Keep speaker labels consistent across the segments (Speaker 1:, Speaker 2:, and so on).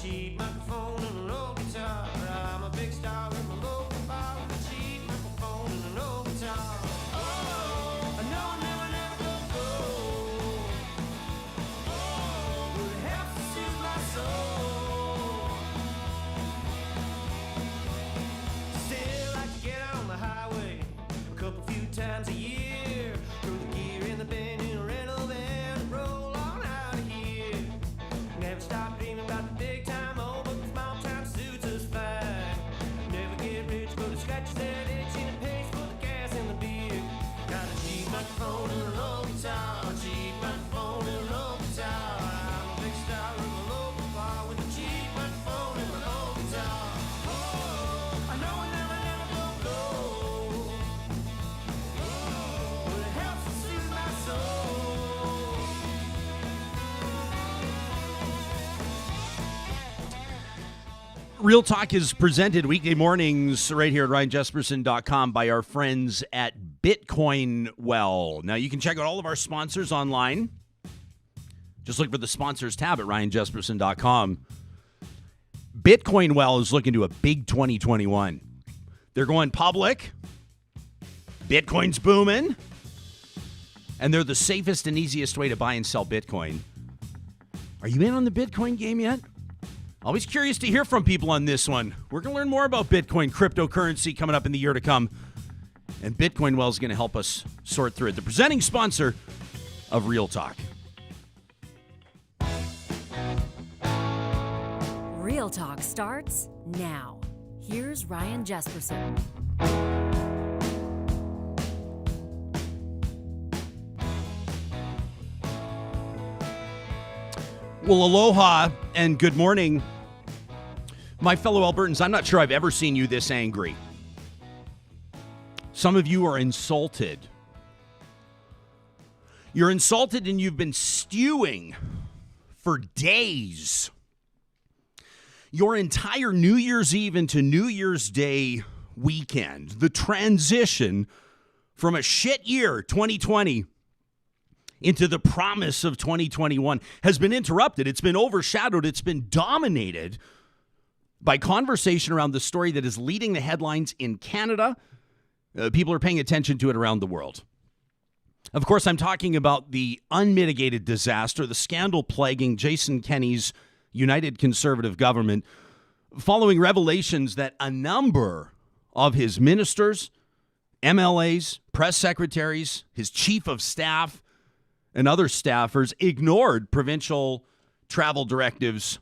Speaker 1: cheap microphone and an old guitar. I'm a big star in my local bar with a cheap microphone and an old guitar. Oh, I know I never go. Oh, but it helps to soothe my soul. Still, I can get out on the highway a few times a year. Throw the gear in the bin in a rental van and roll on out of here. Never stop dreaming about the big time, oh, but the small time suits us fine. Never get rich, but it scratches that itch and it pays for the gas and the beer. Got a cheap microphone and an old guitar, a cheap microphone and an old guitar. I'm a big star in my local bar with a cheap microphone and an old guitar. Oh, I know I never go. But it helps to soothe my soul.
Speaker 2: Real Talk is presented weekday mornings right here at RyanJesperson.com by our friends at Bitcoin Well. Now, you can check out all of our sponsors online. Just look for the sponsors tab at RyanJesperson.com. Bitcoin Well is looking to a big 2021. They're going public. Bitcoin's booming. And they're the safest and easiest way to buy and sell Bitcoin. Are you in on the Bitcoin game yet? Always curious to hear from people on this one. We're going to learn more about Bitcoin, cryptocurrency coming up in the year to come. And Bitcoin Well is going to help us sort through it. The presenting sponsor of Real Talk.
Speaker 3: Real Talk starts now. Here's Ryan Jesperson.
Speaker 2: Well, aloha and good morning. My fellow Albertans, I'm not sure I've ever seen you this angry. Some of you are insulted. You're insulted and you've been stewing for days. Your entire New Year's Eve into New Year's Day weekend, the transition from a shit year, 2020, into the promise of 2021 has been interrupted. It's been overshadowed. It's been dominated by conversation around the story that is leading the headlines in Canada. People are paying attention to it around the world. Of course, I'm talking about the unmitigated disaster, the scandal plaguing Jason Kenney's United Conservative government, following revelations that a number of his ministers, MLAs, press secretaries, his chief of staff, and other staffers ignored provincial travel directives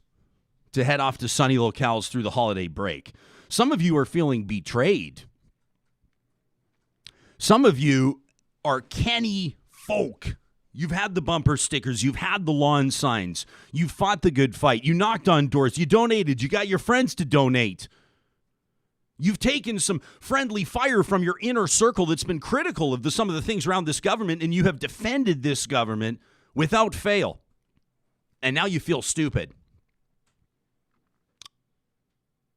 Speaker 2: to head off to sunny locales through the holiday break. Some of you are feeling betrayed. Some of you are Kenney folk. You've had the bumper stickers. You've had the lawn signs. You fought the good fight. You knocked on doors. You donated. You got your friends to donate. You've taken some friendly fire from your inner circle that's been critical of some of the things around this government, and you have defended this government without fail. And now you feel stupid.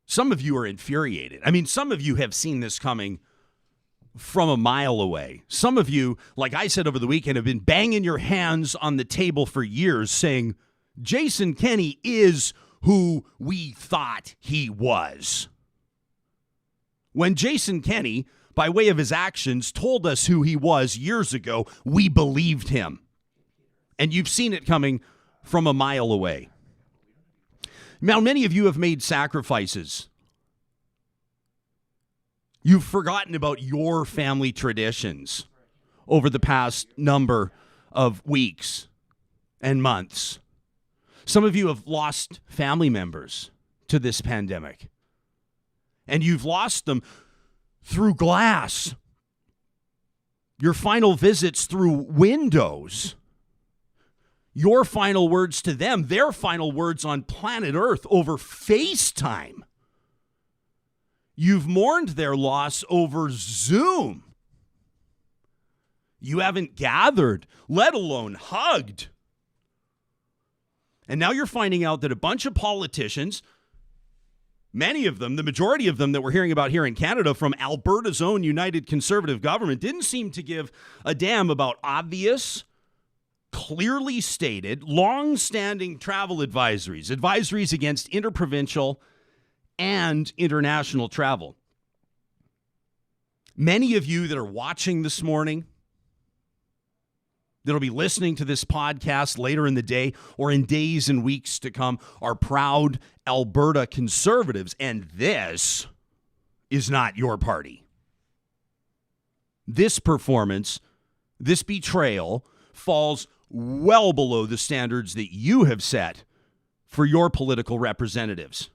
Speaker 2: Some of you are infuriated. I mean, some of you have seen this coming from a mile away. Some of you, like I said over the weekend, have been banging your hands on the table for years saying, Jason Kenney is who we thought he was. When Jason Kenney, by way of his actions, told us who he was years ago, we believed him. And you've seen it coming from a mile away. Now, many of you have made sacrifices. You've forgotten about your family traditions over the past number of weeks and months. Some of you have lost family members to this pandemic. And you've lost them through glass. Your final visits through windows. Your final words to them, their final words on planet Earth over FaceTime. You've mourned their loss over Zoom. You haven't gathered, let alone hugged. And now you're finding out that a bunch of politicians, many of them, the majority of them that we're hearing about here in Canada from Alberta's own United Conservative government, didn't seem to give a damn about obvious, clearly stated, long-standing travel advisories against interprovincial and international travel. Many of you that are watching this morning, that'll be listening to this podcast later in the day or in days and weeks to come, are proud Alberta conservatives, and this is not your party. This performance, this betrayal, falls well below the standards that you have set for your political representatives.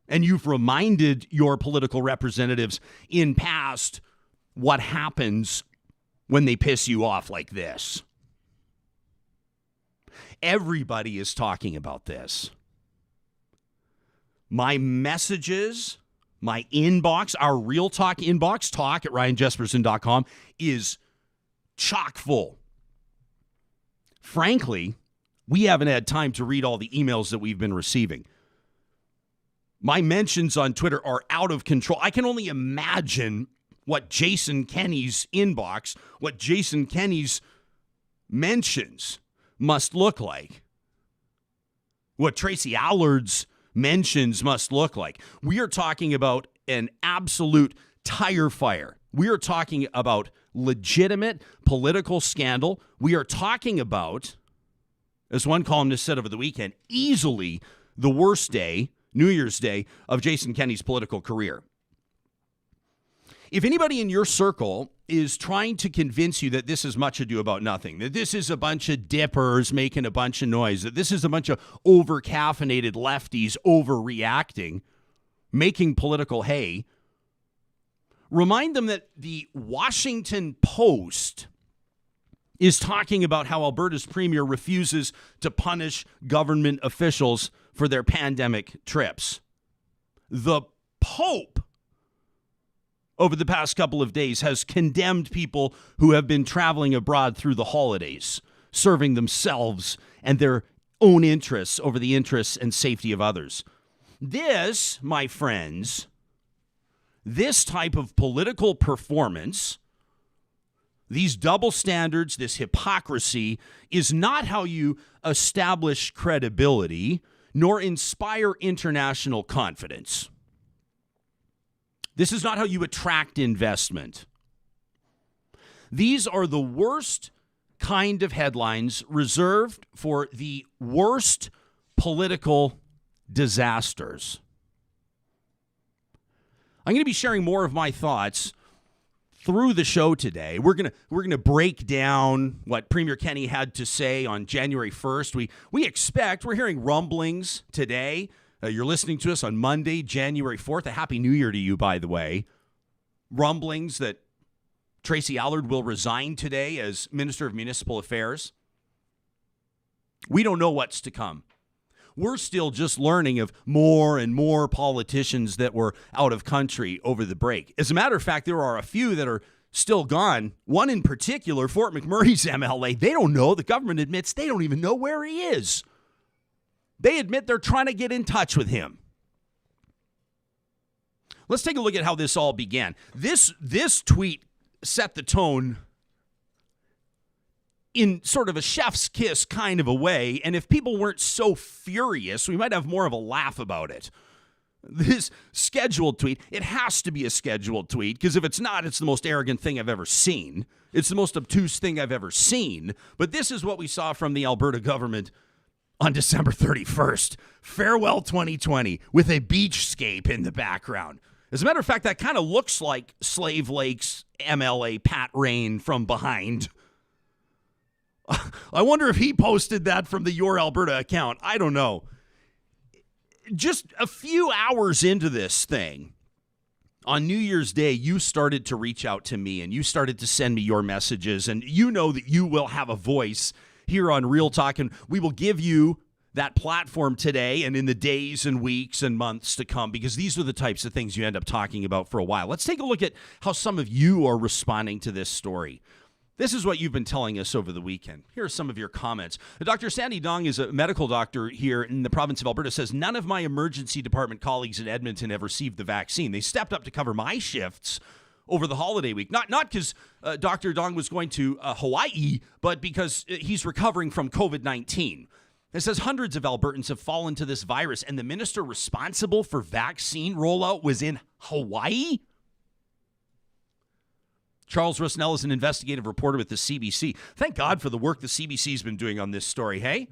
Speaker 2: And you've reminded your political representatives in past what happens when they piss you off like this. Everybody is talking about this. My messages, my inbox, our Real Talk inbox, talk@ryanjesperson.com, is chock full. Frankly, we haven't had time to read all the emails that we've been receiving. My mentions on Twitter are out of control. I can only imagine what Jason Kenney's inbox, what Jason Kenney's mentions must look like. What Tracey Allard's mentions must look like. We are talking about an absolute tire fire. We are talking about legitimate political scandal. We are talking about, as one columnist said over the weekend, easily the worst day, New Year's Day, of Jason Kenney's political career. If anybody in your circle is trying to convince you that this is much ado about nothing, that this is a bunch of dippers making a bunch of noise, that this is a bunch of over-caffeinated lefties overreacting, making political hay, remind them that the Washington Post is talking about how Alberta's premier refuses to punish government officials for their pandemic trips. The Pope, over the past couple of days, has condemned people who have been traveling abroad through the holidays, serving themselves and their own interests over the interests and safety of others. This, my friends, this type of political performance, these double standards, this hypocrisy, is not how you establish credibility nor inspire international confidence. This is not how you attract investment. These are the worst kind of headlines reserved for the worst political disasters. I'm going to be sharing more of my thoughts through the show today. We're going to break down what Premier Kenney had to say on January 1st. We're hearing rumblings today. You're listening to us on Monday, January 4th. A happy new year to you, by the way. Rumblings that Tracey Allard will resign today as Minister of Municipal Affairs. We don't know what's to come. We're still just learning of more and more politicians that were out of country over the break. As a matter of fact, there are a few that are still gone. One in particular, Fort McMurray's MLA, they don't know. The government admits they don't even know where he is. They admit they're trying to get in touch with him. Let's take a look at how this all began. This tweet set the tone in sort of a chef's kiss kind of a way, and if people weren't so furious, we might have more of a laugh about it. This scheduled tweet, it has to be a scheduled tweet, because if it's not, it's the most arrogant thing I've ever seen. It's the most obtuse thing I've ever seen. But this is what we saw from the Alberta government on December 31st. Farewell 2020, with a beachscape in the background. As a matter of fact, that kind of looks like Slave Lake's MLA Pat Rain from behind. I wonder if he posted that from the Your Alberta account. I don't know. Just a few hours into this thing, on New Year's Day, you started to reach out to me and you started to send me your messages, and you know that you will have a voice here on Real Talk, and we will give you that platform today and in the days and weeks and months to come, because these are the types of things you end up talking about for a while. Let's take a look at how some of you are responding to this story. This is what you've been telling us over the weekend. Here are some of your comments. Dr. Sandy Dong is a medical doctor here in the province of Alberta, says, none of my emergency department colleagues in Edmonton have received the vaccine. They stepped up to cover my shifts over the holiday week. Not because Dr. Dong was going to Hawaii, but because he's recovering from COVID-19. It says hundreds of Albertans have fallen to this virus, and the minister responsible for vaccine rollout was in Hawaii? Charles Rusnell is an investigative reporter with the CBC. Thank God for the work the CBC's been doing on this story, hey?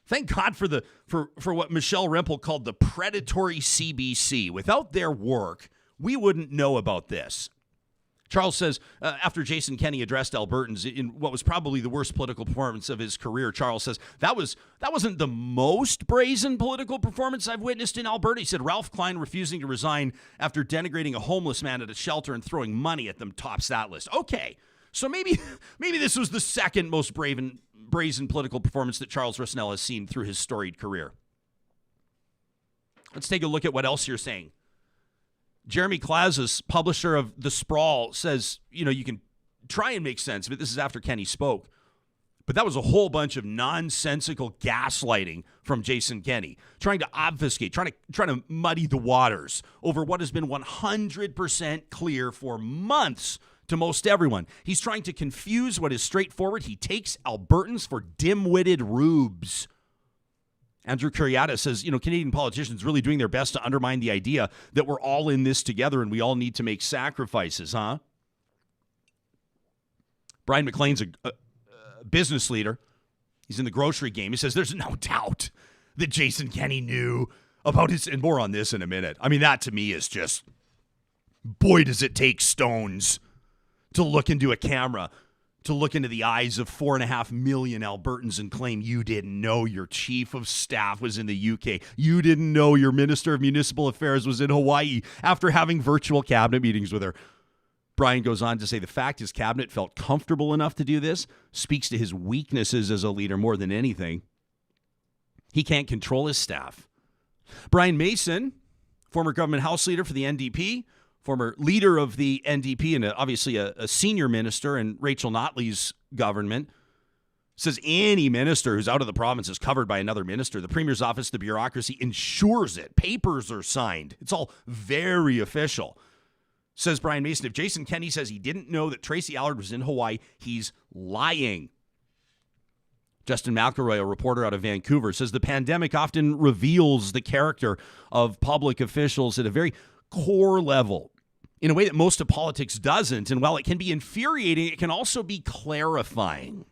Speaker 2: Thank God for what Michelle Rempel called the predatory CBC. Without their work, we wouldn't know about this. Charles says, after Jason Kenney addressed Albertans in what was probably the worst political performance of his career, Charles says, that wasn't the most brazen political performance I've witnessed in Alberta. He said Ralph Klein refusing to resign after denigrating a homeless man at a shelter and throwing money at them tops that list. Okay, so maybe this was the second most brazen political performance that Charles Rusnell has seen through his storied career. Let's take a look at what else you're saying. Jeremy Klazas, publisher of The Sprawl, says, you can try and make sense of it. This is after Kenney spoke. But that was a whole bunch of nonsensical gaslighting from Jason Kenney, trying to obfuscate, trying to muddy the waters over what has been 100% clear for months to most everyone. He's trying to confuse what is straightforward. He takes Albertans for dim-witted rubes. Andrew Curiata says, Canadian politicians really doing their best to undermine the idea that we're all in this together and we all need to make sacrifices, huh? Brian McLean's a business leader. He's in the grocery game. He says there's no doubt that Jason Kenney knew about his, and more on this in a minute. I mean, that to me is just, boy, does it take stones to look into a camera, to look into the eyes of 4.5 million Albertans and claim you didn't know your chief of staff was in the UK. You didn't know your Minister of Municipal Affairs was in Hawaii after having virtual cabinet meetings with her. Brian goes on to say the fact his cabinet felt comfortable enough to do this speaks to his weaknesses as a leader more than anything. He can't control his staff. Brian Mason, former government House leader for the NDP, former leader of the NDP and obviously a senior minister in Rachel Notley's government, says any minister who's out of the province is covered by another minister. The Premier's office, the bureaucracy ensures it. Papers are signed. It's all very official. Says Brian Mason, if Jason Kenney says he didn't know that Tracey Allard was in Hawaii, he's lying. Justin McElroy, a reporter out of Vancouver, says the pandemic often reveals the character of public officials at a very core level in a way that most of politics doesn't. And while it can be infuriating, it can also be clarifying.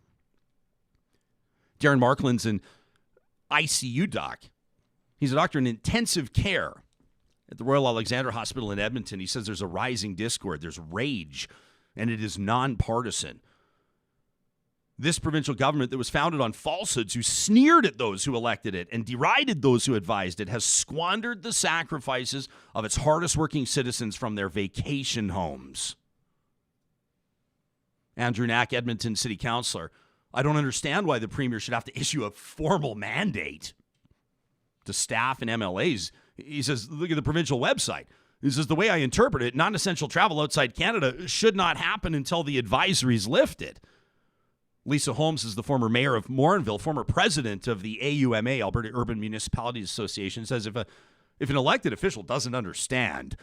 Speaker 2: Darren Markland's an ICU doc. He's a doctor in intensive care at the Royal Alexandra Hospital in Edmonton. He says there's a rising discord, there's rage, and it is nonpartisan. This provincial government that was founded on falsehoods, who sneered at those who elected it and derided those who advised it, has squandered the sacrifices of its hardest working citizens from their vacation homes. Andrew Knack, Edmonton City Councillor, I don't understand why the Premier should have to issue a formal mandate to staff and MLAs. He says, look at the provincial website. He says, the way I interpret it, non-essential travel outside Canada should not happen until the advisory is lifted. Lisa Holmes is the former mayor of Morinville, former president of the AUMA, Alberta Urban Municipalities Association, says if an elected official doesn't understand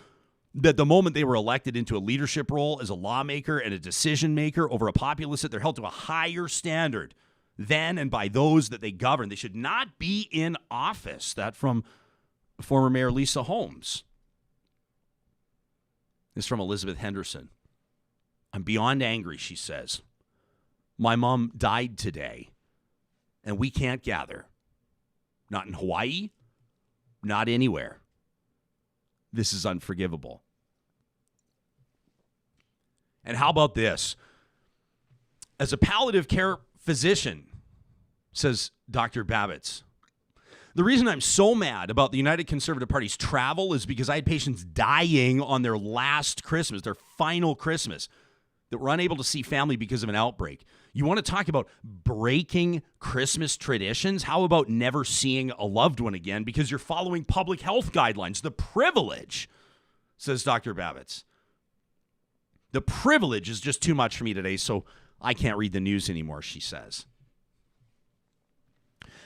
Speaker 2: that the moment they were elected into a leadership role as a lawmaker and a decision maker over a populace, that they're held to a higher standard than and by those that they govern, they should not be in office. That from former Mayor Lisa Holmes. This is from Elizabeth Henderson. I'm beyond angry, she says. My mom died today, and we can't gather. Not in Hawaii, not anywhere. This is unforgivable. And how about this? As a palliative care physician, says Dr. Babbitts, the reason I'm so mad about the United Conservative Party's travel is because I had patients dying on their last Christmas, their final Christmas, that were unable to see family because of an outbreak. You want to talk about breaking Christmas traditions? How about never seeing a loved one again because you're following public health guidelines? The privilege, says Dr. Babbitts. The privilege is just too much for me today, so I can't read the news anymore, she says.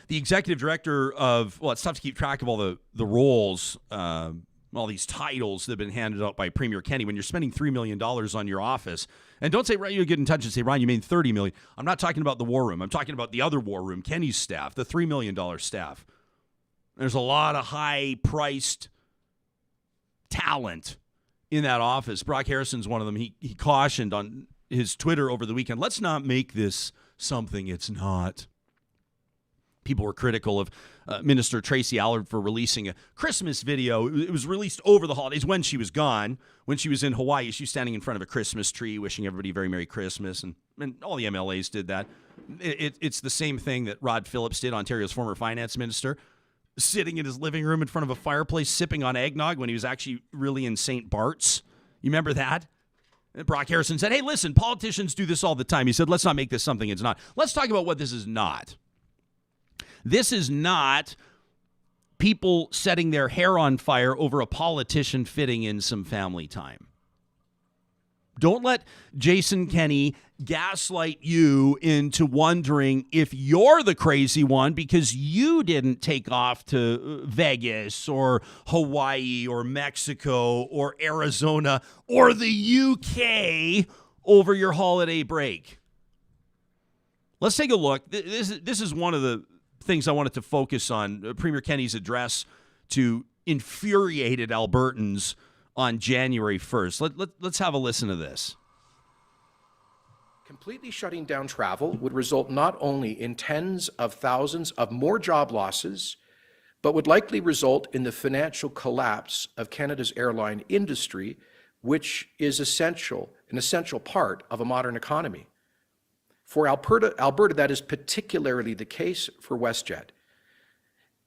Speaker 2: The executive director of, well, it's tough to keep track of all the roles. all these titles that have been handed out by Premier Kenney when you're spending $3 million on your office. And don't say, Ryan, you get in touch and say, Ryan, you made $30 million. I'm not talking about the war room. I'm talking about the other war room, Kenney's staff, the $3 million staff. There's a lot of high-priced talent in that office. Brock Harrison's one of them. He cautioned on his Twitter over the weekend, let's not make this something it's not. People were critical of Minister Tracey Allard for releasing a Christmas video. It was released over the holidays when she was gone. When she was in Hawaii, she was standing in front of a Christmas tree wishing everybody a very Merry Christmas, and all the MLAs did that. It's the same thing that Rod Phillips did, Ontario's former finance minister, sitting in his living room in front of a fireplace sipping on eggnog when he was actually really in St. Bart's. You remember that? And Brock Harrison said, hey, listen, politicians do this all the time. He said, let's not make this something it's not. Let's talk about what this is not. This is not people setting their hair on fire over a politician fitting in some family time. Don't let Jason Kenney gaslight you into wondering if you're the crazy one because you didn't take off to Vegas or Hawaii or Mexico or Arizona or the UK over your holiday break. Let's take a look. This is one of the things I wanted to focus on. Premier Kenney's address to infuriated Albertans on January 1st. Let's have a listen to this.
Speaker 4: Completely shutting down travel would result not only in tens of thousands of more job losses, but would likely result in the financial collapse of Canada's airline industry, which is an essential part of a modern economy. For Alberta, that is particularly the case for WestJet.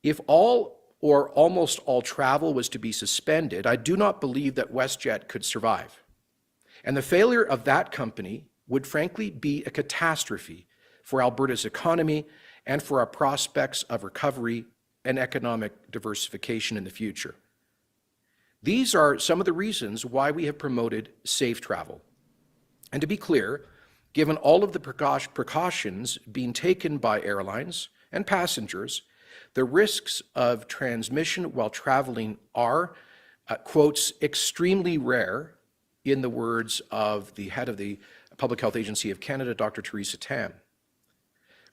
Speaker 4: If all or almost all travel was to be suspended, I do not believe that WestJet could survive. And the failure of that company would frankly be a catastrophe for Alberta's economy and for our prospects of recovery and economic diversification in the future. These are some of the reasons why we have promoted safe travel. And to be clear, given all of the precautions being taken by airlines and passengers, the risks of transmission while traveling are, quotes, extremely rare, in the words of the head of the Public Health Agency of Canada, Dr. Theresa Tam.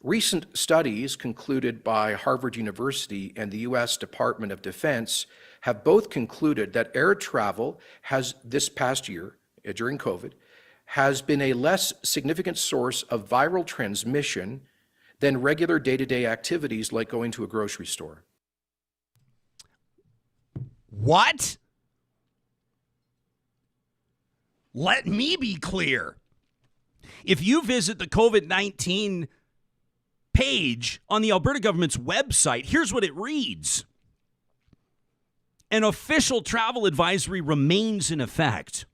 Speaker 4: Recent studies concluded by Harvard University and the U.S. Department of Defense have both concluded that air travel has, this past year, during COVID, has been a less significant source of viral transmission than regular day-to-day activities like going to a grocery store.
Speaker 2: What? Let me be clear. If you visit the COVID-19 page on the Alberta government's website, here's what it reads. An official travel advisory remains in effect.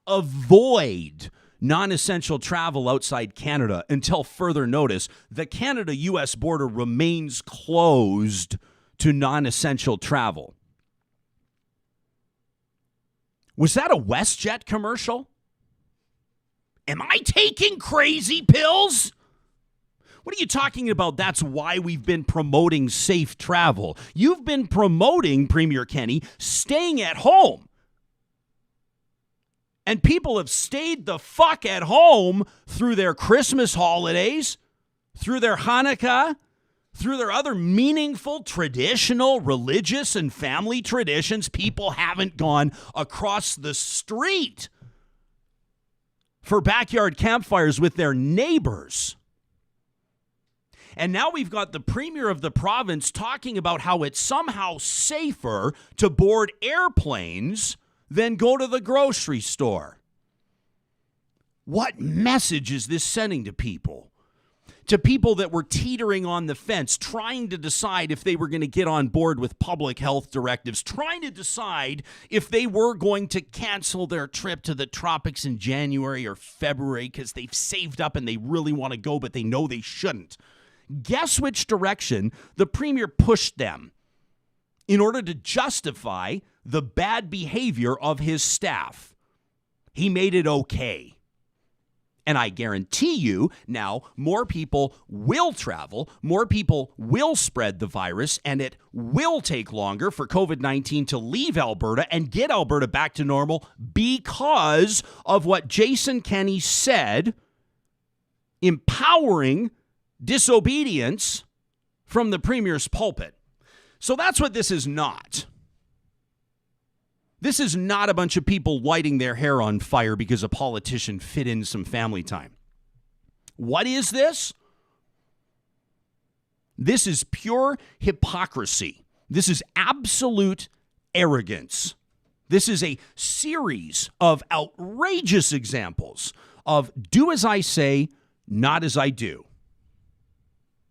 Speaker 2: Avoid non-essential travel outside Canada until further notice. The Canada-U.S. border remains closed to non-essential travel. Was that a WestJet commercial? Am I taking crazy pills? What are you talking about? That's why we've been promoting safe travel. You've been promoting, Premier Kenney, staying at home. And people have stayed the fuck at home through their Christmas holidays, through their Hanukkah, through their other meaningful, traditional, religious, and family traditions. People haven't gone across the street for backyard campfires with their neighbors. And now we've got the premier of the province talking about how it's somehow safer to board airplanes than go to the grocery store. What message is this sending to people? To people that were teetering on the fence, trying to decide if they were going to get on board with public health directives, trying to decide if they were going to cancel their trip to the tropics in January or February because they've saved up and they really want to go, but they know they shouldn't. Guess which direction the premier pushed them in order to justify the bad behavior of his staff. He made it okay. And I guarantee you now more people will travel, more people will spread the virus, and it will take longer for COVID-19 to leave Alberta and get Alberta back to normal because of what Jason Kenney said, empowering disobedience from the Premier's pulpit. So that's what this is not. This is not a bunch of people lighting their hair on fire because a politician fit in some family time. What is this? This is pure hypocrisy. This is absolute arrogance. This is a series of outrageous examples of do as I say, not as I do.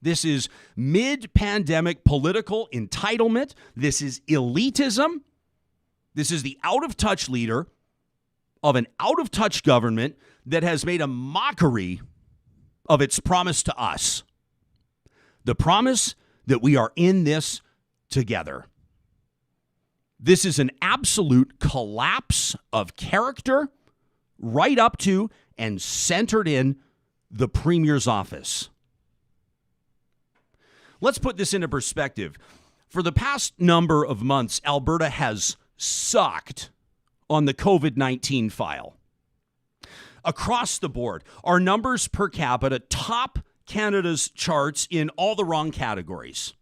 Speaker 2: This is mid-pandemic political entitlement. This is elitism. This is the out-of-touch leader of an out-of-touch government that has made a mockery of its promise to us. The promise that we are in this together. This is an absolute collapse of character right up to and centered in the Premier's office. Let's put this into perspective. For the past number of months, Alberta has sucked on the COVID-19 file. Across the board, our numbers per capita top Canada's charts in all the wrong categories.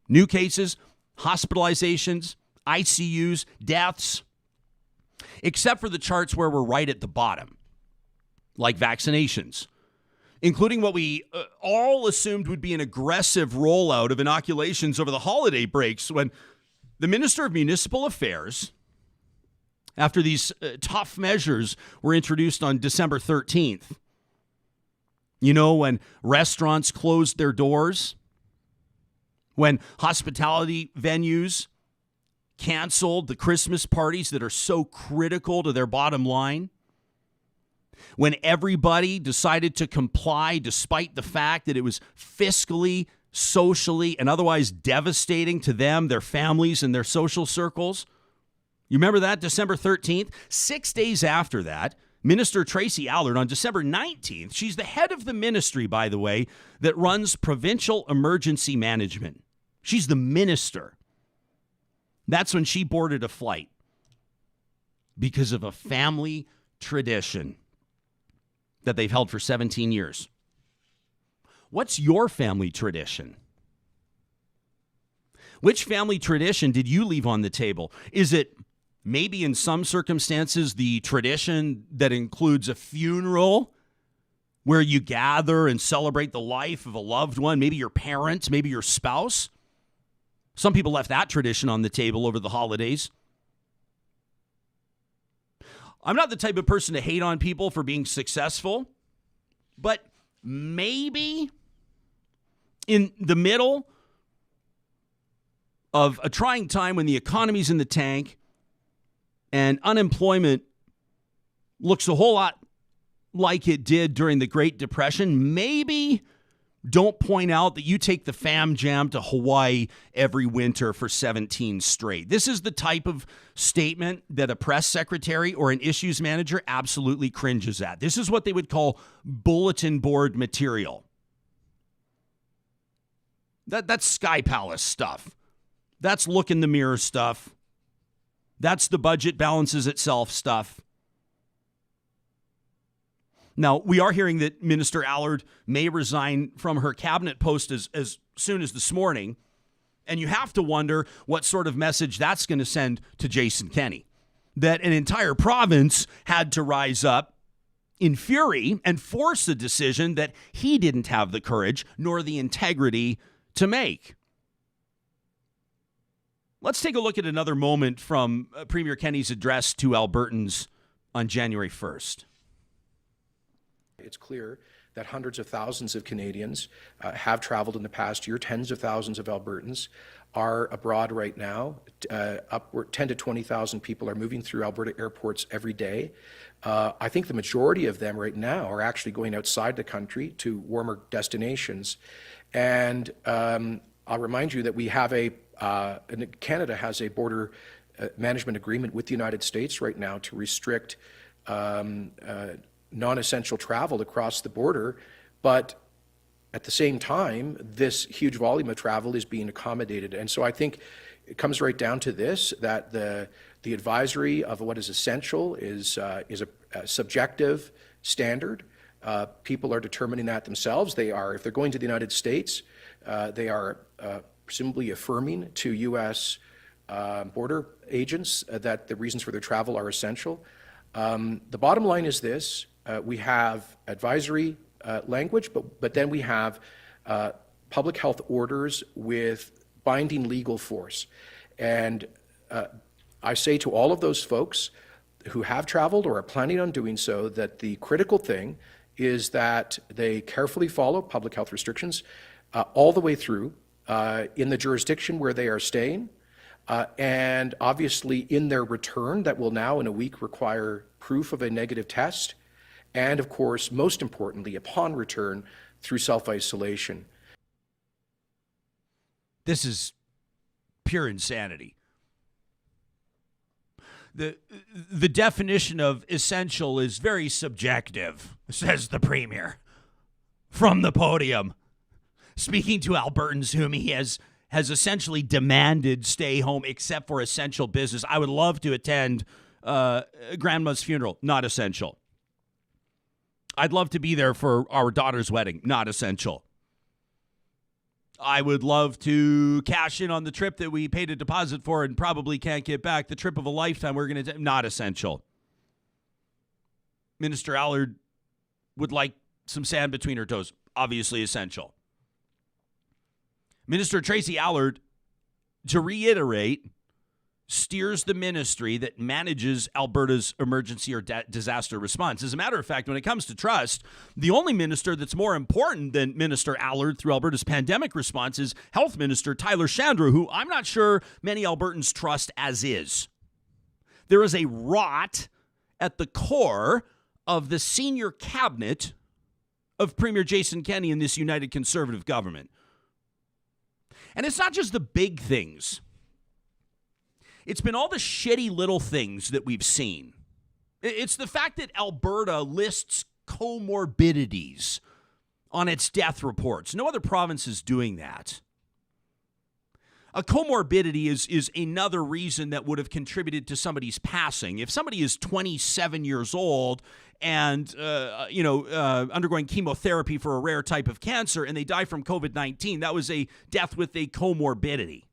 Speaker 2: New cases, hospitalizations, ICUs, deaths, except for the charts where we're right at the bottom, like vaccinations, including what we all assumed would be an aggressive rollout of inoculations over the holiday breaks when the Minister of Municipal Affairs, after these tough measures were introduced on December 13th, you know, when restaurants closed their doors, when hospitality venues canceled the Christmas parties that are so critical to their bottom line, when everybody decided to comply despite the fact that it was fiscally, socially, and otherwise devastating to them, their families, and their social circles. You remember that, December 13th? 6 days after that, Minister Tracey Allard, on December 19th, she's the head of the ministry, by the way, that runs provincial emergency management. She's the minister. That's when she boarded a flight because of a family tradition that they've held for 17 years. What's your family tradition? Which family tradition did you leave on the table? Is it maybe in some circumstances the tradition that includes a funeral where you gather and celebrate the life of a loved one, maybe your parents, maybe your spouse? Some people left that tradition on the table over the holidays. I'm not the type of person to hate on people for being successful, but maybe in the middle of a trying time when the economy's in the tank and unemployment looks a whole lot like it did during the Great Depression, maybe don't point out that you take the fam jam to Hawaii every winter for 17 straight. This is the type of statement that a press secretary or an issues manager absolutely cringes at. This is what they would call bulletin board material. That's Sky Palace stuff. That's look in the mirror stuff. That's the budget balances itself stuff. Now, we are hearing that Minister Allard may resign from her cabinet post as soon as this morning, and you have to wonder what sort of message that's going to send to Jason Kenney, that an entire province had to rise up in fury and force a decision that he didn't have the courage nor the integrity to make. Let's take a look at another moment from Premier Kenney's address to Albertans on January 1st.
Speaker 4: It's clear that hundreds of thousands of Canadians have traveled in the past year. Tens of thousands of Albertans are abroad right now. Upward 10 to 20,000 people are moving through Alberta airports every day. I think the majority of them right now are actually going outside the country to warmer destinations. And I'll remind you that we have Canada has a border management agreement with the United States right now to restrict non-essential travel across the border, but at the same time, this huge volume of travel is being accommodated. And so I think it comes right down to this, that the advisory of what is essential is a subjective standard. People are determining that themselves. They are, if they're going to the United States, they are presumably affirming to U.S. Border agents that the reasons for their travel are essential. The bottom line is this: we have advisory language, but then we have public health orders with binding legal force. And I say to all of those folks who have traveled or are planning on doing so that the critical thing is that they carefully follow public health restrictions all the way through in the jurisdiction where they are staying, and obviously in their return, that will now in a week require proof of a negative test, and of course, most importantly, upon return, through self-isolation.
Speaker 2: This is pure insanity. The definition of essential is very subjective, says the Premier from the podium, speaking to Albertans whom he has essentially demanded stay home except for essential business. I would love to attend grandma's funeral, not essential. I'd love to be there for our daughter's wedding, not essential. I would love to cash in on the trip that we paid a deposit for and probably can't get back. The trip of a lifetime we're going to not essential. Minister Allard would like some sand between her toes. Obviously essential. Minister Tracey Allard, to reiterate, steers the ministry that manages Alberta's emergency or disaster response. As a matter of fact, when it comes to trust, the only minister that's more important than Minister Allard through Alberta's pandemic response is Health Minister Tyler Shandro, who I'm not sure many Albertans trust as is. There is a rot at the core of the senior cabinet of Premier Jason Kenney in this United Conservative government. And it's not just the big things. It's been all the shitty little things that we've seen. It's the fact that Alberta lists comorbidities on its death reports. No other province is doing that. A comorbidity is another reason that would have contributed to somebody's passing. If somebody is 27 years old and undergoing chemotherapy for a rare type of cancer and they die from COVID-19, that was a death with a comorbidity.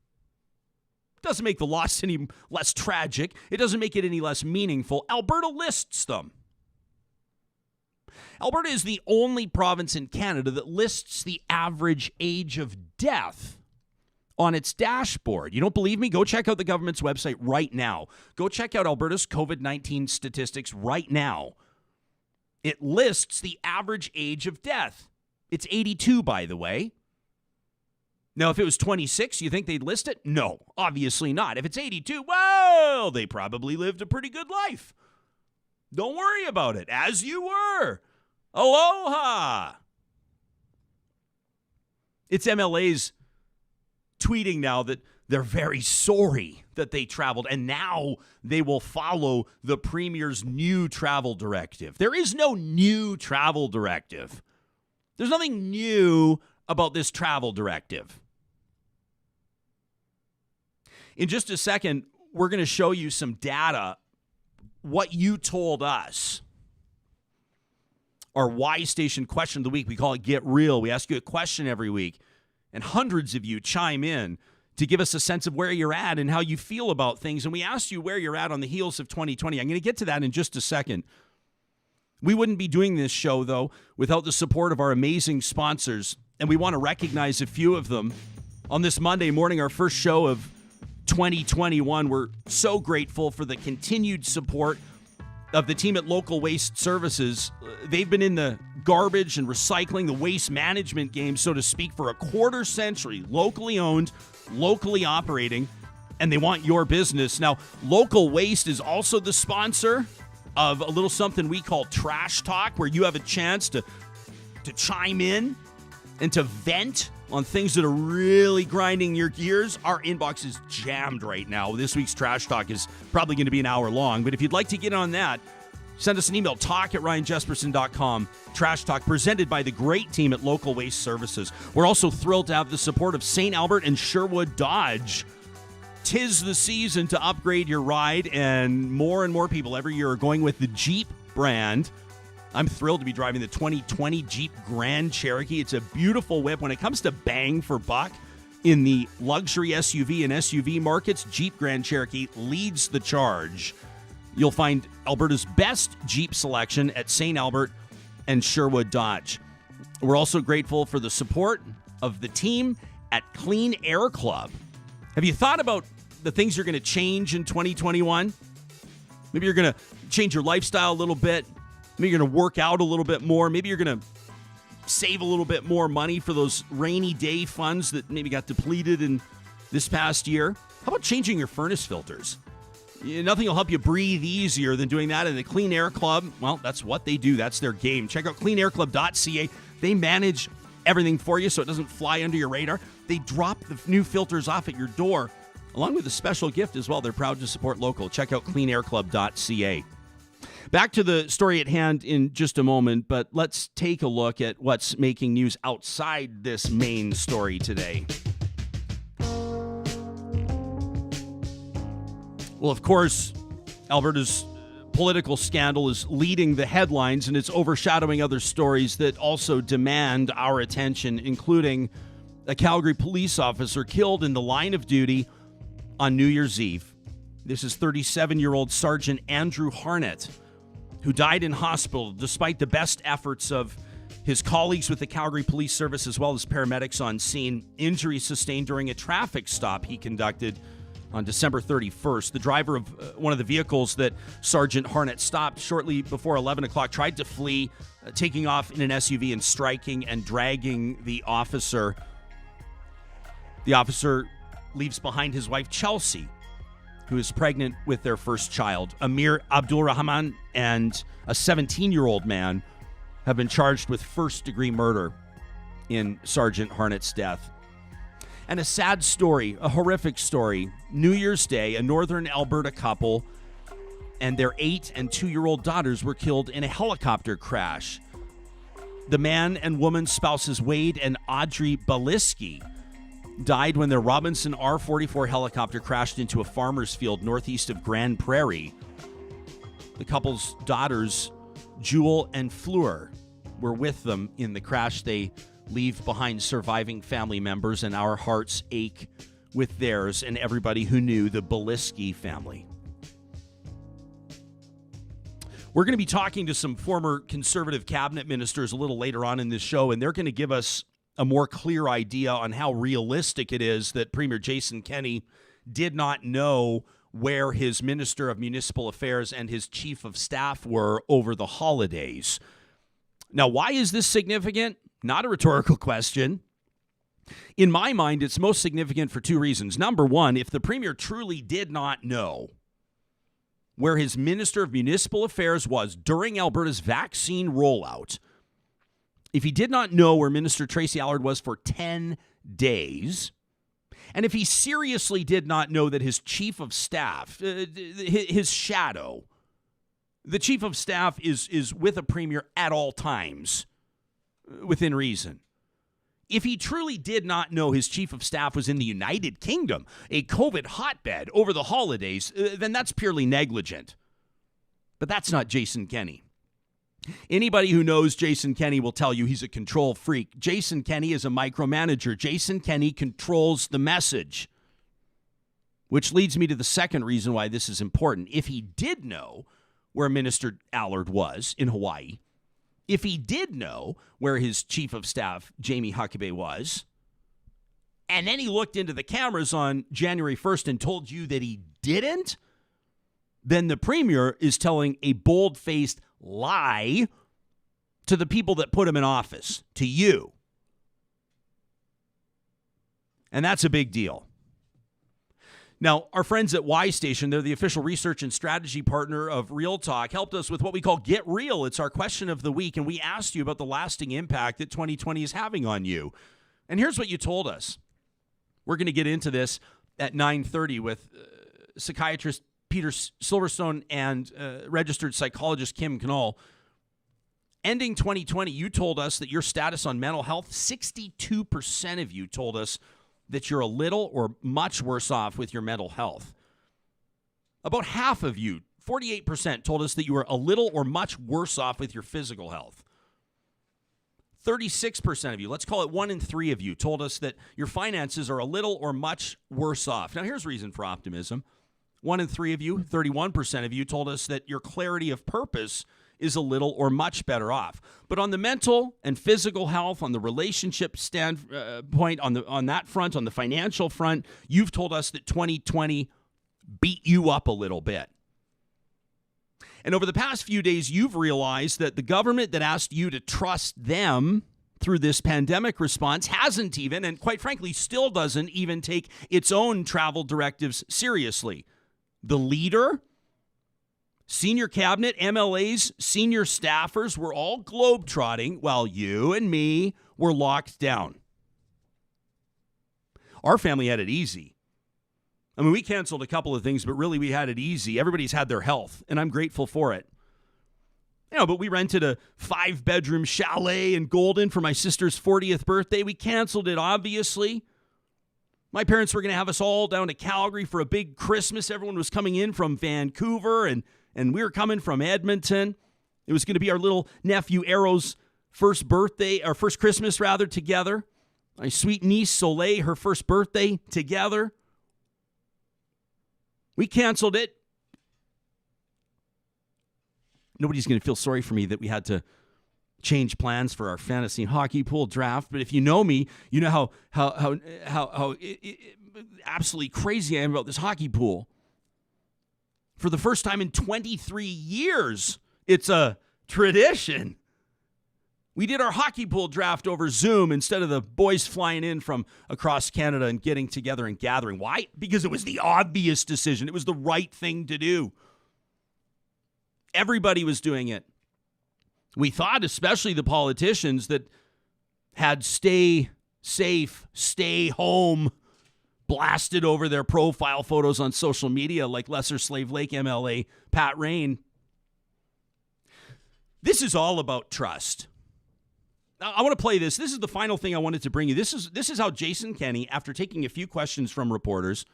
Speaker 2: Doesn't make the loss any less tragic. It doesn't make it any less meaningful. Alberta lists them. Alberta is the only province in Canada that lists the average age of death on its dashboard. You don't believe me? Go check out the government's website right now. Go check out Alberta's COVID-19 statistics right now. It lists the average age of death. It's 82, by the way. Now, if it was 26, you think they'd list it? No, obviously not. If it's 82, well, they probably lived a pretty good life. Don't worry about it. As you were. Aloha. It's MLAs tweeting now that they're very sorry that they traveled, and now they will follow the Premier's new travel directive. There is no new travel directive. There's nothing new about this travel directive. In just a second, we're going to show you some data, what you told us. Our Y Station question of the week, we call it Get Real. We ask you a question every week, and hundreds of you chime in to give us a sense of where you're at and how you feel about things. And we asked you where you're at on the heels of 2020. I'm going to get to that in just a second. We wouldn't be doing this show, though, without the support of our amazing sponsors, and we want to recognize a few of them. On this Monday morning, our first show of 2021, we're so grateful for the continued support of the team at Local Waste Services. They've been in the garbage and recycling, the waste management game, so to speak, for a quarter century. Locally owned, locally operating, and they want your business. Now, Local Waste is also the sponsor of a little something we call Trash Talk, where you have a chance to chime in and to vent on things that are really grinding your gears. Our inbox is jammed right now. This week's Trash Talk is probably going to be an hour long, but if you'd like to get on that, Send us an email, talk@ryanjesperson.com. Trash Talk, presented by the great team at Local Waste Services. We're also thrilled to have the support of St. Albert and Sherwood Dodge. 'Tis the season to upgrade your ride, and more people every year are going with the Jeep brand. I'm thrilled to be driving the 2020 Jeep Grand Cherokee. It's a beautiful whip. When it comes to bang for buck in the luxury SUV and SUV markets, Jeep Grand Cherokee leads the charge. You'll find Alberta's best Jeep selection at St. Albert and Sherwood Dodge. We're also grateful for the support of the team at Clean Air Club. Have you thought about the things you're going to change in 2021? Maybe you're going to change your lifestyle a little bit. Maybe you're going to work out a little bit more. Maybe you're going to save a little bit more money for those rainy day funds that maybe got depleted in this past year. How about changing your furnace filters? Nothing will help you breathe easier than doing that. And the Clean Air Club, well, that's what they do. That's their game. Check out cleanairclub.ca. They manage everything for you so it doesn't fly under your radar. They drop the new filters off at your door, along with a special gift as well. They're proud to support local. Check out cleanairclub.ca. Back to the story at hand in just a moment, but let's take a look at what's making news outside this main story today. Well, of course, Alberta's political scandal is leading the headlines, and it's overshadowing other stories that also demand our attention, including a Calgary police officer killed in the line of duty on New Year's Eve. This is 37-year-old Sergeant Andrew Harnett, who died in hospital despite the best efforts of his colleagues with the Calgary Police Service as well as paramedics on scene. Injuries sustained during a traffic stop he conducted on December 31st. The driver of one of the vehicles that Sergeant Harnett stopped shortly before 11 o'clock tried to flee, taking off in an SUV and striking and dragging the officer. The officer leaves behind his wife, Chelsea, who is pregnant with their first child. Amir Abdulrahman and a 17-year-old man have been charged with first-degree murder in Sergeant Harnett's death. And a sad story, a horrific story. New Year's Day, a northern Alberta couple and their 8 and 2-year-old daughters were killed in a helicopter crash. The man and woman spouses Wade and Audrey Baliski died when their Robinson R-44 helicopter crashed into a farmer's field northeast of Grand Prairie. The couple's daughters, Jewel and Fleur, were with them in the crash. They leave behind surviving family members, and our hearts ache with theirs and everybody who knew the Baliski family. We're going to be talking to some former Conservative cabinet ministers a little later on in this show, and they're going to give us a more clear idea on how realistic it is that Premier Jason Kenney did not know where his Minister of Municipal Affairs and his Chief of Staff were over the holidays. Now, why is this significant? Not a rhetorical question. In my mind, it's most significant for two reasons. Number one, if the Premier truly did not know where his Minister of Municipal Affairs was during Alberta's vaccine rollout, if he did not know where Minister Tracey Allard was for 10 days, and if he seriously did not know that his Chief of Staff, his shadow, the Chief of Staff is with a Premier at all times, within reason. If he truly did not know his Chief of Staff was in the United Kingdom, a COVID hotbed over the holidays, then that's purely negligent. But that's not Jason Kenney. Anybody who knows Jason Kenney will tell you he's a control freak. Jason Kenney is a micromanager. Jason Kenney controls the message. Which leads me to the second reason why this is important. If he did know where Minister Allard was in Hawaii, if he did know where his Chief of Staff, Jamie Huckabay, was, and then he looked into the cameras on January 1st and told you that he didn't, then the Premier is telling a bold-faced lie to the people that put him in office, to you. And that's a big deal. Now, our friends at Y Station, they're the official research and strategy partner of Real Talk, helped us with what we call Get Real. It's our question of the week, and we asked you about the lasting impact that 2020 is having on you. And here's what you told us. We're going to get into this at 9:30 with psychiatrist Peter Silverstone and registered psychologist Kim Knull. Ending 2020, you told us that your status on mental health, 62% of you told us that you're a little or much worse off with your mental health. About half of you, 48%, told us that you were a little or much worse off with your physical health. 36% of you, let's call it 1 in 3 of you, told us that your finances are a little or much worse off. Now, here's reason for optimism. 1 in 3 of you, 31% of you, told us that your clarity of purpose is a little or much better off. But on the mental and physical health, on the relationship standpoint, on that front, on the financial front, you've told us that 2020 beat you up a little bit. And over the past few days, you've realized that the government that asked you to trust them through this pandemic response hasn't even, and quite frankly, still doesn't even take its own travel directives seriously. The leader, senior cabinet, MLAs, senior staffers were all globetrotting while you and me were locked down. Our family had it easy. I mean, we canceled a couple of things, but really we had it easy. Everybody's had their health, and I'm grateful for it. But we rented a 5-bedroom chalet in Golden for my sister's 40th birthday. We canceled it, obviously. My parents were going to have us all down to Calgary for a big Christmas. Everyone was coming in from Vancouver, and we were coming from Edmonton. It was going to be our little nephew Arrow's first Christmas together. My sweet niece Soleil, her first birthday together. We canceled it. Nobody's going to feel sorry for me that we had to change plans for our fantasy hockey pool draft. But if you know me, you know how absolutely crazy I am about this hockey pool. For the first time in 23 years, it's a tradition. We did our hockey pool draft over Zoom instead of the boys flying in from across Canada and getting together and gathering. Why? Because it was the obvious decision. It was the right thing to do. Everybody was doing it. We thought, especially the politicians, that had stay safe, stay home blasted over their profile photos on social media like Lesser Slave Lake MLA Pat Rain. This is all about trust. I want to play this. This is the final thing I wanted to bring you. This is how Jason Kenney, after taking a few questions from reporters,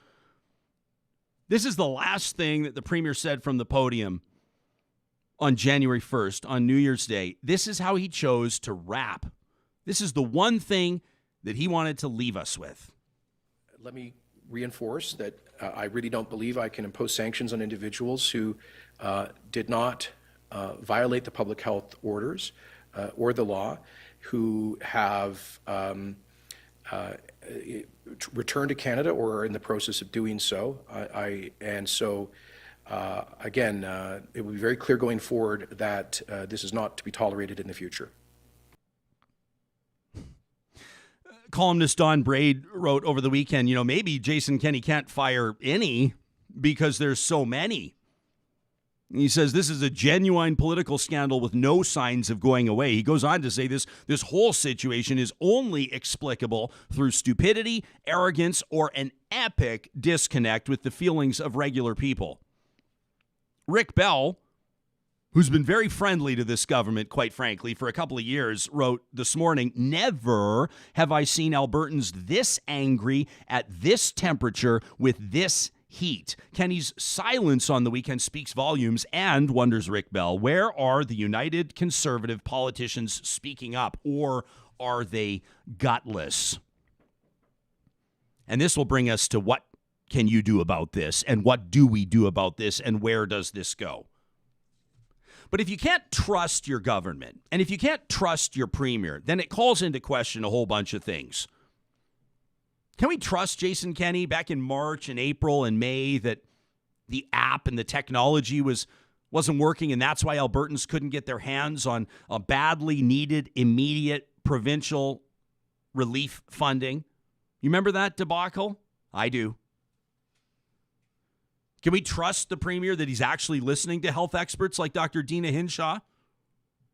Speaker 2: this is the last thing that the Premier said from the podium on January 1st, on New Year's Day. This is how he chose to wrap. This is the one thing that he wanted to leave us with.
Speaker 4: Let me reinforce that I really don't believe I can impose sanctions on individuals who did not violate the public health orders or the law, who have returned to Canada or are in the process of doing so. Again, it will be very clear going forward that this is not to be tolerated in the future.
Speaker 2: Columnist Don Braid wrote over the weekend, maybe Jason Kenney can't fire any because there's so many. He says this is a genuine political scandal with no signs of going away. He goes on to say this whole situation is only explicable through stupidity, arrogance, or an epic disconnect with the feelings of regular people. Rick Bell, who's been very friendly to this government, quite frankly, for a couple of years, wrote this morning, "Never have I seen Albertans this angry at this temperature with this heat." Kenney's silence on the weekend speaks volumes, and, wonders Rick Bell, where are the United Conservative politicians speaking up, or are they gutless? And this will bring us to what can you do about this, and what do we do about this, and where does this go? But if you can't trust your government, and if you can't trust your premier, then it calls into question a whole bunch of things. Can we trust Jason Kenney back in March and April and May that the app and the technology wasn't working, and that's why Albertans couldn't get their hands on a badly needed immediate provincial relief funding? You remember that debacle? I do. Can we trust the premier that he's actually listening to health experts like Dr. Dina Hinshaw?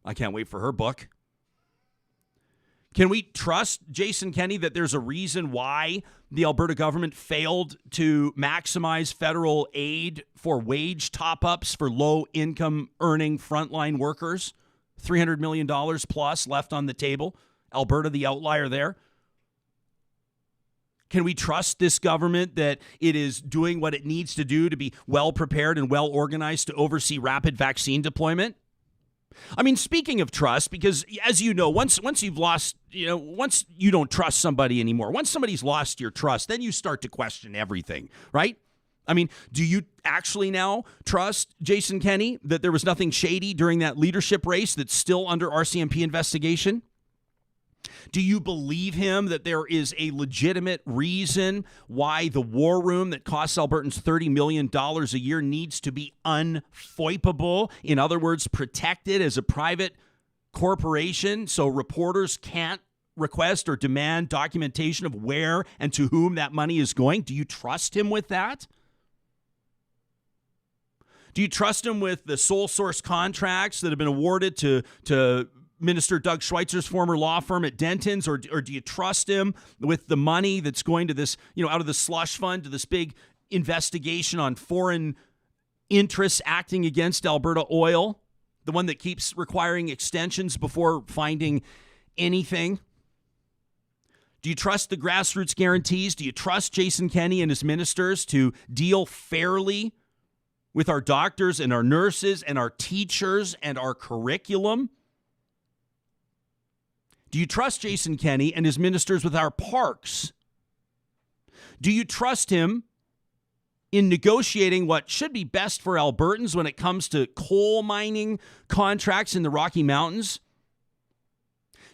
Speaker 2: I can't wait for her book. Can we trust Jason Kenney that there's a reason why the Alberta government failed to maximize federal aid for wage top-ups for low-income earning frontline workers? $300 million plus left on the table. Alberta, the outlier there. Can we trust this government that it is doing what it needs to do to be well-prepared and well-organized to oversee rapid vaccine deployment? I mean, speaking of trust, because as you know, once you've lost, once you don't trust somebody anymore, once somebody's lost your trust, then you start to question everything, right? I mean, do you actually now trust Jason Kenney that there was nothing shady during that leadership race that's still under RCMP investigation? Do you believe him that there is a legitimate reason why the war room that costs Albertans $30 million a year needs to be unfoipable? In other words, protected as a private corporation so reporters can't request or demand documentation of where and to whom that money is going? Do you trust him with that? Do you trust him with the sole source contracts that have been awarded to Minister Doug Schweitzer's former law firm at Denton's, or do you trust him with the money that's going to this, out of the slush fund to this big investigation on foreign interests acting against Alberta Oil, the one that keeps requiring extensions before finding anything? Do you trust the grassroots guarantees? Do you trust Jason Kenney and his ministers to deal fairly with our doctors and our nurses and our teachers and our curriculum? Do you trust Jason Kenney and his ministers with our parks? Do you trust him in negotiating what should be best for Albertans when it comes to coal mining contracts in the Rocky Mountains?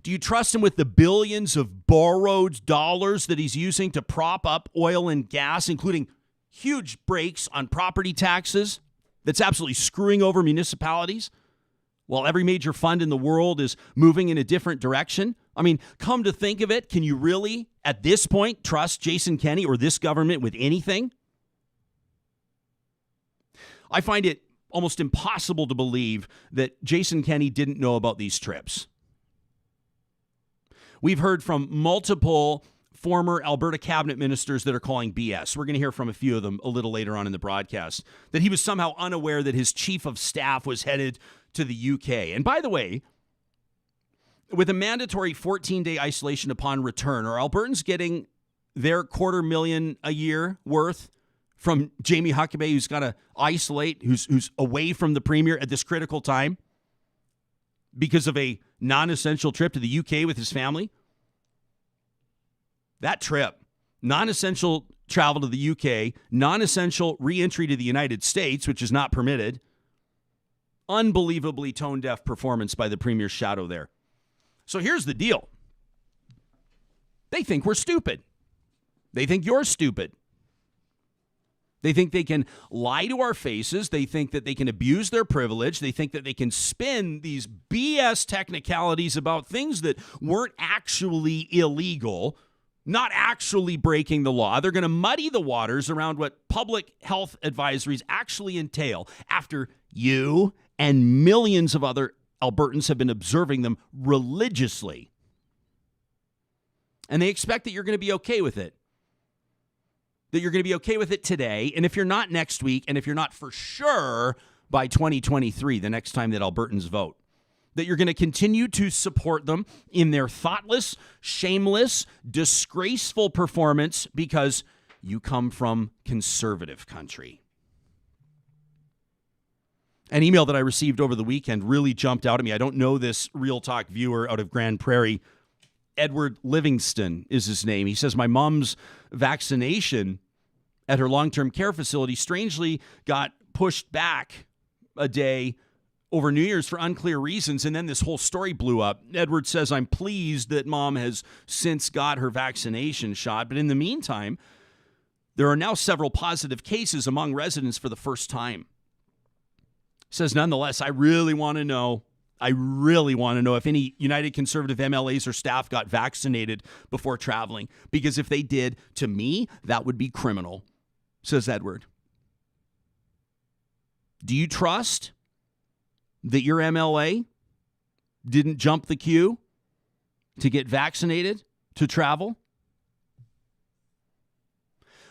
Speaker 2: Do you trust him with the billions of borrowed dollars that he's using to prop up oil and gas, including huge breaks on property taxes that's absolutely screwing over municipalities? While every major fund in the world is moving in a different direction? I mean, come to think of it, can you really, at this point, trust Jason Kenney or this government with anything? I find it almost impossible to believe that Jason Kenney didn't know about these trips. We've heard from multiple former Alberta cabinet ministers that are calling BS. We're going to hear from a few of them a little later on in the broadcast, that he was somehow unaware that his chief of staff was headed to the UK. And by the way, with a mandatory 14-day isolation upon return, are Albertans getting their $250,000 a year worth from Jamie Huckabay, who's got to isolate, who's away from the Premier at this critical time because of a non-essential trip to the UK with his family? That trip, non-essential travel to the UK, non-essential re-entry to the United States, which is not permitted. Unbelievably tone-deaf performance by the Premier's shadow there. So here's the deal. They think we're stupid. They think you're stupid. They think they can lie to our faces. They think that they can abuse their privilege. They think that they can spin these BS technicalities about things that weren't actually illegal, not actually breaking the law. They're going to muddy the waters around what public health advisories actually entail after you and millions of other Albertans have been observing them religiously. And they expect that you're going to be okay with it. That you're going to be okay with it today, and if you're not next week, and if you're not for sure by 2023, the next time that Albertans vote, that you're going to continue to support them in their thoughtless, shameless, disgraceful performance because you come from conservative country. An email that I received over the weekend really jumped out at me. I don't know this Real Talk viewer out of Grand Prairie. Edward Livingston is his name. He says, my mom's vaccination at her long-term care facility strangely got pushed back a day over New Year's for unclear reasons, and then this whole story blew up. Edward says, I'm pleased that mom has since got her vaccination shot, but in the meantime, there are now several positive cases among residents for the first time. He says, nonetheless, I really want to know if any United Conservative MLAs or staff got vaccinated before traveling, because if they did, to me, that would be criminal, says Edward. Do you trust that your MLA didn't jump the queue to get vaccinated, to travel?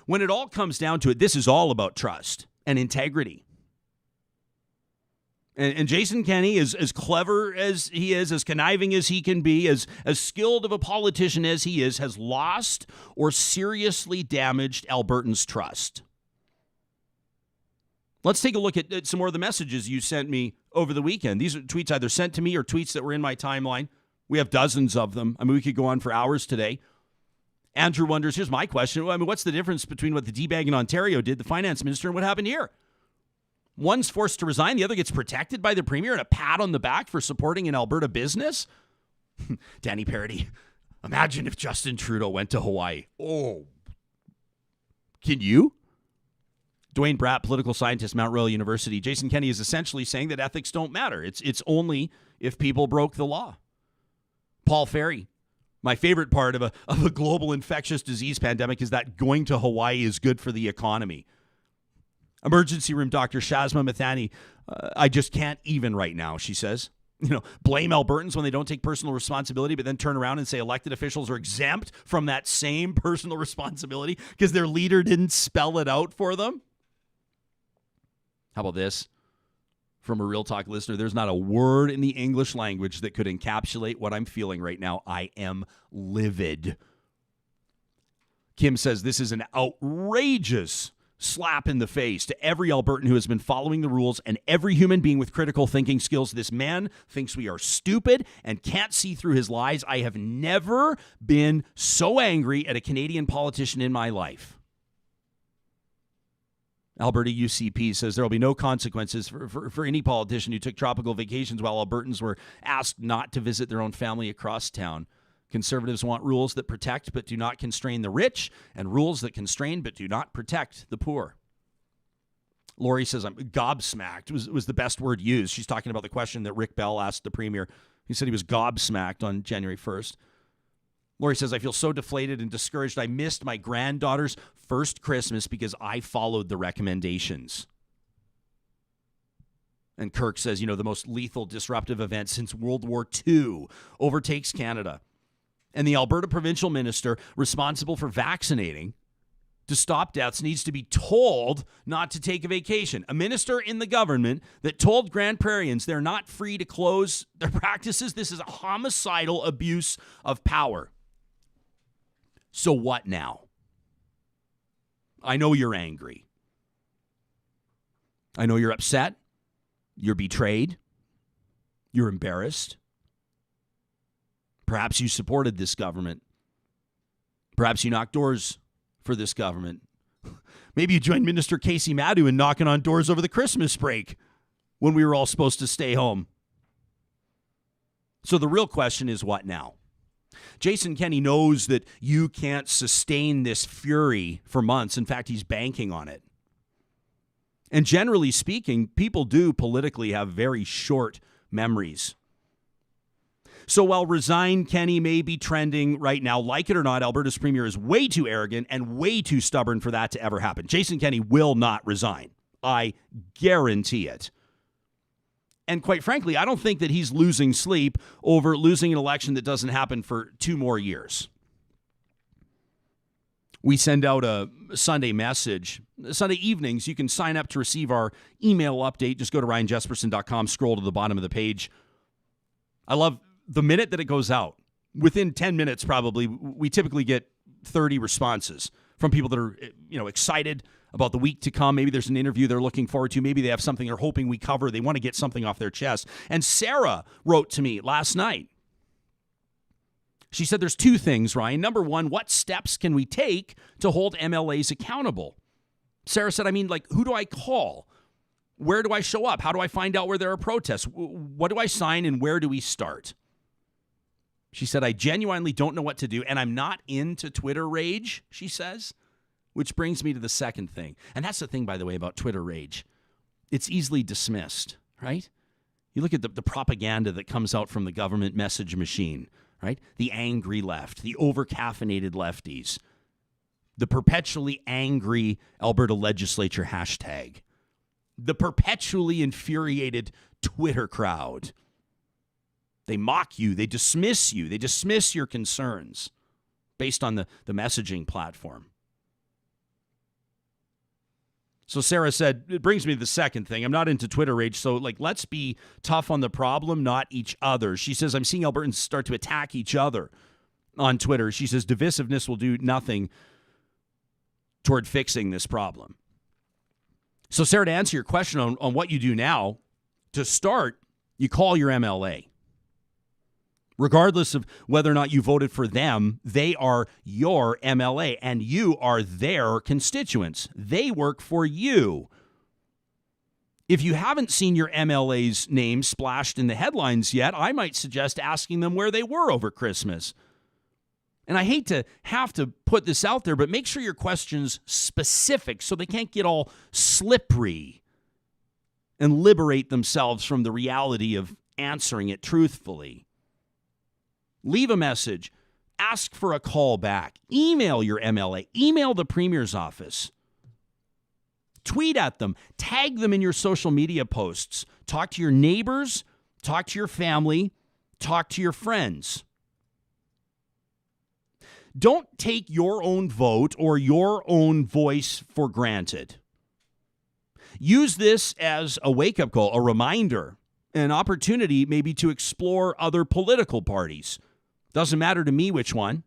Speaker 2: When it all comes down to it, this is all about trust and integrity. And Jason Kenney, as clever as he is, as conniving as he can be, as skilled of a politician as he is, has lost or seriously damaged Albertans' trust. Let's take a look at some more of the messages you sent me over the weekend. These are tweets either sent to me or tweets that were in my timeline. We have dozens of them. I mean, we could go on for hours today. Andrew wonders, here's my question. I mean, what's the difference between what the D-bag in Ontario did, the finance minister, and what happened here? One's forced to resign. The other gets protected by the premier and a pat on the back for supporting an Alberta business. Danny Parody, imagine if Justin Trudeau went to Hawaii. Oh, can you? Dwayne Bratt, political scientist, Mount Royal University. Jason Kenney is essentially saying that ethics don't matter. It's only if people broke the law. Paul Ferry, my favorite part of a global infectious disease pandemic is that going to Hawaii is good for the economy. Emergency room doctor Shazma Mathani, I just can't even right now, she says. Blame Albertans when they don't take personal responsibility, but then turn around and say elected officials are exempt from that same personal responsibility because their leader didn't spell it out for them. How about this? From a Real Talk listener, there's not a word in the English language that could encapsulate what I'm feeling right now. I am livid. Kim says this is an outrageous slap in the face to every Albertan who has been following the rules and every human being with critical thinking skills. This man thinks we are stupid and can't see through his lies. I have never been so angry at a Canadian politician in my life. Alberta UCP says there will be no consequences for any politician who took tropical vacations while Albertans were asked not to visit their own family across town. Conservatives want rules that protect but do not constrain the rich, and rules that constrain but do not protect the poor. Lori says, I'm gobsmacked was the best word used. She's talking about the question that Rick Bell asked the premier. He said he was gobsmacked on January 1st. Lori says, I feel so deflated and discouraged. I missed my granddaughter's first Christmas because I followed the recommendations. And Kirk says, the most lethal disruptive event since World War II overtakes Canada. And the Alberta provincial minister responsible for vaccinating to stop deaths needs to be told not to take a vacation. A minister in the government that told Grand Prairians they're not free to close their practices. This is a homicidal abuse of power. So what now? I know you're angry. I know you're upset. You're betrayed. You're embarrassed. Perhaps you supported this government. Perhaps you knocked doors for this government. Maybe you joined Minister Casey Madhu in knocking on doors over the Christmas break when we were all supposed to stay home. So the real question is, what now? Jason Kenney knows that you can't sustain this fury for months. In fact, he's banking on it. And generally speaking, people do politically have very short memories. So while resign Kenney may be trending right now, like it or not, Alberta's premier is way too arrogant and way too stubborn for that to ever happen. Jason Kenney will not resign. I guarantee it. And quite frankly, I don't think that he's losing sleep over losing an election that doesn't happen for 2 more years. We send out a Sunday message. Sunday evenings, you can sign up to receive our email update. Just go to ryanjesperson.com, scroll to the bottom of the page. I love the minute that it goes out. Within 10 minutes, probably, we typically get 30 responses from people that are, excited about the week to come. Maybe there's an interview they're looking forward to. Maybe they have something they're hoping we cover. They want to get something off their chest. And Sarah wrote to me last night. She said there's 2 things, Ryan. Number 1, what steps can we take to hold MLAs accountable? Sarah said, who do I call? Where do I show up? How do I find out where there are protests? What do I sign and where do we start? She said, I genuinely don't know what to do, and I'm not into Twitter rage, she says, which brings me to the second thing. And that's the thing, by the way, about Twitter rage. It's easily dismissed, right? You look at the propaganda that comes out from the government message machine, right? The angry left, the over-caffeinated lefties, the perpetually angry Alberta legislature hashtag, the perpetually infuriated Twitter crowd. They mock you. They dismiss you. They dismiss your concerns based on the messaging platform. So Sarah said, it brings me to the second thing. I'm not into Twitter rage, so let's be tough on the problem, not each other. She says, I'm seeing Albertans start to attack each other on Twitter. She says, divisiveness will do nothing toward fixing this problem. So Sarah, to answer your question on what you do now, to start, you call your MLA. Regardless of whether or not you voted for them, they are your MLA and you are their constituents. They work for you. If you haven't seen your MLA's name splashed in the headlines yet, I might suggest asking them where they were over Christmas. And I hate to have to put this out there, but make sure your question's specific so they can't get all slippery and liberate themselves from the reality of answering it truthfully. Leave a message. Ask for a call back. Email your MLA. Email the Premier's office. Tweet at them. Tag them in your social media posts. Talk to your neighbors. Talk to your family. Talk to your friends. Don't take your own vote or your own voice for granted. Use this as a wake-up call, a reminder, an opportunity maybe to explore other political parties. Doesn't matter to me which one.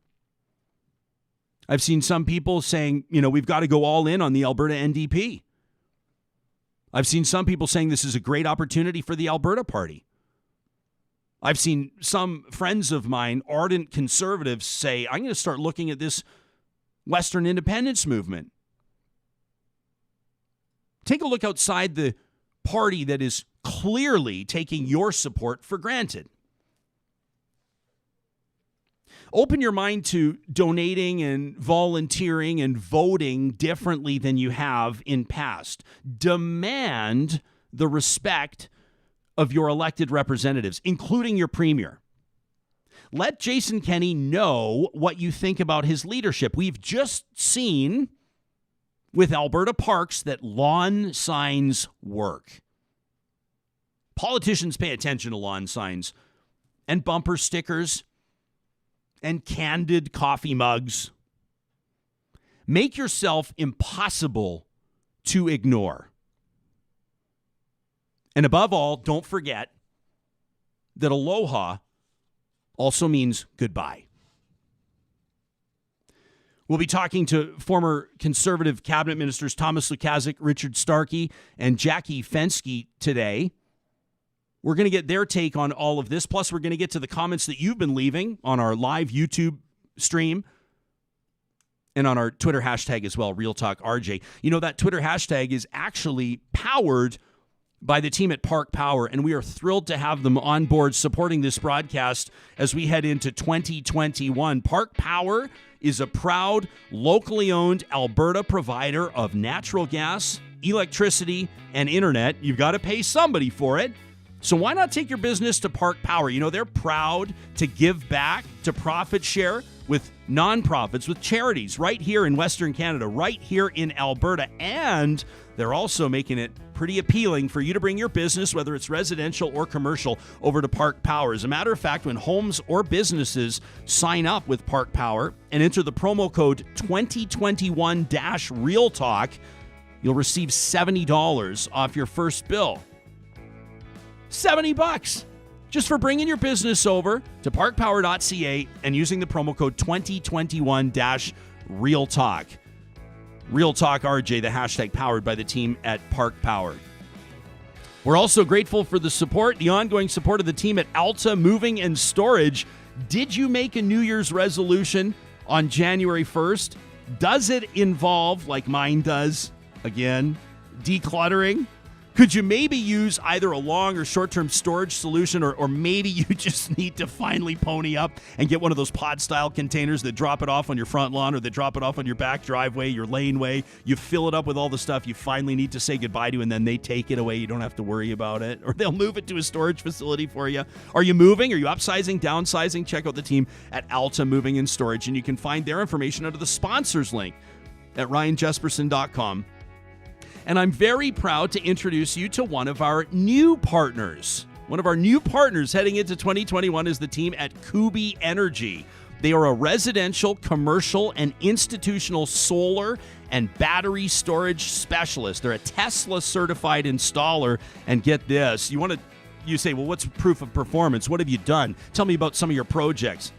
Speaker 2: I've seen some people saying, we've got to go all in on the Alberta NDP. I've seen some people saying this is a great opportunity for the Alberta Party. I've seen some friends of mine, ardent conservatives, say, I'm going to start looking at this Western independence movement. Take a look outside the party that is clearly taking your support for granted. Open your mind to donating and volunteering and voting differently than you have in past. Demand the respect of your elected representatives, including your premier. Let Jason Kenney know what you think about his leadership. We've just seen with Alberta parks that lawn signs work. Politicians pay attention to lawn signs and bumper stickers and candid coffee mugs. Make yourself impossible to ignore. And above all, don't forget that aloha also means goodbye. We'll be talking to former Conservative cabinet ministers Thomas Lukaszuk, Richard Starke, and Jackie Fenske today. We're going to get their take on all of this. Plus, we're going to get to the comments that you've been leaving on our live YouTube stream and on our Twitter hashtag as well, RealTalkRJ. That Twitter hashtag is actually powered by the team at Park Power, and we are thrilled to have them on board supporting this broadcast as we head into 2021. Park Power is a proud, locally owned Alberta provider of natural gas, electricity, and internet. You've got to pay somebody for it. So why not take your business to Park Power? They're proud to give back, to profit share with nonprofits, with charities right here in Western Canada, right here in Alberta. And they're also making it pretty appealing for you to bring your business, whether it's residential or commercial, over to Park Power. As a matter of fact, when homes or businesses sign up with Park Power and enter the promo code 2021-RealTalk, you'll receive $70 off your first bill. $70 just for bringing your business over to parkpower.ca and using the promo code 2021-RealTalk. RealTalkRJ, the hashtag powered by the team at Park Power. We're also grateful for the ongoing support of the team at Alta Moving and Storage. Did you make a New Year's resolution on January 1st? Does it involve, like mine does, again, decluttering? Could you maybe use either a long or short-term storage solution, or maybe you just need to finally pony up and get one of those pod-style containers that drop it off on your front lawn or that drop it off on your back driveway, your laneway. You fill it up with all the stuff you finally need to say goodbye to, and then they take it away. You don't have to worry about it. Or they'll move it to a storage facility for you. Are you moving? Are you upsizing, downsizing? Check out the team at Alta Moving and Storage, and you can find their information under the sponsors link at ryanjesperson.com. And I'm very proud to introduce you to one of our new partners One of our new partners heading into 2021 is the team at Kubi Energy. They are a residential, commercial, and institutional solar and battery storage specialist. They're a Tesla certified installer. And get this, you say, well, what's proof of performance? What have you done? Tell me about some of your projects.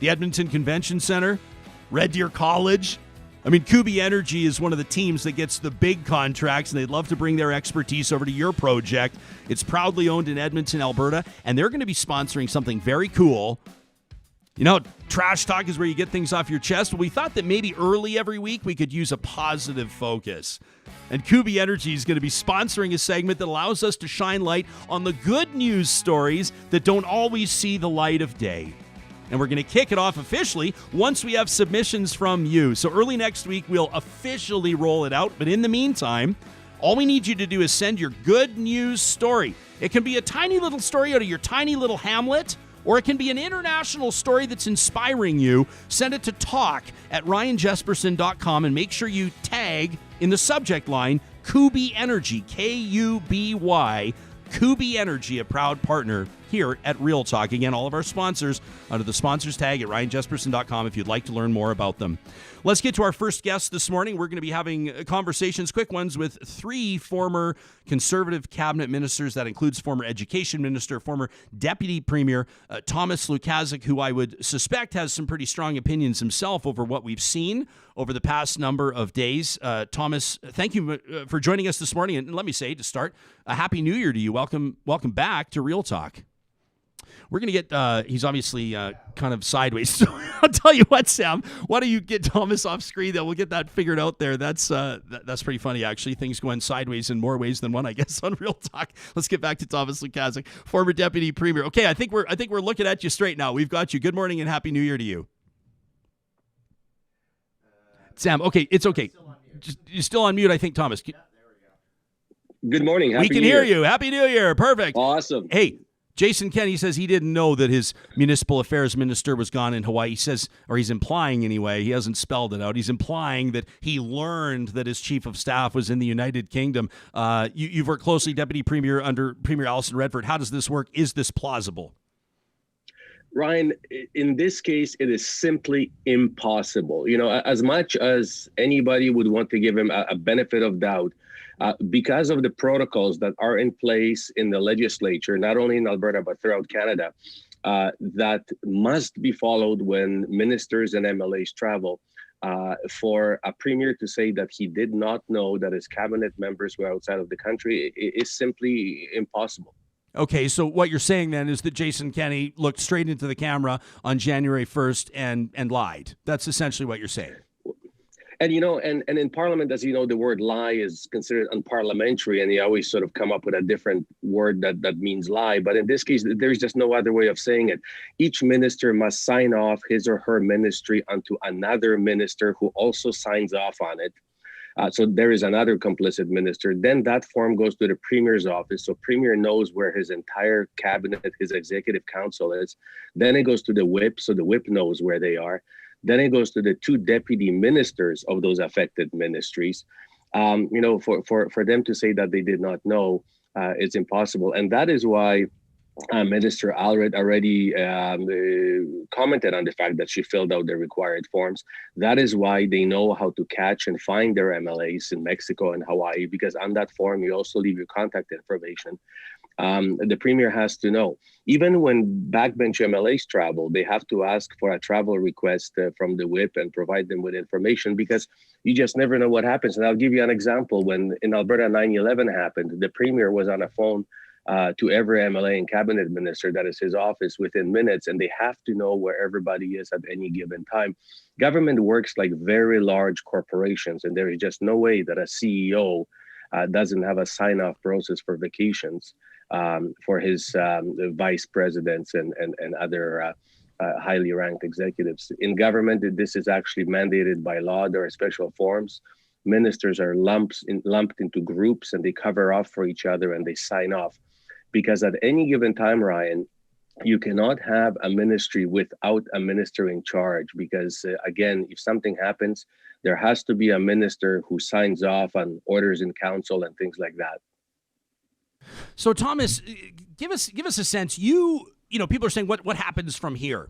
Speaker 2: The Edmonton Convention Center, Red Deer College. I mean, Kubi Energy is one of the teams that gets the big contracts, and they'd love to bring their expertise over to your project. It's proudly owned in Edmonton, Alberta, and they're going to be sponsoring something very cool. You know, trash talk is where you get things off your chest. Well, we thought that maybe early every week we could use a positive focus. And Kubi Energy is going to be sponsoring a segment that allows us to shine light on the good news stories that don't always see the light of day. And we're going to kick it off officially once we have submissions from you. So early next week, we'll officially roll it out. But in the meantime, all we need you to do is send your good news story. It can be a tiny little story out of your tiny little hamlet, or it can be an international story that's inspiring you. Send it to talk@ryanjesperson.com and make sure you tag in the subject line Kubi Energy, Kuby. Kubi Energy, a proud partner here at Real Talk. Again, all of our sponsors under the sponsors tag at ryanjesperson.com if you'd like to learn more about them. Let's get to our first guest this morning. We're going to be having conversations, quick ones, with three former Conservative cabinet ministers. That includes former Education Minister, former Deputy Premier Thomas Lukaszuk, who I would suspect has some pretty strong opinions himself over what we've seen over the past number of days. Thomas, thank you for joining us this morning. And let me say, to start, a Happy New Year to you. Welcome back to Real Talk. We're going to get, he's obviously kind of sideways. So I'll tell you what, Sam, why don't you get Thomas off screen? Then we'll get that figured out there. That's pretty funny, actually. Things going sideways in more ways than one, I guess, on Real Talk. Let's get back to Thomas Lukaszuk, former Deputy Premier. Okay, I think we're looking at you straight now. We've got you. Good morning and Happy New Year to you. Sam, okay, it's okay. You're still on mute, I think, Thomas.
Speaker 5: Good morning. Happy
Speaker 2: we can
Speaker 5: New
Speaker 2: hear
Speaker 5: Year.
Speaker 2: You. Happy New Year. Perfect.
Speaker 5: Awesome.
Speaker 2: Hey, Jason Kenney says he didn't know that his municipal affairs minister was gone in Hawaii. He says, or he's implying anyway, he hasn't spelled it out. He's implying that he learned that his chief of staff was in the United Kingdom. You've worked closely, Deputy Premier, under Premier Alison Redford. How does this work? Is this plausible?
Speaker 5: Ryan, in this case, it is simply impossible. You know, as much as anybody would want to give him a benefit of doubt, because of the protocols that are in place in the legislature, not only in Alberta, but throughout Canada, that must be followed when ministers and MLAs travel. For a premier to say that he did not know that his cabinet members were outside of the country is simply impossible.
Speaker 2: Okay, so what you're saying then is that Jason Kenney looked straight into the camera on January 1st and lied. That's essentially what you're saying.
Speaker 5: And, you know, and in Parliament, as you know, the word lie is considered unparliamentary, and they always sort of come up with a different word that means lie. But in this case, there's just no other way of saying it. Each minister must sign off his or her ministry onto another minister who also signs off on it. So there is another complicit minister. Then that form goes to the Premier's office. So Premier knows where his entire cabinet, his executive council is. Then it goes to the whip. So the whip knows where they are. Then it goes to the two deputy ministers of those affected ministries. You know, for them to say that they did not know, it's impossible. And that is why Minister Allard already commented on the fact that she filled out the required forms. That is why they know how to catch and find their MLAs in Mexico and Hawaii, because on that form, you also leave your contact information. The Premier has to know. Even when backbench MLAs travel, they have to ask for a travel request from the whip and provide them with information, because you just never know what happens. And I'll give you an example. When in Alberta 9/11 happened, the Premier was on a phone to every MLA and cabinet minister that is his office within minutes, and they have to know where everybody is at any given time. Government works like very large corporations, and there is just no way that a CEO doesn't have a sign-off process for vacations for his vice presidents and other highly ranked executives. In government, this is actually mandated by law. There are special forms. Ministers are lumped into groups, and they cover off for each other and they sign off. Because at any given time, Ryan, you cannot have a ministry without a minister in charge, because again, if something happens, there has to be a minister who signs off on orders in council and things like that.
Speaker 2: So Thomas, give us a sense. You know, people are saying what happens from here?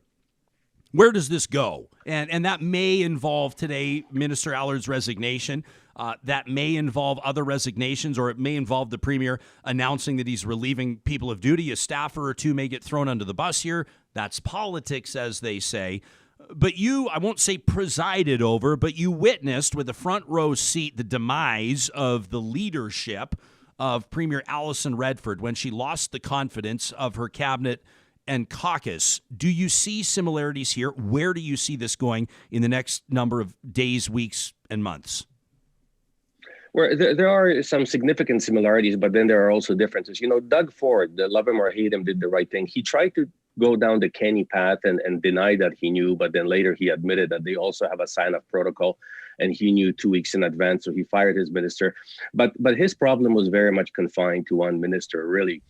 Speaker 2: Where does this go? And that may involve today Minister Allard's resignation. That may involve other resignations, or it may involve the Premier announcing that he's relieving people of duty. A staffer or two may get thrown under the bus here. That's politics, as they say. But you, I won't say presided over, but you witnessed with a front row seat the demise of the leadership of Premier Alison Redford when she lost the confidence of her cabinet and caucus. Do you see similarities here? Where do you see this going in the next number of days, weeks, and months?
Speaker 5: Well, there are some significant similarities, but then there are also differences. You know, Doug Ford, love him or hate him, did the right thing. He tried to go down the Kenney path and deny that he knew, but then later he admitted that they also have a sign-off protocol, and he knew 2 weeks in advance, so he fired his minister. But his problem was very much confined to one minister, really.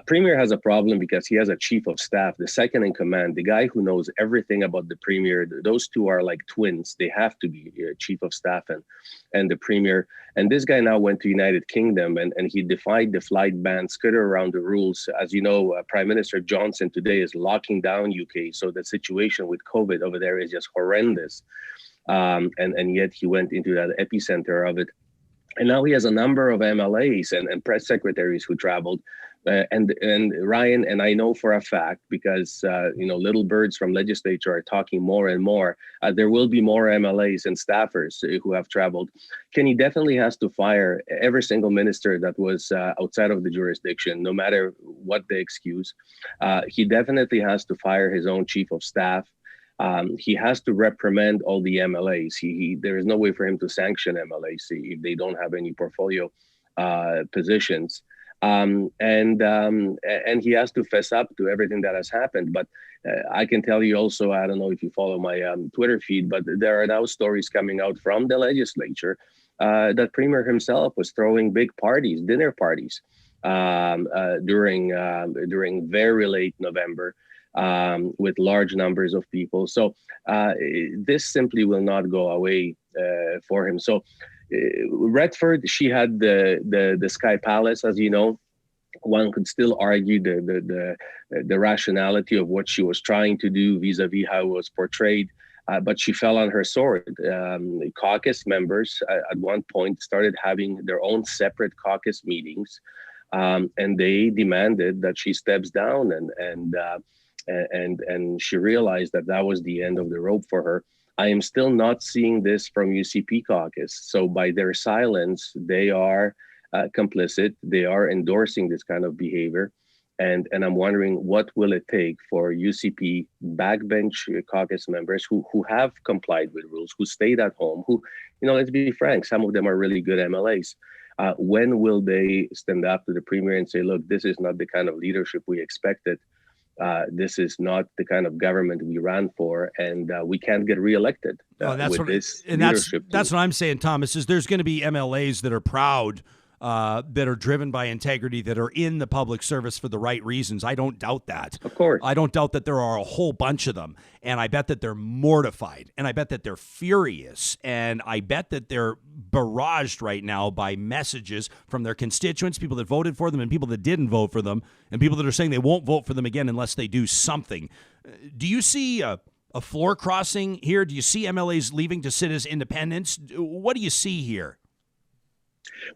Speaker 5: Premier has a problem because he has a chief of staff, the second in command, the guy who knows everything about the Premier. Those two are like twins. They have to be chief of staff and the Premier. And this guy now went to United Kingdom and he defied the flight ban, skirted around the rules. As you know, Prime Minister Johnson today is locking down UK. So the situation with COVID over there is just horrendous. And yet he went into that epicenter of it. And now he has a number of MLAs and press secretaries who traveled. And Ryan, and I know for a fact, because, little birds from legislature are talking more and more, there will be more MLAs and staffers who have traveled. Kenney definitely has to fire every single minister that was outside of the jurisdiction, no matter what the excuse. He definitely has to fire his own chief of staff. He has to reprimand all the MLAs. There is no way for him to sanction MLAs if they don't have any portfolio positions. And he has to fess up to everything that has happened. But I can tell you also, I don't know if you follow my Twitter feed, but there are now stories coming out from the legislature that Premier himself was throwing big parties, dinner parties, during very late November with large numbers of people. So this simply will not go away for him. So Redford, she had the Sky Palace, as you know. One could still argue the rationality of what she was trying to do vis-a-vis how it was portrayed, but she fell on her sword. Caucus members at one point started having their own separate caucus meetings, and they demanded that she steps down, and she realized that was the end of the rope for her. I am still not seeing this from UCP caucus. So by their silence, they are complicit. They are endorsing this kind of behavior. And I'm wondering, what will it take for UCP backbench caucus members who have complied with rules, who stayed at home, who, let's be frank, some of them are really good MLAs. When will they stand up to the Premier and say, look, this is not the kind of leadership we expected. This is not the kind of government we ran for, and we can't get reelected with this leadership.
Speaker 2: That's what I'm saying, Thomas, is there's going to be MLAs that are proud, that are driven by integrity, that are in the public service for the right reasons. I don't doubt that.
Speaker 5: Of course.
Speaker 2: I don't doubt that there are a whole bunch of them, and I bet that they're mortified, and I bet that they're furious, and I bet that they're barraged right now by messages from their constituents, people that voted for them and people that didn't vote for them, and people that are saying they won't vote for them again unless they do something. Do you see a floor crossing here? Do you see MLAs leaving to sit as independents? What do you see here?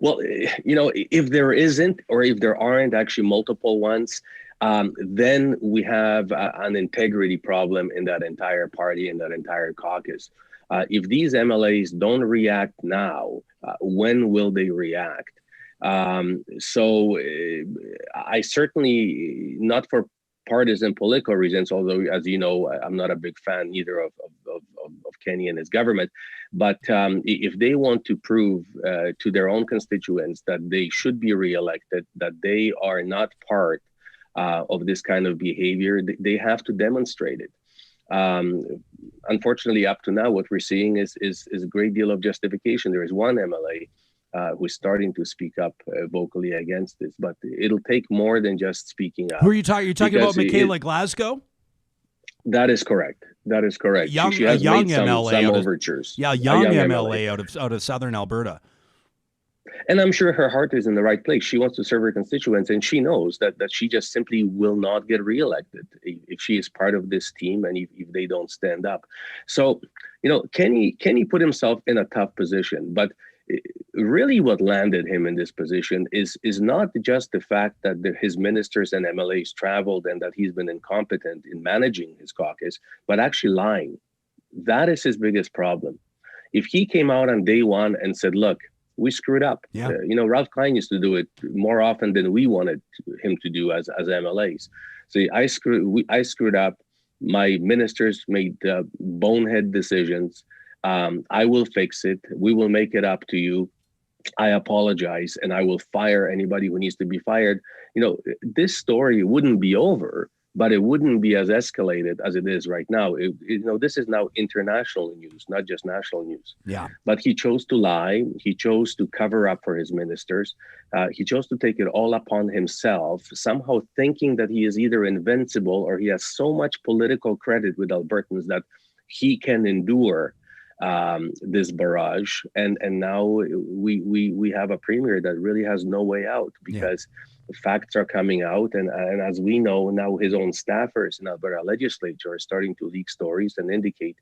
Speaker 5: Well, if there isn't, or if there aren't actually multiple ones, then we have an integrity problem in that entire party, in that entire caucus. If these MLAs don't react now, when will they react? So I certainly, not for partisan political reasons, although, as you know, I'm not a big fan either of Kenney and his government. But if they want to prove to their own constituents that they should be reelected, that they are not part of this kind of behavior, they have to demonstrate it. Unfortunately, up to now, what we're seeing is a great deal of justification. There is one MLA who's starting to speak up vocally against this, but it'll take more than just speaking up.
Speaker 2: Who are you talking? You're talking about Michaela Glasgow?
Speaker 5: That is correct. That is correct.
Speaker 2: She has made
Speaker 5: MLA
Speaker 2: some
Speaker 5: overtures.
Speaker 2: Yeah, young MLA out of southern Alberta.
Speaker 5: And I'm sure her heart is in the right place. She wants to serve her constituents, and she knows that she just simply will not get reelected if she is part of this team and if they don't stand up. So, Kenney put himself in a tough position, but really what landed him in this position is not just the fact that his ministers and MLAs traveled and that he's been incompetent in managing his caucus, but actually lying. That is his biggest problem. If he came out on day one and said, look, we screwed up.
Speaker 2: Yeah.
Speaker 5: Ralph Klein used to do it more often than we wanted him to do as MLAs. So I screwed up. My ministers made bonehead decisions. I will fix it. We will make it up to you. I apologize, and I will fire anybody who needs to be fired. This story wouldn't be over, but it wouldn't be as escalated as it is right now. This is now international news, not just national news.
Speaker 2: Yeah.
Speaker 5: But he chose to lie. He chose to cover up for his ministers. He chose to take it all upon himself, somehow thinking that he is either invincible or he has so much political credit with Albertans that he can endure this barrage. And now we have a premier that really has no way out because facts are coming out, and as we know now, his own staffers in Alberta legislature are starting to leak stories and indicate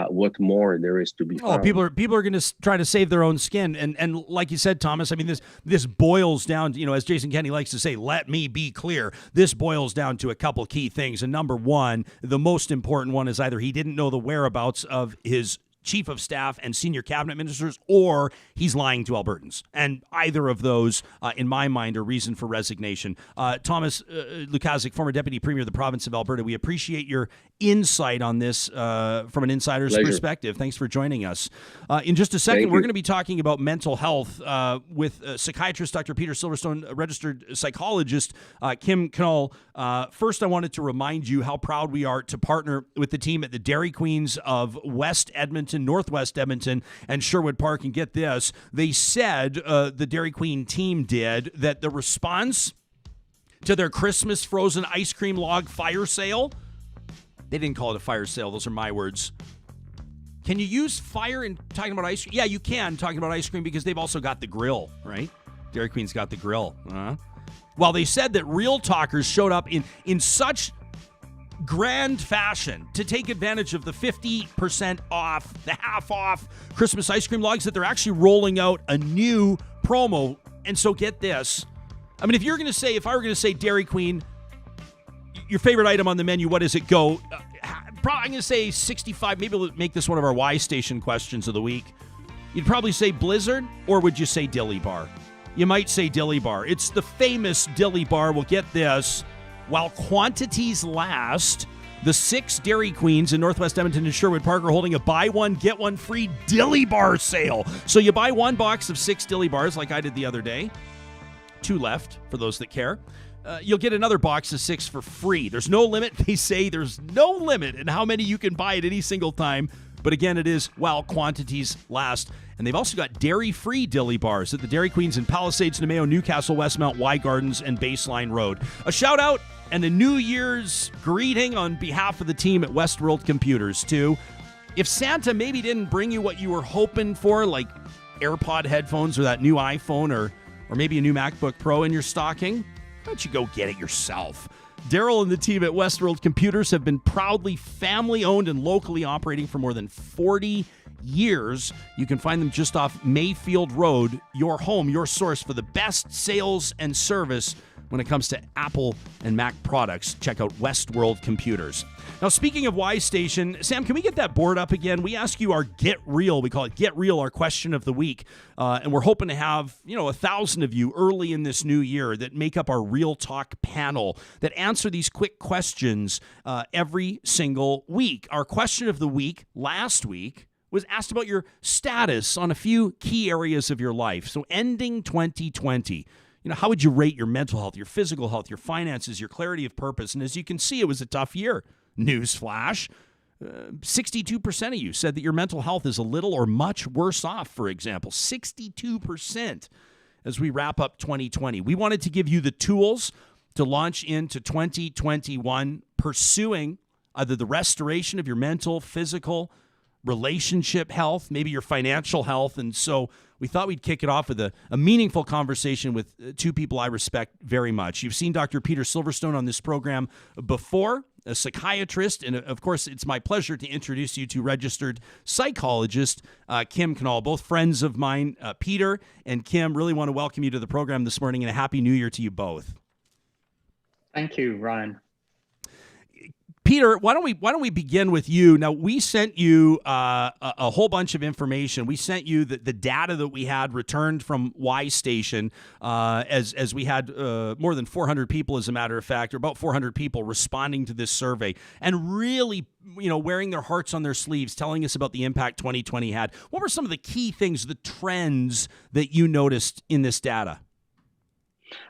Speaker 5: what more there is to be found.
Speaker 2: People are going to try to save their own skin, and like you said, Thomas, I mean this boils down to, as Jason Kenney likes to say, let me be clear. This boils down to a couple key things, and number one, the most important one, is either he didn't know the whereabouts of his chief of staff and senior cabinet ministers, or he's lying to Albertans. And either of those, in my mind, are reason for resignation. Thomas Lukaszuk, former Deputy Premier of the province of Alberta, we appreciate your insight on this from an insider's perspective. Thanks for joining us. In just a second, we're going to be talking about mental health with psychiatrist Dr. Peter Silverstone, a registered psychologist, Kim Knull. First, I wanted to remind you how proud we are to partner with the team at the Dairy Queens of West Edmonton, Northwest Edmonton, and Sherwood Park. And get this, they said, the Dairy Queen team did, that the response to their Christmas frozen ice cream log fire sale, they didn't call it a fire sale, those are my words. Can you use fire in talking about ice cream? Yeah, you can, talking about ice cream, because they've also got the grill, right? Dairy Queen's got the grill. Well, they said that real talkers showed up in such grand fashion to take advantage of the 50% off, the half off Christmas ice cream logs, that they're actually rolling out a new promo. And so get this. I mean, if I were going to say Dairy Queen, your favorite item on the menu, what does it go? I'm going to say 65. Maybe we'll make this one of our Y Station questions of the week. You'd probably say Blizzard, or would you say Dilly Bar? You might say Dilly Bar. It's the famous Dilly Bar. Well, get this. While quantities last, the 6 Dairy Queens in Northwest Edmonton and Sherwood Park are holding a buy one, get one free Dilly Bar sale. So you buy one box of 6 Dilly Bars like I did the other day. 2 left for those that care. You'll get another box of 6 for free. There's no limit. They say there's no limit in how many you can buy at any single time. But again, it is while quantities last. And they've also got dairy-free Dilly Bars at the Dairy Queens in Palisades, Nemeo, Newcastle, Westmount, Y Gardens, and Baseline Road. A shout-out and a New Year's greeting on behalf of the team at Westworld Computers, too. If Santa maybe didn't bring you what you were hoping for, like AirPod headphones or that new iPhone or maybe a new MacBook Pro in your stocking, why don't you go get it yourself? Daryl and the team at Westworld Computers have been proudly family-owned and locally operating for more than 40 years. You can find them just off Mayfield Road, your home, your source for the best sales and service when it comes to Apple and Mac products. Check out Westworld Computers. Now, speaking of Y Station, Sam, can we get that board up again? We ask you our Get Real. We call it Get Real, our question of the week. And we're hoping to have, 1,000 of you early in this new year that make up our Real Talk panel that answer these quick questions every single week. Our question of the week last week was asked about your status on a few key areas of your life. So ending 2020, how would you rate your mental health, your physical health, your finances, your clarity of purpose? And as you can see, it was a tough year. Newsflash, 62% of you said that your mental health is a little or much worse off, for example. 62% as we wrap up 2020. We wanted to give you the tools to launch into 2021, pursuing either the restoration of your mental, physical, relationship health, maybe your financial health. And so we thought we'd kick it off with a meaningful conversation with two people I respect very much. You've seen Dr. Peter Silverstone on this program before, a psychiatrist. And of course, it's my pleasure to introduce you to registered psychologist Kim Knull, both friends of mine. Peter and Kim, really want to welcome you to the program this morning, and a Happy New Year to you both.
Speaker 6: Thank you, Ryan.
Speaker 2: Peter, why don't we begin with you? Now, we sent you a whole bunch of information. We sent you the data that we had returned from Y Station, as we had more than 400 people, as a matter of fact, or about 400 people responding to this survey, and really, wearing their hearts on their sleeves, telling us about the impact 2020 had. What were some of the key things, the trends that you noticed in this data?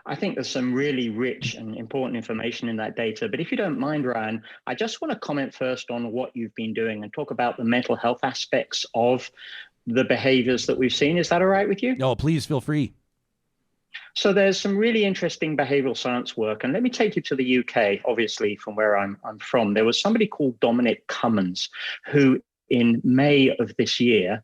Speaker 6: I think there's some really rich and important information in that data. But if you don't mind, Ryan, I just want to comment first on what you've been doing and talk about the mental health aspects of the behaviors that we've seen. Is that all right with you?
Speaker 2: No, please feel free.
Speaker 6: So there's some really interesting behavioral science work. And let me take you to the UK, obviously, from where I'm from. There was somebody called Dominic Cummins, who in May of this year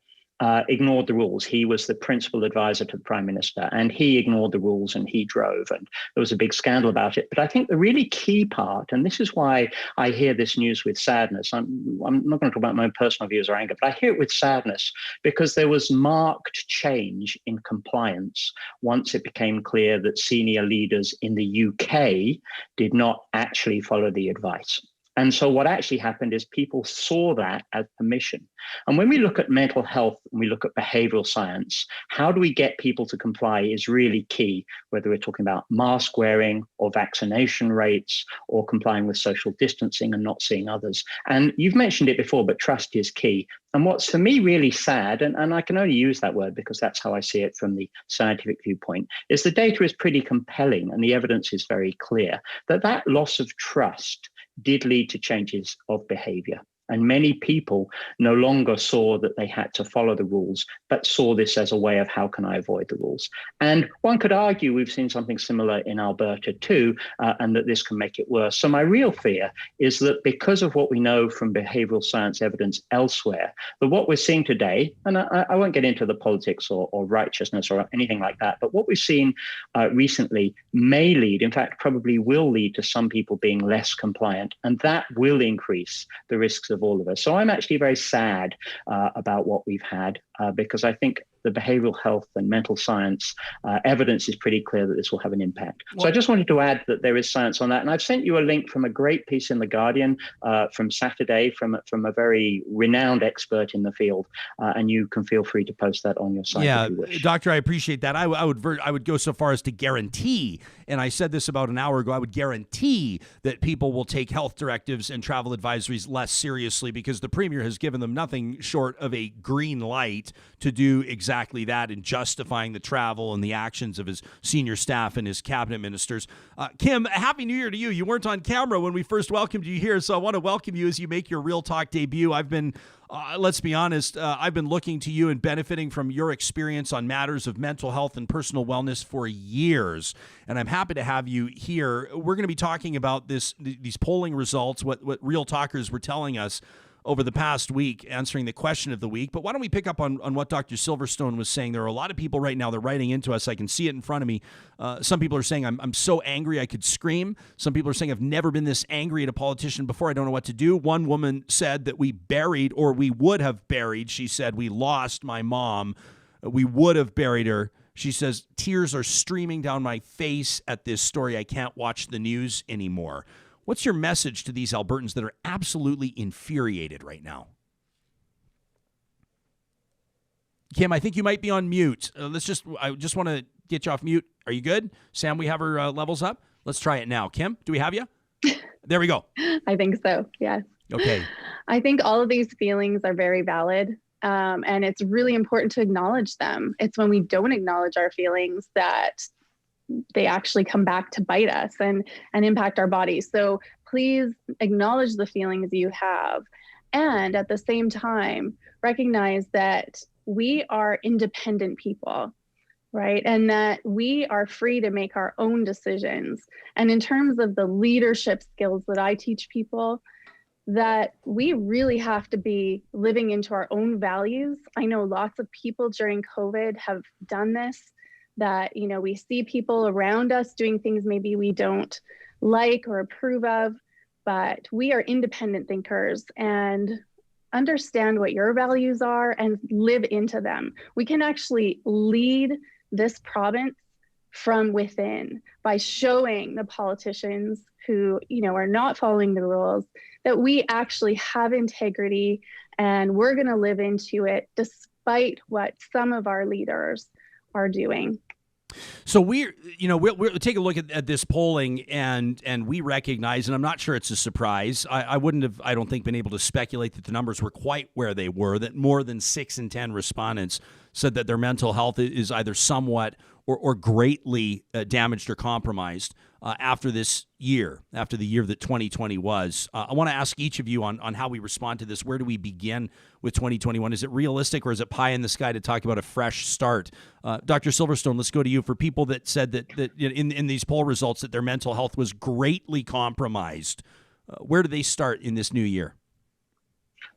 Speaker 6: ignored the rules. He was the principal advisor to the Prime Minister, and he ignored the rules and he drove, and there was a big scandal about it. But I think the really key part, and this is why I hear this news with sadness, I'm not going to talk about my own personal views or anger, but I hear it with sadness because there was marked change in compliance once it became clear that senior leaders in the UK did not actually follow the advice. And so what actually happened is people saw that as permission. And when we look at mental health and we look at behavioral science, how do we get people to comply is really key, whether we're talking about mask wearing or vaccination rates or complying with social distancing and not seeing others. And you've mentioned it before, but trust is key. And what's for me really sad, and I can only use that word because that's how I see it from the scientific viewpoint, is the data is pretty compelling and the evidence is very clear that loss of trust did lead to changes of behavior. And many people no longer saw that they had to follow the rules, but saw this as a way of how can I avoid the rules. And one could argue we've seen something similar in Alberta too, and that this can make it worse. So my real fear is that because of what we know from behavioral science evidence elsewhere, that what we're seeing today, and I won't get into the politics or righteousness or anything like that, but what we've seen recently may lead, in fact, probably will lead to some people being less compliant, and that will increase the risks of all of us. So I'm actually very sad about what we've had because I think the behavioral health and mental science evidence is pretty clear that this will have an impact. So I just wanted to add that there is science on that. And I've sent you a link from a great piece in The Guardian from Saturday from a very renowned expert in the field. And you can feel free to post that on your site if you wish.
Speaker 2: Doctor, I appreciate that. I would go so far as to guarantee, and I said this about an hour ago, I would guarantee that people will take health directives and travel advisories less seriously because the Premier has given them nothing short of a green light to do exactly that in justifying the travel and the actions of his senior staff and his cabinet ministers. Kim, Happy New Year to you. You weren't on camera when we first welcomed you here, so I want to welcome you as you make your Real Talk debut. I've been, let's be honest, I've been looking to you and benefiting from your experience on matters of mental health and personal wellness for years, and I'm happy to have you here. We're going to be talking about these polling results, what Real Talkers were telling us over the past week, answering the question of the week. But why don't we pick up on what Dr. Silverstone was saying? There are a lot of people right now, they're writing into us. I can see it in front of me. Some people are saying, I'm so angry I could scream. Some people are saying, I've never been this angry at a politician before. I don't know what to do. One woman said that we would have buried. She said, we lost my mom. We would have buried her. She says, tears are streaming down my face at this story. I can't watch the news anymore. What's your message to these Albertans that are absolutely infuriated right now? Kim, I think you might be on mute. I just want to get you off mute. Are you good? Sam, we have her levels up. Let's try it now. Kim, do we have you? There we go.
Speaker 7: I think so, yes.
Speaker 2: Okay.
Speaker 7: I think all of these feelings are very valid, and it's really important to acknowledge them. It's when we don't acknowledge our feelings that they actually come back to bite us and impact our bodies. So please acknowledge the feelings you have. And at the same time, recognize that we are independent people, right? And that we are free to make our own decisions. And in terms of the leadership skills that I teach people, that we really have to be living into our own values. I know lots of people during COVID have done this, that, you know, we see people around us doing things maybe we don't like or approve of, but we are independent thinkers and understand what your values are and live into them. We can actually lead this province from within by showing the politicians who, you know, are not following the rules that we actually have integrity and we're going to live into it despite what some of our leaders are doing.
Speaker 2: So we'll take a look at this polling and we recognize, and I'm not sure it's a surprise. I wouldn't have, I don't think, been able to speculate that the numbers were quite where they were, that more than 6 in 10 respondents said that their mental health is either somewhat or greatly damaged or compromised after this year, after the year that 2020 was. I want to ask each of you on how we respond to this. Where do we begin with 2021? Is it realistic or is it pie in the sky to talk about a fresh start? Dr. Silverstone, let's go to you. For people that said that in these poll results that their mental health was greatly compromised, where do they start in this new year?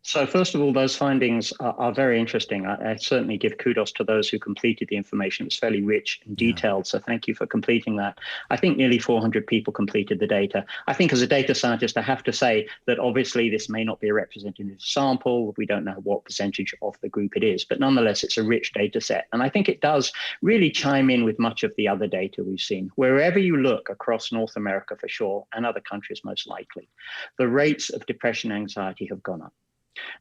Speaker 6: So first of all, those findings are very interesting. I certainly give kudos to those who completed the information. It was fairly rich and detailed, so thank you for completing that. I think nearly 400 people completed the data. I think as a data scientist, I have to say that obviously this may not be a representative sample. We don't know what percentage of the group it is, but nonetheless, it's a rich data set. And I think it does really chime in with much of the other data we've seen. Wherever you look across North America for sure, and other countries most likely, the rates of depression and anxiety have gone up.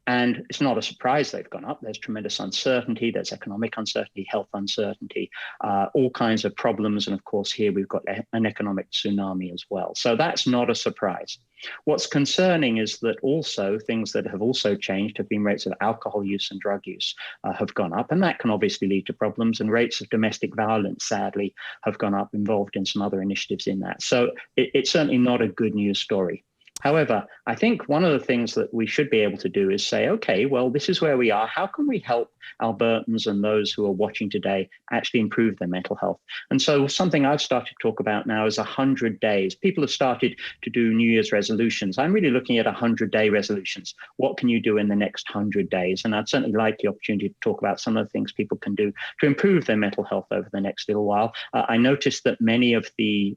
Speaker 6: And it's not a surprise they've gone up. There's tremendous uncertainty. There's economic uncertainty, health uncertainty, all kinds of problems. And of course, here we've got an economic tsunami as well. So that's not a surprise. What's concerning is that also things that have also changed have been rates of alcohol use and drug use have gone up. And that can obviously lead to problems. And rates of domestic violence, sadly, have gone up, involved in some other initiatives in that. So it's certainly not a good news story. However, I think one of the things that we should be able to do is say, okay, well, this is where we are. How can we help Albertans and those who are watching today actually improve their mental health? And so something I've started to talk about now is 100 days. People have started to do New Year's resolutions. I'm really looking at 100-day resolutions. What can you do in the next 100 days? And I'd certainly like the opportunity to talk about some of the things people can do to improve their mental health over the next little while. I noticed that many of the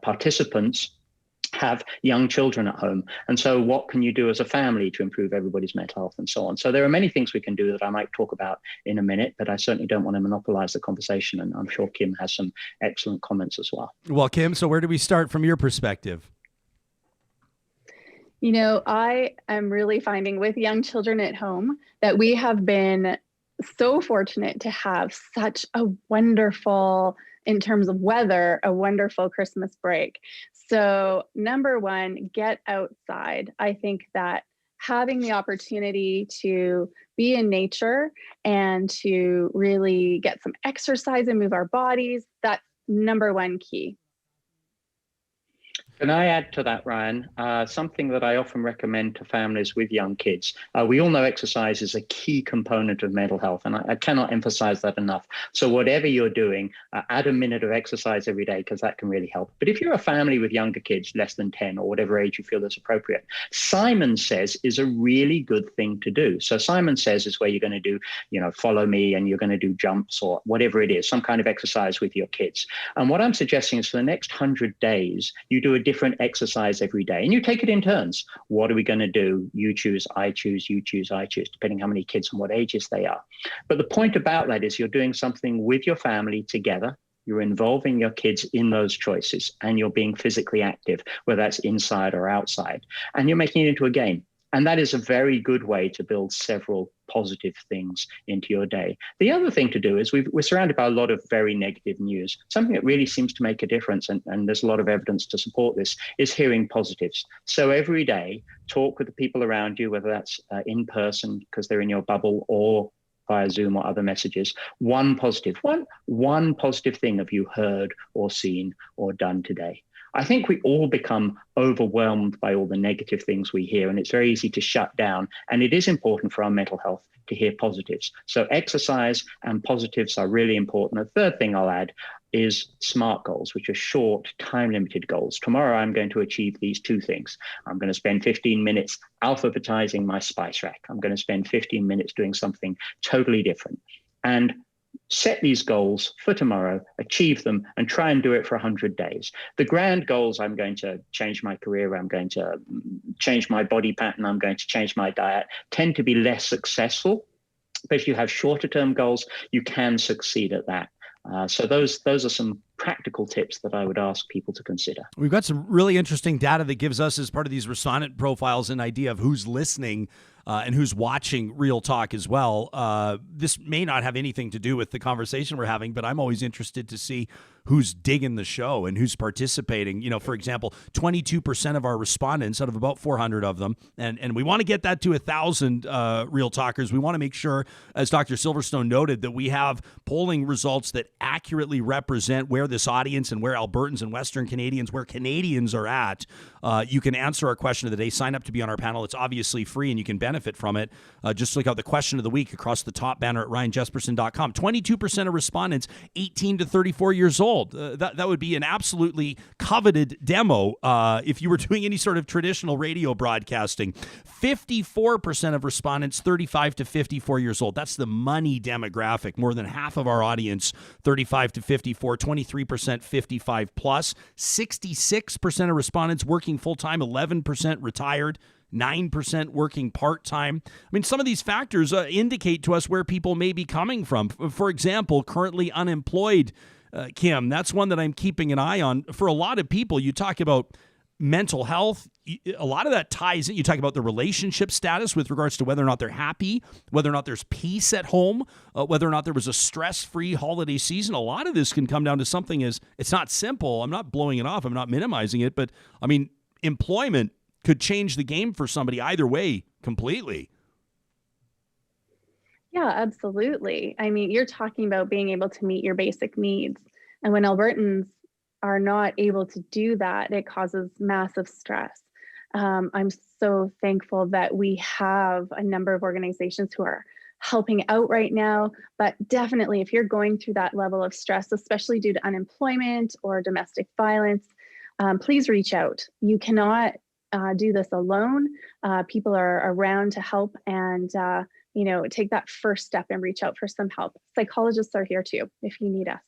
Speaker 6: participants have young children at home. And so what can you do as a family to improve everybody's mental health and so on? So there are many things we can do that I might talk about in a minute, but I certainly don't want to monopolize the conversation. And I'm sure Kim has some excellent comments as well.
Speaker 2: Well, Kim, so where do we start from your perspective?
Speaker 7: You know, I am really finding with young children at home that we have been so fortunate to have such a wonderful, in terms of weather, a wonderful Christmas break. So number one, get outside. I think that having the opportunity to be in nature and to really get some exercise and move our bodies, that's number one key.
Speaker 6: Can I add to that, Ryan? Something that I often recommend to families with young kids. We all know exercise is a key component of mental health, and I cannot emphasize that enough. So whatever you're doing, add a minute of exercise every day, because that can really help. But if you're a family with younger kids, less than 10 or whatever age you feel is appropriate, Simon Says is a really good thing to do. So Simon Says is where you're going to do, follow me, and you're going to do jumps or whatever it is, some kind of exercise with your kids. And what I'm suggesting is for the next 100 days, you do a different exercise every day, and you take it in turns. What are we going to do? You choose, I choose, you choose, I choose, depending how many kids and what ages they are. But the point about that is you're doing something with your family together. You're involving your kids in those choices, and you're being physically active, whether that's inside or outside, and you're making it into a game. And that is a very good way to build several positive things into your day. The other thing to do is we're surrounded by a lot of very negative news. Something that really seems to make a difference, and there's a lot of evidence to support this, is hearing positives. So every day, talk with the people around you, whether that's in person because they're in your bubble, or via Zoom or other messages. One positive thing have you heard or seen or done today? I think we all become overwhelmed by all the negative things we hear, and it's very easy to shut down. And it is important for our mental health to hear positives. So exercise and positives are really important. The third thing I'll add is SMART goals, which are short, time-limited goals. Tomorrow, I'm going to achieve these two things. I'm going to spend 15 minutes alphabetizing my spice rack. I'm going to spend 15 minutes doing something totally different. And set these goals for tomorrow, achieve them, and try and do it for 100 days. The grand goals, I'm going to change my career, I'm going to change my body pattern, I'm going to change my diet, tend to be less successful. But if you have shorter term goals, you can succeed at that. So those are some practical tips that I would ask people to consider.
Speaker 2: We've got some really interesting data that gives us, as part of these respondent profiles, an idea of who's listening and who's watching Real Talk as well. This may not have anything to do with the conversation we're having, but I'm always interested to see who's digging the show and who's participating. You know, for example, 22% of our respondents out of about 400 of them, and we want to get that to 1,000 Real Talkers. We want to make sure, as Dr. Silverstone noted, that we have polling results that accurately represent where this audience and where Albertans and Western Canadians, where Canadians are at. You can answer our question of the day. Sign up to be on our panel. It's obviously free and you can benefit from it. Just look out the question of the week across the top banner at ryanjesperson.com. 22% of respondents 18 to 34 years old. That would be an absolutely coveted demo if you were doing any sort of traditional radio broadcasting. 54% of respondents 35 to 54 years old. That's the money demographic. More than half of our audience 35 to 54, 23% 55 plus, 66% of respondents working full-time, 11% retired, 9% working part-time. I mean, some of these factors indicate to us where people may be coming from. For example, currently unemployed, Kim, that's one that I'm keeping an eye on. For a lot of people, you talk about mental health, a lot of that ties in. You talk about the relationship status with regards to whether or not they're happy, whether or not there's peace at home, whether or not there was a stress-free holiday season. A lot of this can come down to something as, it's not simple. I'm not blowing it off. I'm not minimizing it. But, I mean, employment could change the game for somebody either way completely.
Speaker 7: Yeah, absolutely. I mean, you're talking about being able to meet your basic needs. And when Albertans are not able to do that, it causes massive stress. I'm so thankful that we have a number of organizations who are helping out right now. But definitely, if you're going through that level of stress, especially due to unemployment or domestic violence, please reach out. You cannot do this alone. People are around to help, and take that first step and reach out for some help. Psychologists are here too if you need us.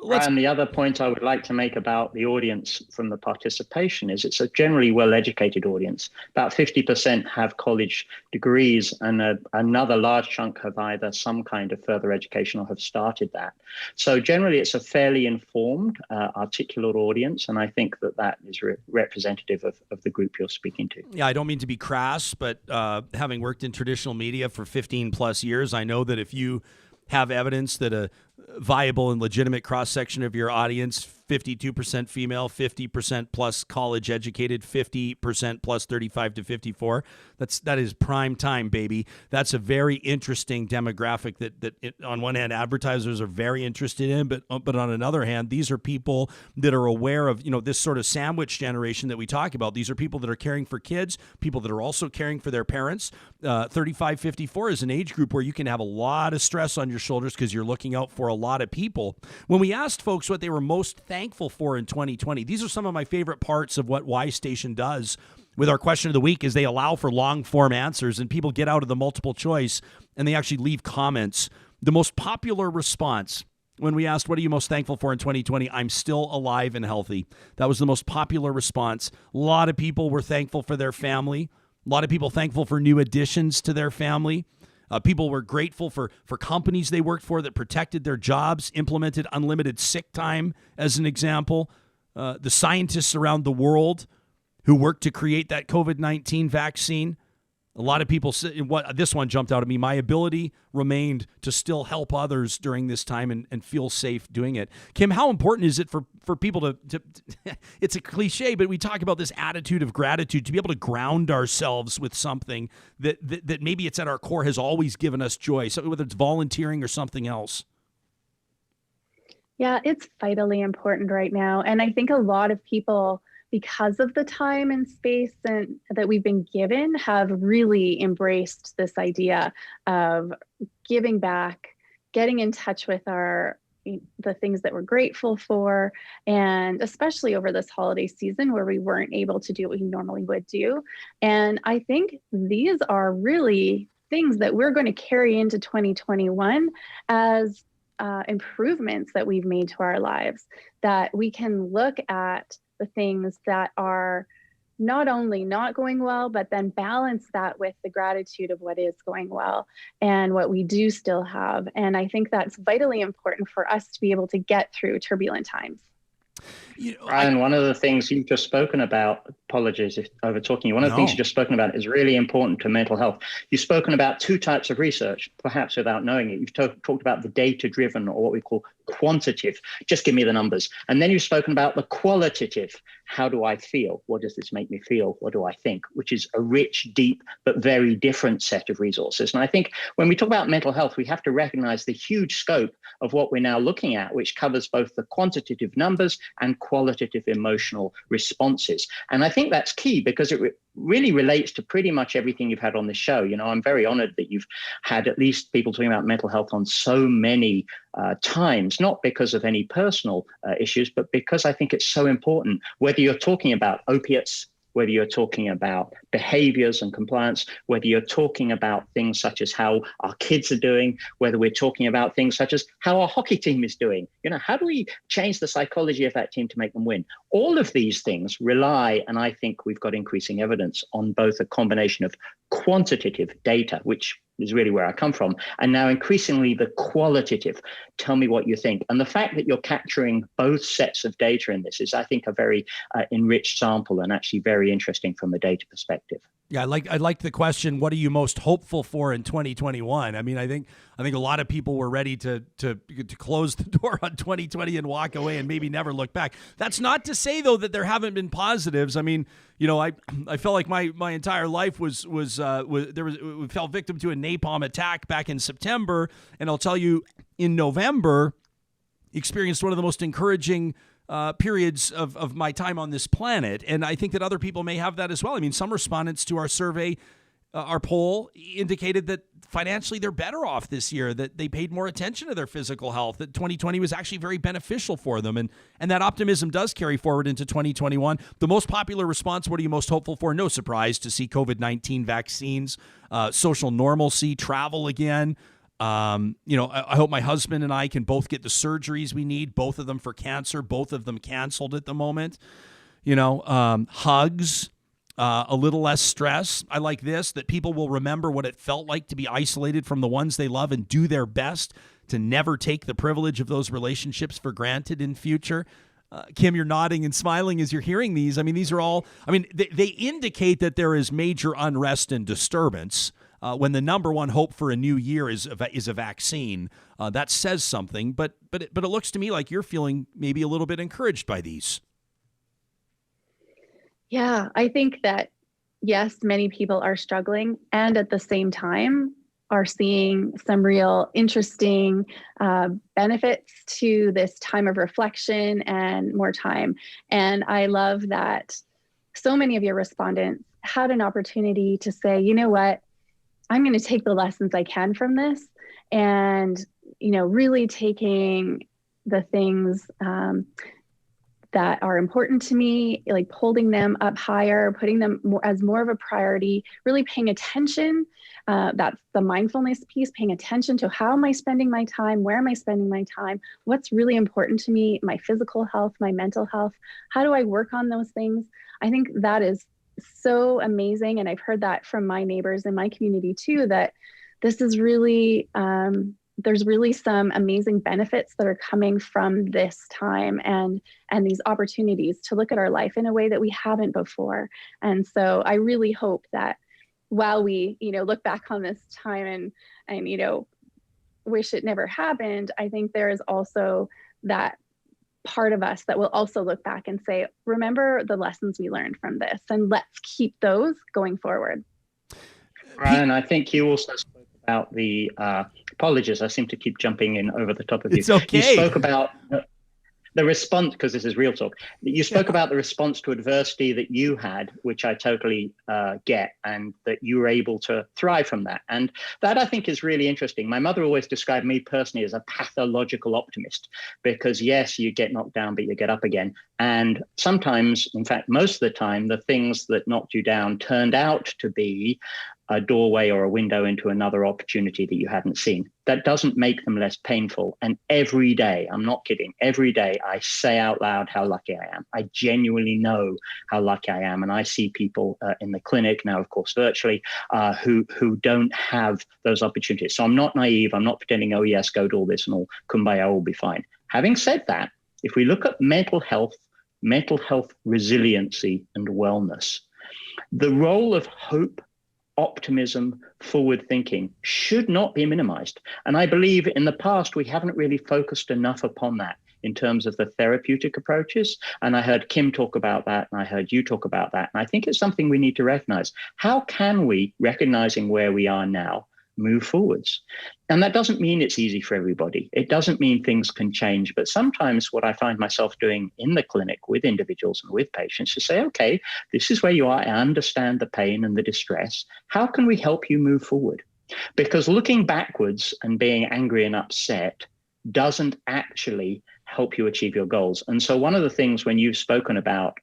Speaker 6: And the other point I would like to make about the audience from the participation is it's a generally well-educated audience. About 50% have college degrees, and another large chunk have either some kind of further education or have started that. So generally, it's a fairly informed, articulate audience, and I think that is representative of the group you're speaking to.
Speaker 2: Yeah, I don't mean to be crass, but having worked in traditional media for 15 plus years, I know that if you have evidence that a viable and legitimate cross-section of your audience, 52% female, 50% plus college educated, 50% plus 35 to 54. That is prime time, baby. That's a very interesting demographic that on one hand, advertisers are very interested in, but on another hand, these are people that are aware of, this sort of sandwich generation that we talk about. These are people that are caring for kids, people that are also caring for their parents. 35, 54 is an age group where you can have a lot of stress on your shoulders because you're looking out for a lot of people. When we asked folks what they were most thankful for in 2020, these are some of my favorite parts of what Y Station does with our question of the week, is they allow for long form answers and people get out of the multiple choice and they actually leave comments. The most popular response when we asked, what are you most thankful for in 2020? I'm still alive and healthy. That was the most popular response. A lot of people were thankful for their family. A lot of people thankful for new additions to their family. People were grateful for companies they worked for that protected their jobs, implemented unlimited sick time, as an example. The scientists around the world who worked to create that COVID-19 vaccine. A lot of people say, this one jumped out at me, my ability remained to still help others during this time and feel safe doing it. Kim, how important is it for people to it's a cliche, but we talk about this attitude of gratitude, to be able to ground ourselves with something that maybe it's at our core has always given us joy, so whether it's volunteering or something else?
Speaker 7: Yeah, it's vitally important right now. And I think a lot of people, because of the time and space and that we've been given, have really embraced this idea of giving back, getting in touch with the things that we're grateful for, and especially over this holiday season where we weren't able to do what we normally would do. And I think these are really things that we're going to carry into 2021 as improvements that we've made to our lives, that we can look at the things that are not only not going well, but then balance that with the gratitude of what is going well and what we do still have. And I think that's vitally important for us to be able to get through turbulent times.
Speaker 6: Ryan, one of the things you've just spoken about, apologies if over talking you, one of the things you've just spoken about is really important to mental health. You've spoken about two types of research, perhaps without knowing it. You've talked about the data-driven, or what we call quantitative, just give me the numbers. And then you've spoken about the qualitative. How do I feel? What does this make me feel? What do I think? Which is a rich, deep, but very different set of resources. And I think when we talk about mental health, we have to recognize the huge scope of what we're now looking at, which covers both the quantitative numbers and qualitative emotional responses. And I think that's key because it really relates to pretty much everything you've had on this show. You know, I'm very honored that you've had at least people talking about mental health on so many times, not because of any personal issues, but because I think it's so important, whether you're talking about opiates, whether you're talking about behaviors and compliance, whether you're talking about things such as how our kids are doing, whether we're talking about things such as how our hockey team is doing. You know, how do we change the psychology of that team to make them win? All of these things rely, and I think we've got increasing evidence on both a combination of quantitative data, which is really where I come from, and now increasingly the qualitative. Tell me what you think. And the fact that you're capturing both sets of data in this is, I think, a very enriched sample and actually very interesting from a data perspective.
Speaker 2: Yeah, I like the question, what are you most hopeful for in 2021? I mean, I think a lot of people were ready to close the door on 2020 and walk away and maybe never look back. That's not to say, though, that there haven't been positives. I mean, you know, I felt like my entire life we fell victim to a napalm attack back in September, and I'll tell you, in November, experienced one of the most encouraging periods of my time on this planet. And I think that other people may have that as well. I mean, some respondents to our survey, our poll, indicated that financially they're better off this year, that they paid more attention to their physical health, that 2020 was actually very beneficial for them. And that optimism does carry forward into 2021. The most popular response, what are you most hopeful for? No surprise to see COVID-19 vaccines, social normalcy, travel again. You know, I hope my husband and I can both get the surgeries we need, both of them for cancer, both of them canceled at the moment. You know, hugs, a little less stress. I like this, that people will remember what it felt like to be isolated from the ones they love and do their best to never take the privilege of those relationships for granted in future. Kim, you're nodding and smiling as you're hearing these. I mean, these are all, I mean, they indicate that there is major unrest and disturbance. When the number one hope for a new year is a vaccine, that says something. But it looks to me like you're feeling maybe a little bit encouraged by these.
Speaker 7: Yeah, I think that, yes, many people are struggling, and at the same time are seeing some real interesting benefits to this time of reflection and more time. And I love that so many of your respondents had an opportunity to say, you know what, I'm going to take the lessons I can from this, and, you know, really taking the things that are important to me, like holding them up higher, putting them as more of a priority, really paying attention. That's the mindfulness piece, paying attention to how am I spending my time? Where am I spending my time? What's really important to me? My physical health, my mental health. How do I work on those things? I think that is so amazing. And I've heard that from my neighbors in my community too, that this is really, there's really some amazing benefits that are coming from this time and these opportunities to look at our life in a way that we haven't before. And so I really hope that while we, you know, look back on this time and, you know, wish it never happened, I think there is also that part of us that will also look back and say, remember the lessons we learned from this, and let's keep those going forward.
Speaker 6: Ryan, I think you also spoke about the apologies. I seem to keep jumping in over the top of you.
Speaker 2: It's okay.
Speaker 6: You spoke about The response, because this is real talk, you spoke about the response to adversity that you had, which I totally get, and that you were able to thrive from that. And that I think is really interesting. My mother always described me personally as a pathological optimist, because yes, you get knocked down, but you get up again. And sometimes, in fact, most of the time, the things that knocked you down turned out to be a doorway or a window into another opportunity that you hadn't seen. That doesn't make them less painful. And every day, I'm not kidding, every day I say out loud how lucky I am. I genuinely know how lucky I am. And I see people in the clinic now, of course, virtually, who don't have those opportunities. So I'm not naive. I'm not pretending, oh, yes, go do all this and all kumbaya, all will be fine. Having said that, if we look at mental health resiliency and wellness, the role of hope, optimism, forward thinking should not be minimized. And I believe in the past, we haven't really focused enough upon that in terms of the therapeutic approaches. And I heard Kim talk about that, and I heard you talk about that. And I think it's something we need to recognize. How can we, recognizing where we are now, move forwards? And that doesn't mean it's easy for everybody. It doesn't mean things can change. But sometimes what I find myself doing in the clinic with individuals and with patients is say, okay, this is where you are. I understand the pain and the distress. How can we help you move forward? Because looking backwards and being angry and upset doesn't actually help you achieve your goals. And so one of the things when you've spoken about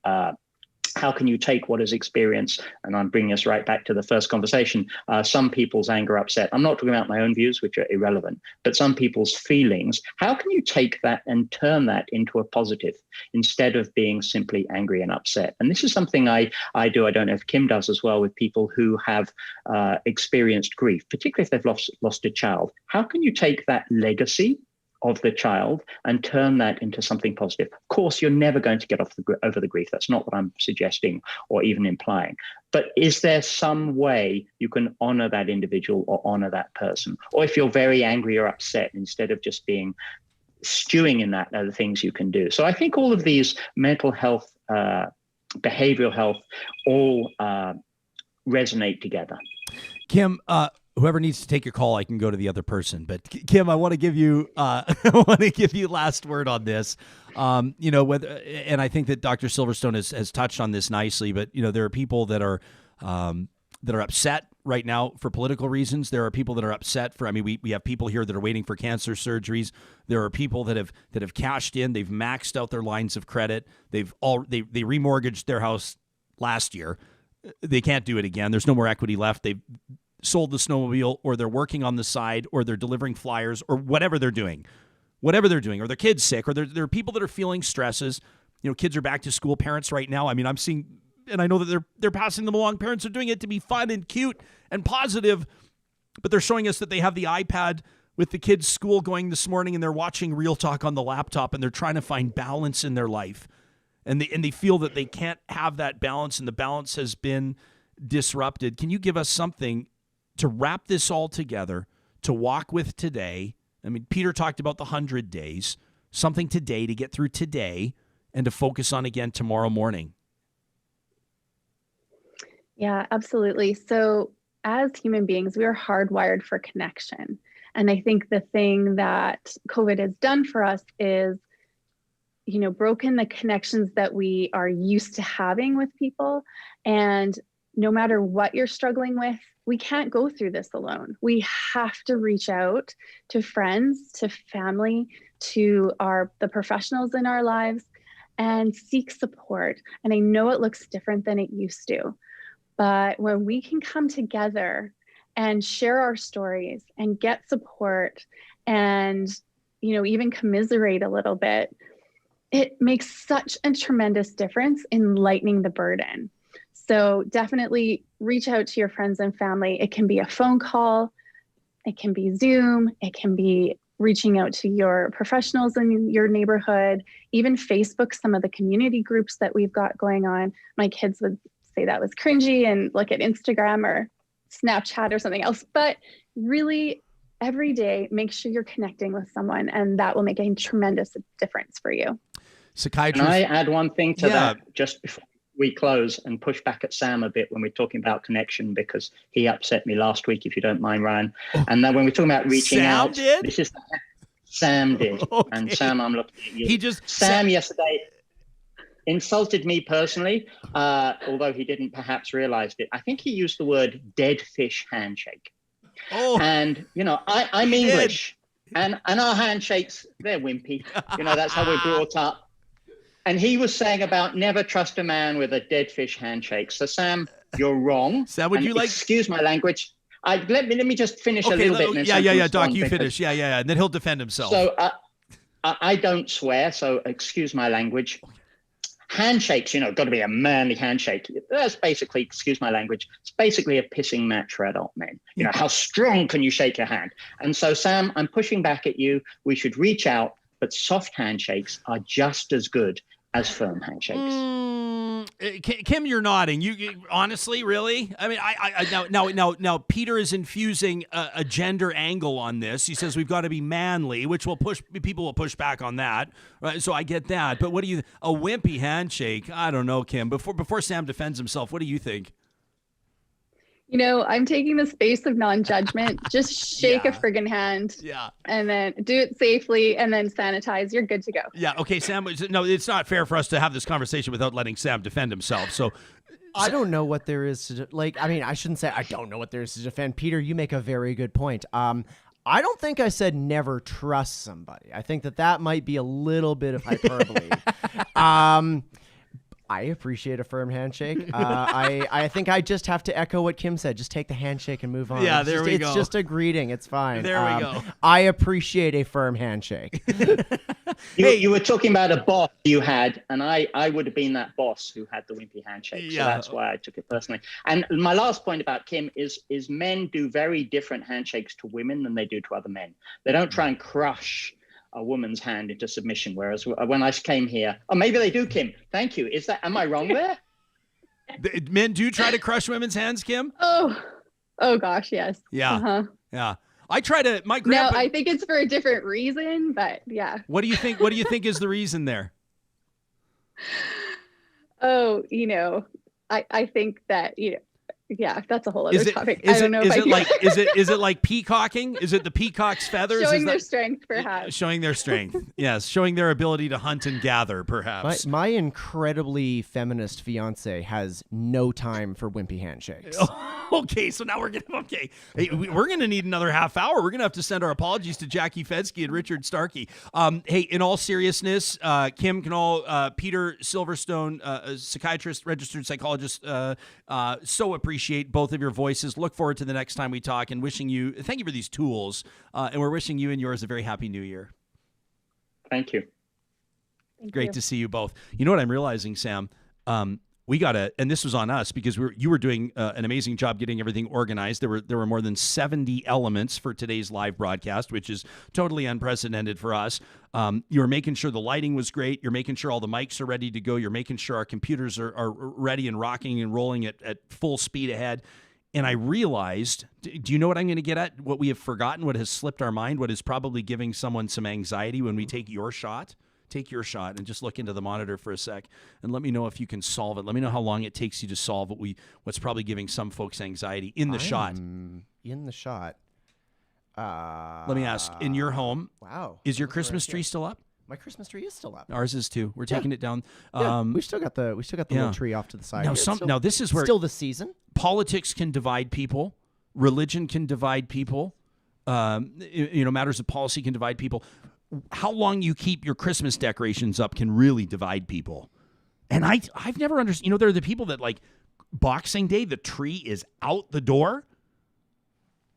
Speaker 6: how can you take what is experienced, and I'm bringing us right back to the first conversation, some people's anger, upset. I'm not talking about my own views, which are irrelevant, but some people's feelings. How can you take that and turn that into a positive instead of being simply angry and upset? And this is something I do. I don't know if Kim does as well with people who have experienced grief, particularly if they've lost a child. How can you take that legacy of the child and turn that into something positive? Of course, you're never going to get over the grief. That's not what I'm suggesting or even implying. But is there some way you can honor that individual or honor that person? Or if you're very angry or upset, instead of just stewing in that, are the things you can do. So I think all of these mental health, behavioral health, all resonate together.
Speaker 8: Kim, whoever needs to take your call, I can go to the other person. But Kim, I want to give you last word on this. And I think that Dr. Silverstone has touched on this nicely. But there are people that are upset right now for political reasons. There are people that are upset for. I mean, we have people here that are waiting for cancer surgeries. There are people that have cashed in. They've maxed out their lines of credit. They remortgaged their house last year. They can't do it again. There's no more equity left. They've sold the snowmobile, or they're working on the side, or they're delivering flyers, or whatever they're doing, or their kid's sick, or there are people that are feeling stresses. Kids are back to school. Parents right now, I mean, I'm seeing, and I know that they're passing them along. Parents are doing it to be fun and cute and positive, but they're showing us that they have the iPad with the kids' school going this morning, and they're watching Real Talk on the laptop, and they're trying to find balance in their life. And they feel that they can't have that balance, and the balance has been disrupted. Can you give us something to wrap this all together, to walk with today? I mean, Peter talked about the 100 days, something today to get through today and to focus on again tomorrow morning.
Speaker 7: Yeah, absolutely. So as human beings, we are hardwired for connection. And I think the thing that COVID has done for us is, broken the connections that we are used to having with people. And no matter what you're struggling with, we can't go through this alone. We have to reach out to friends, to family, to the professionals in our lives, and seek support. And I know it looks different than it used to, but when we can come together and share our stories and get support and, even commiserate a little bit, it makes such a tremendous difference in lightening the burden. So definitely reach out to your friends and family. It can be a phone call, it can be Zoom, it can be reaching out to your professionals in your neighborhood, even Facebook, some of the community groups that we've got going on. My kids would say that was cringy and look at Instagram or Snapchat or something else, but really every day, make sure you're connecting with someone, and that will make a tremendous difference for you.
Speaker 6: Psychiatrist. Can I add one thing to that just before we close and push back at Sam a bit when we're talking about connection, because he upset me last week, if you don't mind, Ryan. And then when we're talking about reaching
Speaker 8: Sam
Speaker 6: out,
Speaker 8: did?
Speaker 6: this is Sam did.
Speaker 2: Okay.
Speaker 6: And Sam, I'm looking at you.
Speaker 2: Sam
Speaker 6: Sam yesterday insulted me personally, although he didn't perhaps realize it. I think he used the word dead fish handshake.
Speaker 2: Oh.
Speaker 6: And, I'm English. And our handshakes, they're wimpy. That's how we're brought up. And he was saying about never trust a man with a dead fish handshake. So, Sam, you're wrong.
Speaker 2: Sam, would you like...
Speaker 6: Excuse my language. Let me just finish a little bit.
Speaker 2: Yeah, Doc, you finish. Yeah. And then he'll defend himself.
Speaker 6: So I don't swear, so excuse my language. Handshakes, got to be a manly handshake. That's basically, excuse my language, it's basically a pissing match for adult men. How strong can you shake your hand? And so, Sam, I'm pushing back at you. We should reach out, but soft handshakes are just as good as firm handshakes.
Speaker 2: Kim, you're nodding. You honestly, really? I mean, I now Peter is infusing a gender angle on this. He says we've got to be manly, which people will push back on that. Right? So I get that. But what do you? A wimpy handshake? I don't know, Kim. Before Sam defends himself, what do you think?
Speaker 7: I'm taking the space of non-judgment. Just shake a friggin' hand.
Speaker 2: Yeah.
Speaker 7: And then do it safely and then sanitize. You're good to go.
Speaker 2: Yeah. Okay, Sam. No, it's not fair for us to have this conversation without letting Sam defend himself. So
Speaker 9: I don't know what there is to I shouldn't say I don't know what there is to defend. Peter, you make a very good point. I don't think I said never trust somebody. I think that might be a little bit of hyperbole. I appreciate a firm handshake. I think I just have to echo what Kim said. Just take the handshake and move on.
Speaker 2: Yeah, there we go.
Speaker 9: It's just a greeting. It's fine.
Speaker 2: There we go.
Speaker 9: I appreciate a firm handshake.
Speaker 6: You were talking about a boss you had, and I would have been that boss who had the wimpy handshake. So that's why I took it personally. And my last point about Kim is men do very different handshakes to women than they do to other men. They don't try and crush a woman's hand into submission, whereas when I came here, maybe they do, Kim. Thank you. Am I wrong there?
Speaker 2: Men do try to crush women's hands, Kim?
Speaker 7: Oh gosh, yes.
Speaker 2: Yeah.
Speaker 7: Uh-huh.
Speaker 2: Yeah. I try to. My grandpa.
Speaker 7: No, I think it's for a different reason, but yeah.
Speaker 2: What do you think? What do you think is the reason there?
Speaker 7: Oh, I think that yeah, that's a whole other topic. I don't know. Is
Speaker 2: it like peacocking? Is it the peacock's feathers?
Speaker 7: Showing their strength, perhaps.
Speaker 2: Showing their strength. Yes, showing their ability to hunt and gather, perhaps.
Speaker 9: My incredibly feminist fiance has no time for wimpy handshakes.
Speaker 2: Okay, so now we're gonna need another half hour. We're gonna have to send our apologies to Jackie Fenske and Richard Starke. Hey, in all seriousness, Kim Knull, Peter Silverstone, a psychiatrist, registered psychologist, so appreciate both of your voices. Look forward to the next time we talk, and thank you for these tools, and we're wishing you and yours a very happy new year.
Speaker 6: Thank you.
Speaker 2: Great to see you both. You know what I'm realizing, Sam? We gotta, and this was on us because you were doing an amazing job getting everything organized. There were more than 70 elements for today's live broadcast, which is totally unprecedented for us. You were making sure the lighting was great. You're making sure all the mics are ready to go. You're making sure our computers are ready and rocking and rolling at full speed ahead. And I realized, do you know what I'm going to get at? What we have forgotten, what has slipped our mind, what is probably giving someone some anxiety when we take your shot? Take your shot and just look into the monitor for a sec and let me know if you can solve it. Let me know how long it takes you to solve what's probably giving some folks anxiety in the shot.
Speaker 9: In the shot.
Speaker 2: Let me ask, in your home,
Speaker 9: wow,
Speaker 2: is your Christmas tree still up?
Speaker 9: My Christmas tree is still up.
Speaker 2: Ours is too. We're taking it down.
Speaker 9: We still got the little tree off to the side.
Speaker 2: Now this is where
Speaker 9: still the season.
Speaker 2: Politics can divide people. Religion can divide people. Matters of policy can divide people. How long you keep your Christmas decorations up can really divide people. And I've never understood, there are the people that like Boxing Day, the tree is out the door.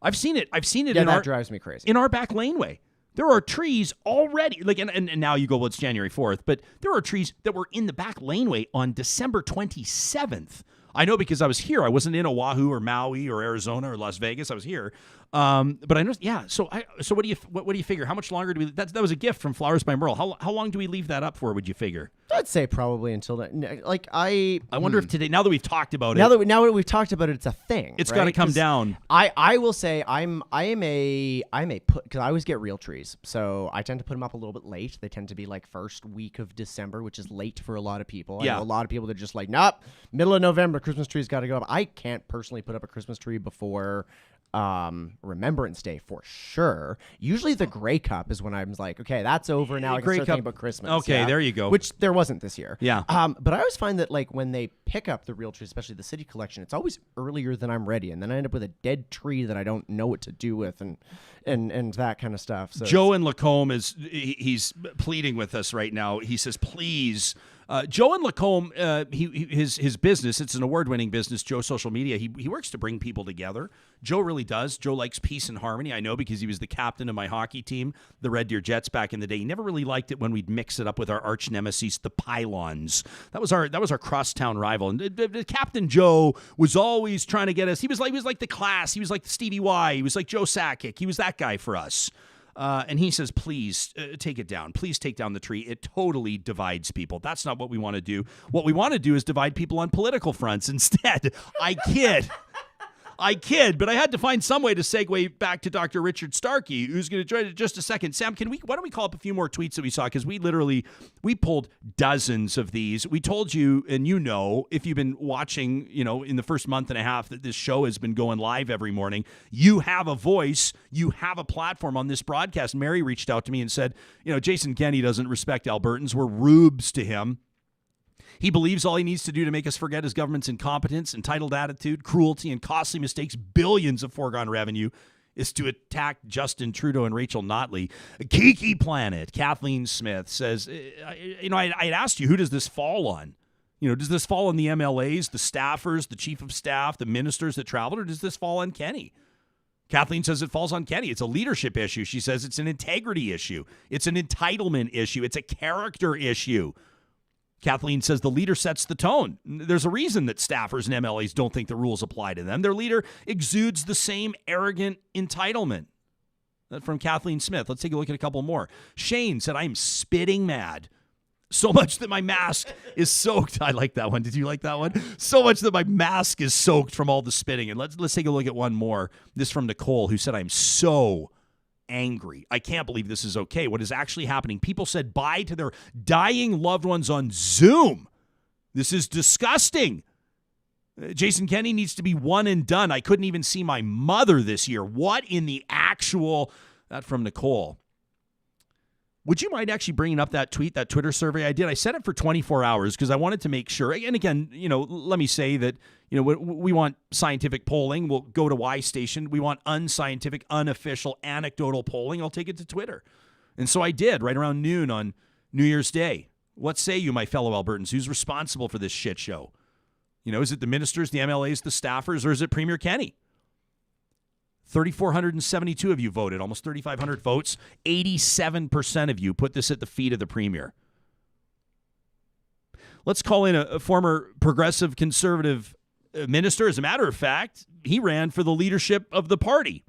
Speaker 2: I've seen it.
Speaker 9: That drives me crazy.
Speaker 2: In our back laneway. There are trees already, and now you go, well, it's January 4th, but there are trees that were in the back laneway on December 27th. I know because I was here. I wasn't in Oahu or Maui or Arizona or Las Vegas. I was here. But I know, yeah. So what do you figure? How much longer do we? That was a gift from Flowers by Merle. How long do we leave that up for? Would you figure?
Speaker 9: I'd say probably until then. Like I
Speaker 2: wonder if today, now that we've talked about
Speaker 9: now that we've talked about it, it's a thing.
Speaker 2: It's got to come down.
Speaker 9: I will say I'm a because I always get real trees, so I tend to put them up a little bit late. They tend to be like first week of December, which is late for a lot of people.
Speaker 2: Yeah.
Speaker 9: I know a lot of people that are just like, nope, middle of November, Christmas tree's got to go up. I can't personally put up a Christmas tree before Remembrance Day for sure. Usually the Grey Cup is when I'm like, okay, that's over now. I can start thinking about Christmas.
Speaker 2: Okay, there you go.
Speaker 9: Which there wasn't this year.
Speaker 2: Yeah.
Speaker 9: But I always find that like when they pick up the real trees, especially the city collection, it's always earlier than I'm ready, and then I end up with a dead tree that I don't know what to do with, and that kind of stuff. So
Speaker 2: Joe in Lacombe he's pleading with us right now. He says, please. Joe in Lacombe, his business, it's an award-winning business, Joe Social Media. He works to bring people together. Joe really does. Joe likes peace and harmony. I know because he was the captain of my hockey team, the Red Deer Jets, back in the day. He never really liked it when we'd mix it up with our arch nemesis, the Pylons. That was our crosstown rival. And Captain Joe was always trying to get us. He was like the class. He was like Stevie Y. He was like Joe Sakic. He was that guy for us. And he says, please take it down. Please take down the tree. It totally divides people. That's not what we want to do. What we want to do is divide people on political fronts instead. I kid, but I had to find some way to segue back to Dr. Richard Starke, who's going to join in just a second. Sam, why don't we call up a few more tweets that we saw? Because we pulled dozens of these. We told you, and if you've been watching, in the first month and a half that this show has been going live every morning, you have a voice, you have a platform on this broadcast. Mary reached out to me and said, Jason Kenney doesn't respect Albertans. We're rubes to him. He believes all he needs to do to make us forget his government's incompetence, entitled attitude, cruelty, and costly mistakes, billions of foregone revenue, is to attack Justin Trudeau and Rachel Notley. Kiki Planet, Kathleen Smith says, I asked you, who does this fall on? Does this fall on the MLAs, the staffers, the chief of staff, the ministers that traveled, or does this fall on Kenney? Kathleen says it falls on Kenney. It's a leadership issue. She says it's an integrity issue. It's an entitlement issue. It's a character issue. Kathleen says the leader sets the tone. There's a reason that staffers and MLAs don't think the rules apply to them. Their leader exudes the same arrogant entitlement. That's from Kathleen Smith. Let's take a look at a couple more. Shane said, I'm spitting mad. So much that my mask is soaked. I like that one. Did you like that one? So much that my mask is soaked from all the spitting. And let's take a look at one more. This from Nicole, who said, I'm so angry. I can't believe this is okay. What is actually happening? People said bye to their dying loved ones on Zoom. This is disgusting. Jason Kenney needs to be one and done. I couldn't even see my mother this year. What in the actual... That from Nicole. Would you mind actually bringing up that tweet, that Twitter survey I did? I set it for 24 hours because I wanted to make sure. And again, let me say that, we want scientific polling. We'll go to Y Station. We want unscientific, unofficial, anecdotal polling. I'll take it to Twitter. And so I did right around noon on New Year's Day. What say you, my fellow Albertans? Who's responsible for this shit show? Is it the ministers, the MLAs, the staffers, or is it Premier Kenney? 3,472 of you voted, almost 3,500 votes. 87% of you put this at the feet of the Premier. Let's call in a former progressive conservative minister. As a matter of fact, he ran for the leadership of the party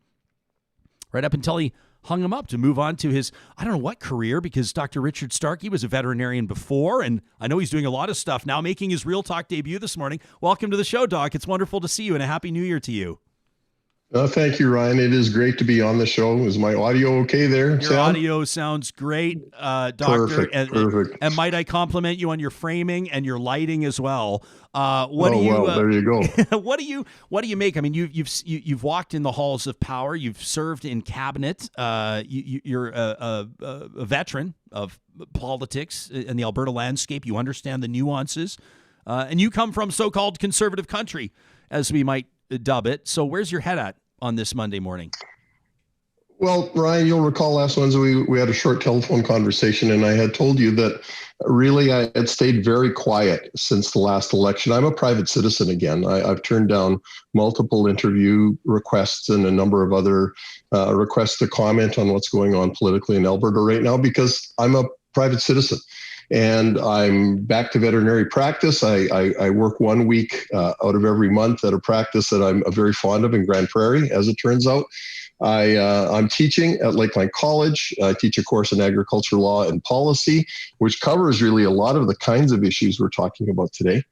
Speaker 2: right up until he hung him up to move on to his, I don't know what career, because Dr. Richard Starke was a veterinarian before, and I know he's doing a lot of stuff now, making his Real Talk debut this morning. Welcome to the show, Doc. It's wonderful to see you, and a Happy New Year to you.
Speaker 10: Thank you, Ryan. It is great to be on the show. Is my audio okay there,
Speaker 2: Your audio sounds great, Doctor.
Speaker 10: Perfect.
Speaker 2: And might I compliment you on your framing and your lighting as well?
Speaker 10: There you go.
Speaker 2: What do you make? I mean, you've walked in the halls of power. You've served in cabinet. You're a veteran of politics in the Alberta landscape. You understand the nuances, and you come from so-called conservative country, as we might dub it. So where's your head at on this Monday morning?
Speaker 10: Well, Ryan, you'll recall last Wednesday we had a short telephone conversation, and I had told you that really I had stayed very quiet since the last election. I'm a private citizen again. I've turned down multiple interview requests and a number of other requests to comment on what's going on politically in Alberta right now because I'm a private citizen. And I'm back to veterinary practice. I work 1 week out of every month at a practice that I'm very fond of in Grand Prairie, as it turns out. I'm teaching at Lakeline College. I teach a course in agriculture law and policy, which covers really a lot of the kinds of issues we're talking about today.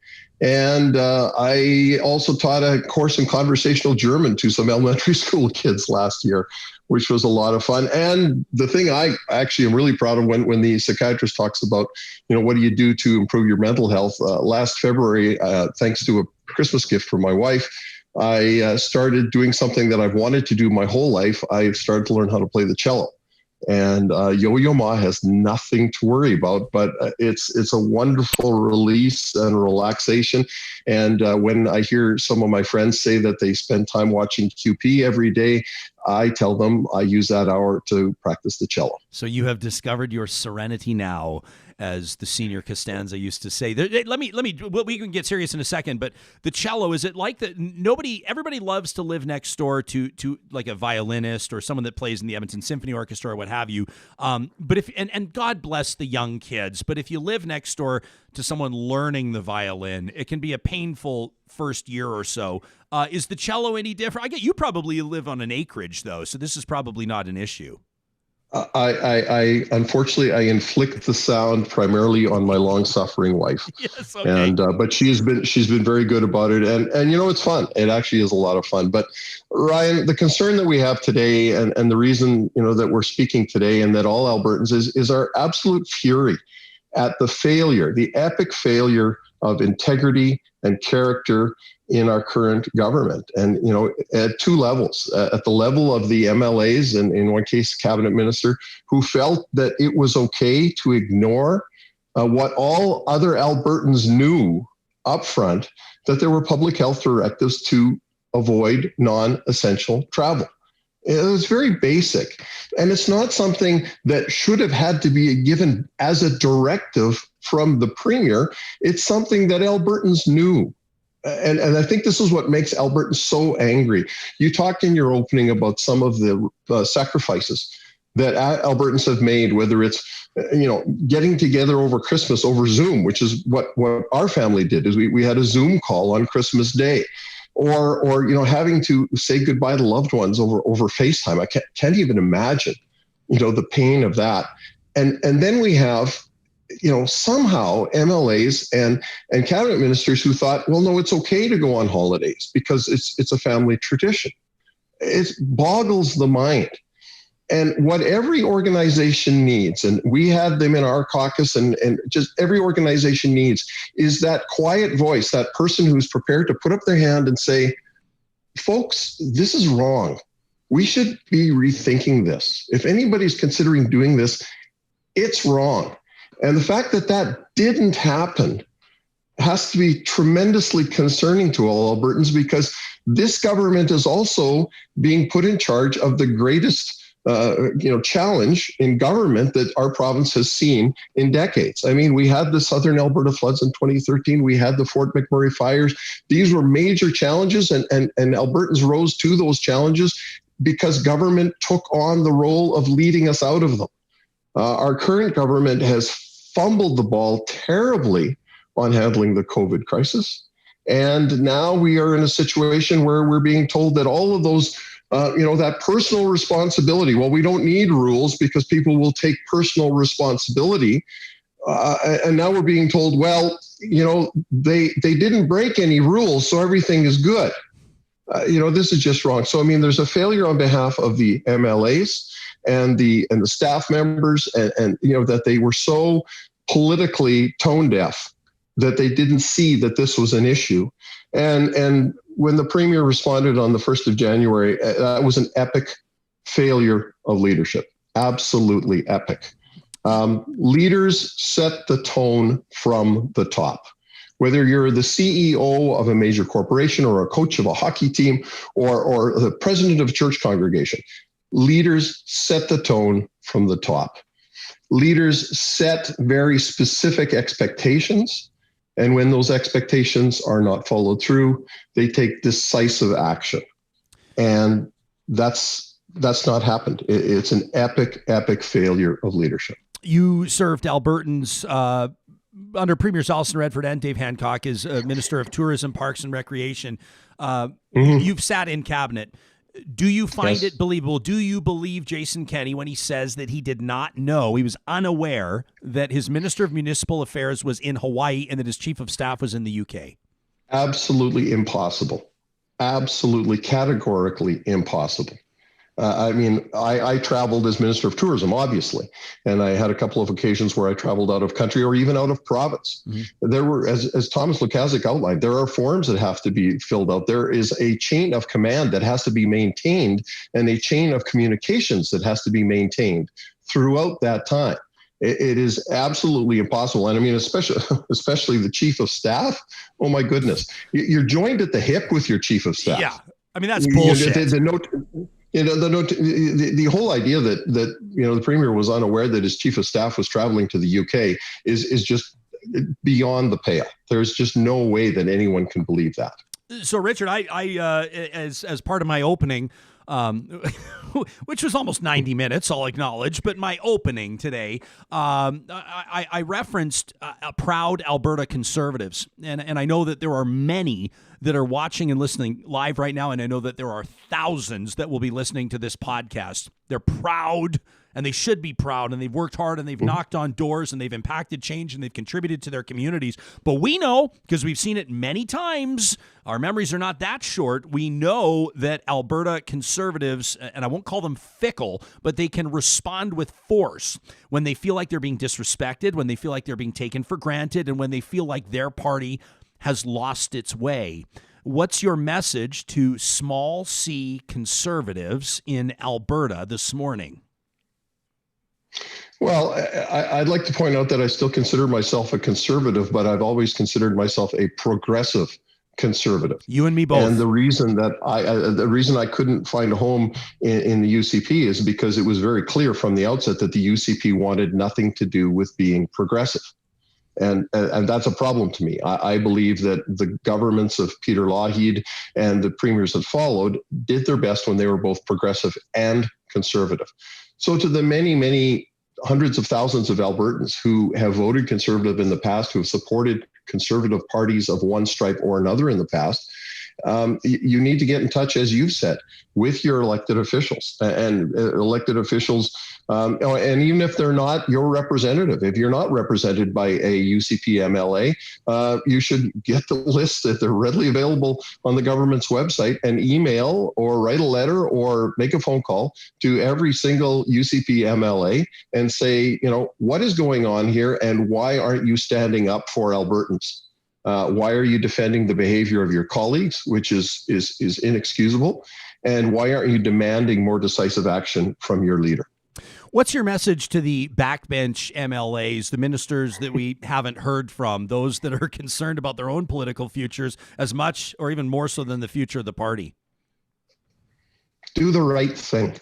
Speaker 10: And I also taught a course in conversational German to some elementary school kids last year, which was a lot of fun. And the thing I actually am really proud of when the psychiatrist talks about, what do you do to improve your mental health? Last February, thanks to a Christmas gift from my wife, I started doing something that I've wanted to do my whole life. I started to learn how to play the cello. And Yo-Yo Ma has nothing to worry about, but it's a wonderful release and relaxation. And when I hear some of my friends say that they spend time watching QP every day, I tell them I use that hour to practice the cello.
Speaker 8: So you have discovered your serenity now, as the senior Costanza used to say. We can get serious in a second, but the cello, is it like that? Everybody loves to live next door to like a violinist or someone that plays in the Edmonton Symphony Orchestra or what have you. But and God bless the young kids, but if you live next door to someone learning the violin, it can be a painful first year or so. Is the cello any different? I get you probably live on an acreage though, so this is probably not an issue.
Speaker 10: I unfortunately I inflict the sound primarily on my long-suffering wife.
Speaker 8: Yes, okay.
Speaker 10: And but she's been very good about it, and it's fun. It actually is a lot of fun. But Ryan, the concern that we have today, and the reason that we're speaking today, and that all Albertans is our absolute fury at the failure, the epic failure of integrity and character in our current government. And, at two levels, at the level of the MLAs, and in one case, cabinet minister, who felt that it was okay to ignore what all other Albertans knew up front, that there were public health directives to avoid non-essential travel. It was very basic. And it's not something that should have had to be given as a directive from the Premier. It's something that Albertans knew. And I think this is what makes Albertans so angry. You talked in your opening about some of the sacrifices that Albertans have made, whether it's getting together over Christmas over Zoom, which is what our family did. Is we had a Zoom call on Christmas Day, or having to say goodbye to loved ones over FaceTime. I can't even imagine the pain of that. And then we have somehow MLAs and cabinet ministers who thought, well, no, it's okay to go on holidays because it's a family tradition. It boggles the mind. And what every organization needs, and we had them in our caucus, and just every organization needs, is that quiet voice, that person who's prepared to put up their hand and say, folks, this is wrong. We should be rethinking this. If anybody's considering doing this, it's wrong. And the fact that that didn't happen has to be tremendously concerning to all Albertans, because this government is also being put in charge of the greatest challenge in government that our province has seen in decades. I mean, we had the Southern Alberta floods in 2013. We had the Fort McMurray fires. These were major challenges, and Albertans rose to those challenges because government took on the role of leading us out of them. Our current government has fumbled the ball terribly on handling the COVID crisis. And now we are in a situation where we're being told that all of those, that personal responsibility, well, we don't need rules because people will take personal responsibility. And now we're being told, well, they didn't break any rules, so everything is good. This is just wrong. So, I mean, there's a failure on behalf of the MLAs and the staff members, and that they were so politically tone deaf that they didn't see that this was an issue. And when the Premier responded on the 1st of January, that was an epic failure of leadership. Absolutely epic. Leaders set the tone from the top. Whether you're the CEO of a major corporation or a coach of a hockey team or the president of a church congregation, leaders set the tone from the top. Leaders set very specific expectations, and when those expectations are not followed through, they take decisive action. And that's not happened. It's an epic failure of leadership.
Speaker 8: You served Albertans under Premiers Alison Redford and Dave Hancock as Minister of Tourism, Parks and Recreation. You've sat in cabinet. Do you find it believable? Do you believe Jason Kenney when he says that he did not know, he was unaware that his Minister of Municipal Affairs was in Hawaii and that his Chief of Staff was in the UK?
Speaker 10: Absolutely impossible. Absolutely, categorically impossible. I traveled as Minister of Tourism, obviously, and I had a couple of occasions where I traveled out of country or even out of province. Mm-hmm. There were, as Thomas Lukaszuk outlined, there are forms that have to be filled out. There is a chain of command that has to be maintained and a chain of communications that has to be maintained throughout that time. It is absolutely impossible. And I mean, especially the chief of staff. Oh, my goodness. You're joined at the hip with your chief of staff.
Speaker 8: Yeah. I mean, that's bullshit.
Speaker 10: The whole idea that the Premier was unaware that his chief of staff was traveling to the UK is just beyond the pale. There's just no way that anyone can believe that.
Speaker 8: So, Richard, I as part of my opening, which was almost 90 minutes, I'll acknowledge, but my opening today, I referenced proud Alberta conservatives, and I know that there are many that are watching and listening live right now, and I know that there are thousands that will be listening to this podcast. They're proud, and they should be proud, and they've worked hard, and they've knocked on doors, and they've impacted change, and they've contributed to their communities. But we know, because we've seen it many times, our memories are not that short, we know that Alberta conservatives, and I won't call them fickle, but they can respond with force when they feel like they're being disrespected, when they feel like they're being taken for granted, and when they feel like their party has lost its way. What's your message to small c conservatives in Alberta this morning?
Speaker 10: Well, I'd like to point out that I still consider myself a conservative, but I've always considered myself a progressive conservative.
Speaker 8: You and me both.
Speaker 10: And the reason I couldn't find a home in the UCP is because it was very clear from the outset that the UCP wanted nothing to do with being progressive. And that's a problem to me. I believe that the governments of Peter Lougheed and the premiers that followed did their best when they were both progressive and conservative. So to the many, many hundreds of thousands of Albertans who have voted conservative in the past, who have supported conservative parties of one stripe or another in the past, you need to get in touch, as you've said, with your elected officials and elected officials. And even if they're not your representative, if you're not represented by a UCP MLA, you should get the list that they're readily available on the government's website and email or write a letter or make a phone call to every single UCP MLA and say, what is going on here and why aren't you standing up for Albertans? Why are you defending the behavior of your colleagues, which is inexcusable? And why aren't you demanding more decisive action from your leader?
Speaker 8: What's your message to the backbench MLAs, the ministers that we haven't heard from, those that are concerned about their own political futures as much or even more so than the future of the party?
Speaker 10: Do the right thing.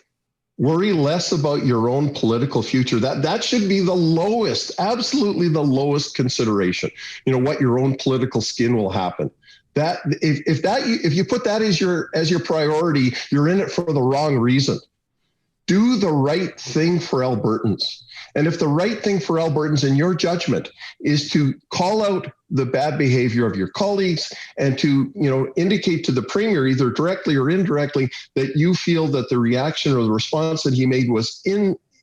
Speaker 10: Worry less about your own political future. That should be the lowest, absolutely the lowest consideration. What your own political skin will happen. That if you put that as your priority, you're in it for the wrong reason. Do the right thing for Albertans. And if the right thing for Albertans, in your judgment, is to call out the bad behavior of your colleagues and to, indicate to the Premier, either directly or indirectly, that you feel that the reaction or the response that he made was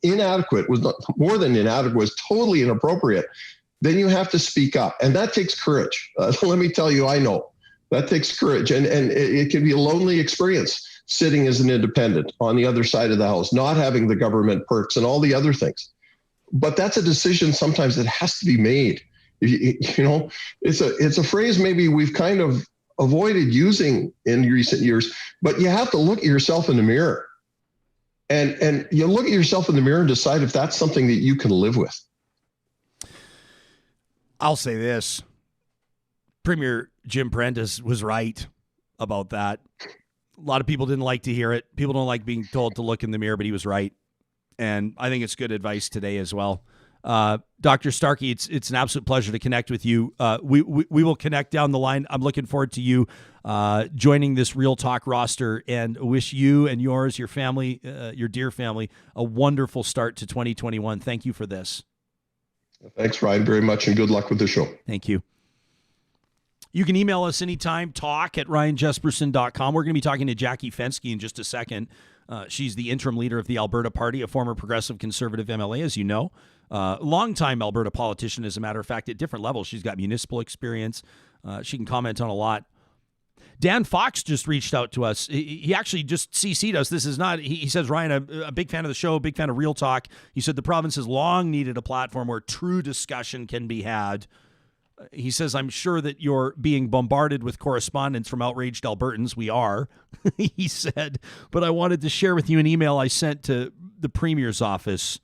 Speaker 10: inadequate, was not more than inadequate, was totally inappropriate, then you have to speak up. And that takes courage. Let me tell you, I know that takes courage. And it can be a lonely experience sitting as an independent on the other side of the house, not having the government perks and all the other things. But that's a decision sometimes that has to be made. It's a phrase maybe we've kind of avoided using in recent years, but you have to look at yourself in the mirror. And you look at yourself in the mirror and decide if that's something that you can live with.
Speaker 8: I'll say this. Premier Jim Prentice was right about that. A lot of people didn't like to hear it. People don't like being told to look in the mirror, but he was right. And I think it's good advice today as well. Dr. Starkey, it's an absolute pleasure to connect with you. We will connect down the line. I'm looking forward to you joining this Real Talk roster, and wish you and yours, your family, your dear family, a wonderful start to 2021. Thank you for this.
Speaker 10: Thanks, Ryan, very much, and good luck with the show.
Speaker 8: Thank you. You can email us anytime, talk@ryanjesperson.com. We're going to be talking to Jackie Fenske in just a second. She's the interim leader of the Alberta Party, a former progressive conservative MLA, as you know. Longtime Alberta politician, as a matter of fact, at different levels. She's got municipal experience. She can comment on a lot. Dan Fox just reached out to us. He actually just CC'd us. This is not, he says, Ryan, I'm a big fan of the show, big fan of Real Talk. He said the province has long needed a platform where true discussion can be had. He says, I'm sure that you're being bombarded with correspondence from outraged Albertans. We are, he said, but I wanted to share with you an email I sent to the Premier's office.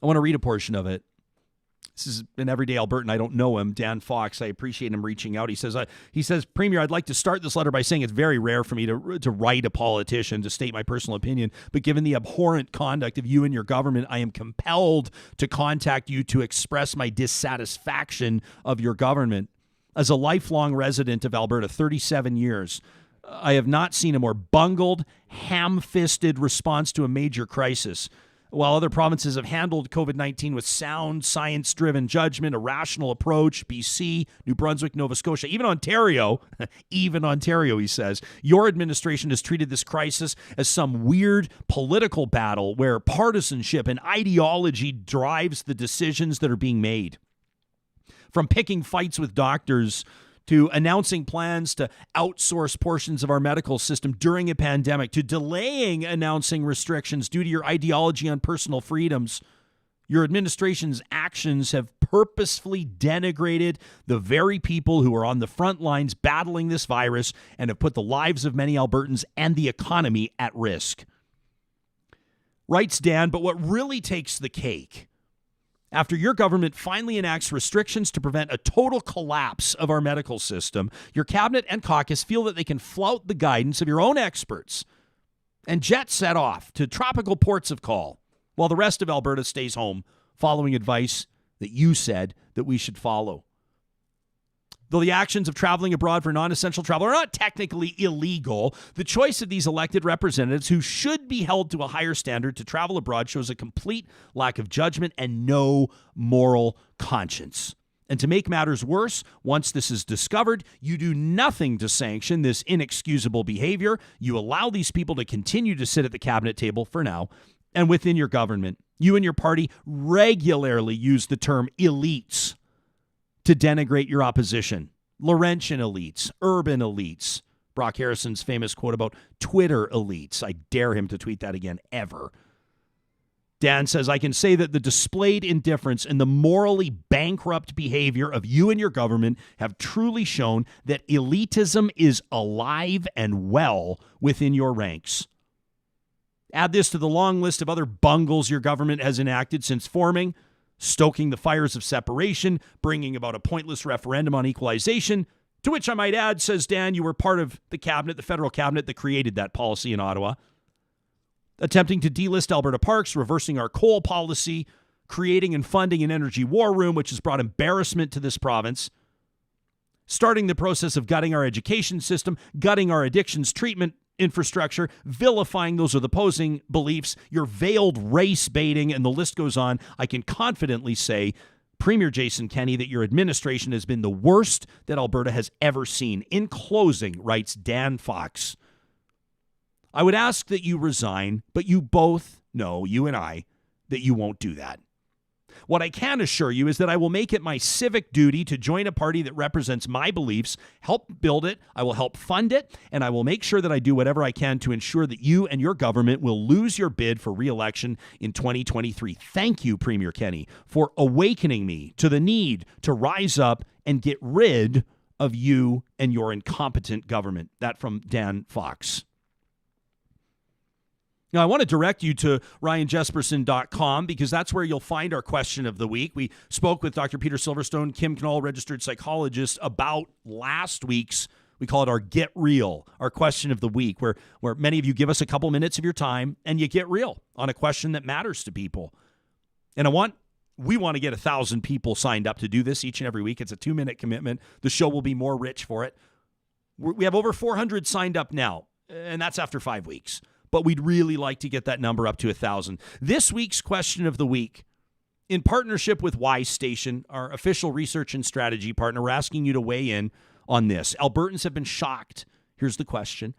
Speaker 8: I want to read a portion of it. This is an everyday Albertan. I don't know him, Dan Fox. I appreciate him reaching out. He says, Premier, I'd like to start this letter by saying it's very rare for me to write a politician to state my personal opinion, but given the abhorrent conduct of you and your government, I am compelled to contact you to express my dissatisfaction of your government. As a lifelong resident of Alberta, 37 years, I have not seen a more bungled, ham-fisted response to a major crisis. While other provinces have handled COVID-19 with sound, science-driven judgment, a rational approach, BC, New Brunswick, Nova Scotia, even Ontario, he says, your administration has treated this crisis as some weird political battle where partisanship and ideology drives the decisions that are being made. From picking fights with doctors to announcing plans to outsource portions of our medical system during a pandemic, to delaying announcing restrictions due to your ideology on personal freedoms, your administration's actions have purposefully denigrated the very people who are on the front lines battling this virus and have put the lives of many Albertans and the economy at risk. Writes Dan, but what really takes the cake, after your government finally enacts restrictions to prevent a total collapse of our medical system, your cabinet and caucus feel that they can flout the guidance of your own experts and jet set off to tropical ports of call while the rest of Alberta stays home following advice that you said that we should follow. Though the actions of traveling abroad for non-essential travel are not technically illegal, the choice of these elected representatives who should be held to a higher standard to travel abroad shows a complete lack of judgment and no moral conscience. And to make matters worse, once this is discovered, you do nothing to sanction this inexcusable behavior. You allow these people to continue to sit at the cabinet table for now. And within your government, you and your party regularly use the term elites to denigrate your opposition. Laurentian elites, urban elites. Brock Harrison's famous quote about Twitter elites. I dare him to tweet that again, ever. Dan says, I can say that the displayed indifference and the morally bankrupt behavior of you and your government have truly shown that elitism is alive and well within your ranks. Add this to the long list of other bungles your government has enacted since forming, stoking the fires of separation, bringing about a pointless referendum on equalization, to which I might add, says Dan, you were part of the cabinet, the federal cabinet that created that policy in Ottawa. Attempting to delist Alberta parks, reversing our coal policy, creating and funding an energy war room, which has brought embarrassment to this province. Starting the process of gutting our education system, gutting our addictions treatment infrastructure, vilifying those with opposing beliefs, your veiled race baiting, and the list goes on. I can confidently say, Premier Jason Kenney, that your administration has been the worst that Alberta has ever seen. In closing, writes Dan Fox, I would ask that you resign, but you both know, you and I, that you won't do that. What I can assure you is that I will make it my civic duty to join a party that represents my beliefs, help build it, I will help fund it, and I will make sure that I do whatever I can to ensure that you and your government will lose your bid for re-election in 2023. Thank you, Premier Kenney, for awakening me to the need to rise up and get rid of you and your incompetent government. That from Dan Fox. Now, I want to direct you to ryanjesperson.com because that's where you'll find our question of the week. We spoke with Dr. Peter Silverstone, Kim Knull, registered psychologist, about last week's, we call it our Get Real, our question of the week, where many of you give us a couple minutes of your time and you get real on a question that matters to people. And we want to get 1,000 people signed up to do this each and every week. It's a 2-minute commitment. The show will be more rich for it. We have over 400 signed up now, and that's after 5 weeks. But we'd really like to get that number up to 1,000. This week's question of the week, in partnership with Y Station, our official research and strategy partner, we're asking you to weigh in on this. Albertans have been shocked. Here's the question.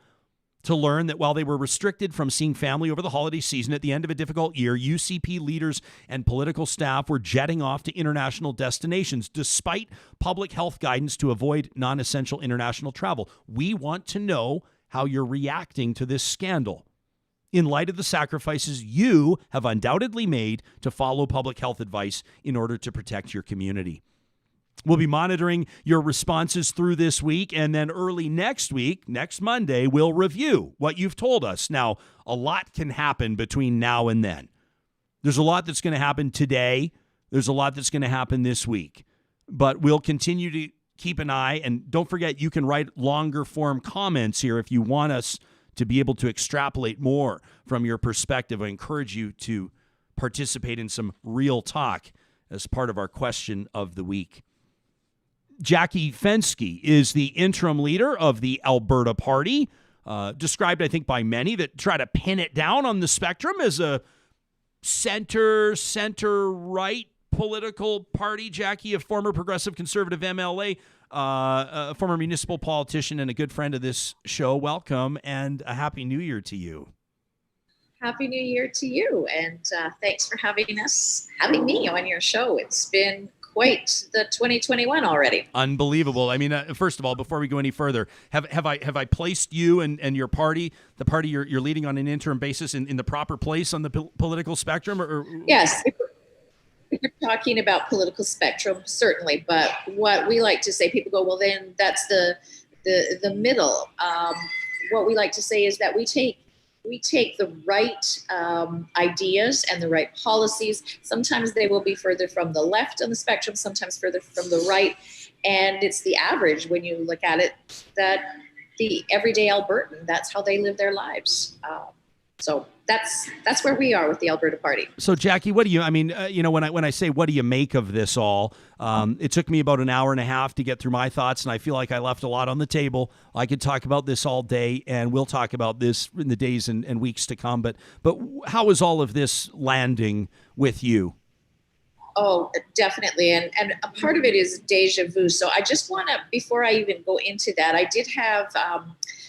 Speaker 2: to learn that while they were restricted from seeing family over the holiday season at the end of a difficult year, UCP leaders and political staff were jetting off to international destinations despite public health guidance to avoid non-essential international travel. We want to know how you're reacting to this scandal in light of the sacrifices you have undoubtedly made to follow public health advice in order to protect your community. We'll be monitoring your responses through this week, and then early next week, next Monday, we'll review what you've told us. Now, a lot can happen between now and then. There's a lot that's going to happen today. There's a lot that's going to happen this week. But we'll continue to keep an eye, and don't forget, you can write longer form comments here if you want us to be able to extrapolate more from your perspective. I encourage you to participate in some real talk as part of our question of the week. Jackie Fenske is the interim leader of the Alberta Party, described, I think, by many that try to pin it down on the spectrum as a center-right political party. Jackie, a former progressive conservative MLA, a former municipal politician, and a good friend of this show. Welcome, and a Happy New Year to you.
Speaker 11: Happy New Year to you, and thanks for having me on your show. It's been quite the 2021 already.
Speaker 2: Unbelievable. I mean, first of all, before we go any further, have I placed you and your party, the party you're leading on an interim basis, in the proper place on the political spectrum? Or
Speaker 11: yes, if you're talking about political spectrum, certainly. But what we like to say, people go, well, then that's the middle. What we like to say is that we take the right ideas and the right policies. Sometimes they will be further from the left on the spectrum, sometimes further from the right. And it's the average, when you look at it, that the everyday Albertan, that's how they live their lives. So that's where we are with the Alberta Party.
Speaker 2: So, Jackie, what do you, when I say, what do you make of this all? It took me about an hour and a half to get through my thoughts, and I feel like I left a lot on the table. I could talk about this all day, and we'll talk about this in the days and weeks to come. But how is all of this landing with you?
Speaker 11: Oh, definitely. And a part of it is deja vu. So I just want to, before I even go into that, I did have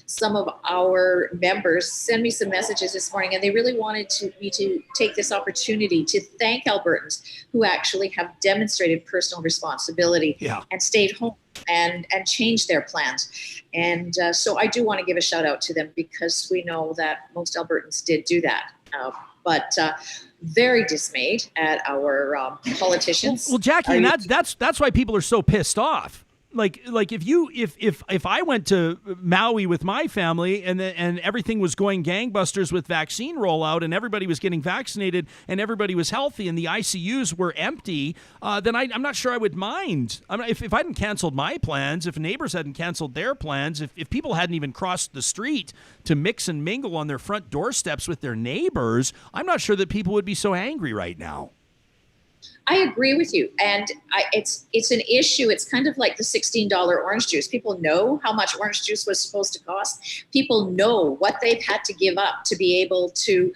Speaker 11: some of our members send me some messages this morning, and they really wanted me to take this opportunity to thank Albertans who actually have demonstrated personal responsibility and stayed home and changed their plans. And so I do want to give a shout out to them, because we know that most Albertans did do that. But very dismayed at our politicians.
Speaker 2: Well, Jackie, and that's why people are so pissed off. Like if I went to Maui with my family and everything was going gangbusters with vaccine rollout and everybody was getting vaccinated and everybody was healthy and the ICUs were empty, then I'm not sure I would mind. If I hadn't canceled my plans, if neighbors hadn't canceled their plans, if people hadn't even crossed the street to mix and mingle on their front doorsteps with their neighbors, I'm not sure that people would be so angry right now.
Speaker 11: I agree with you. And it's an issue. It's kind of like the $16 orange juice. People know how much orange juice was supposed to cost. People know what they've had to give up to be able to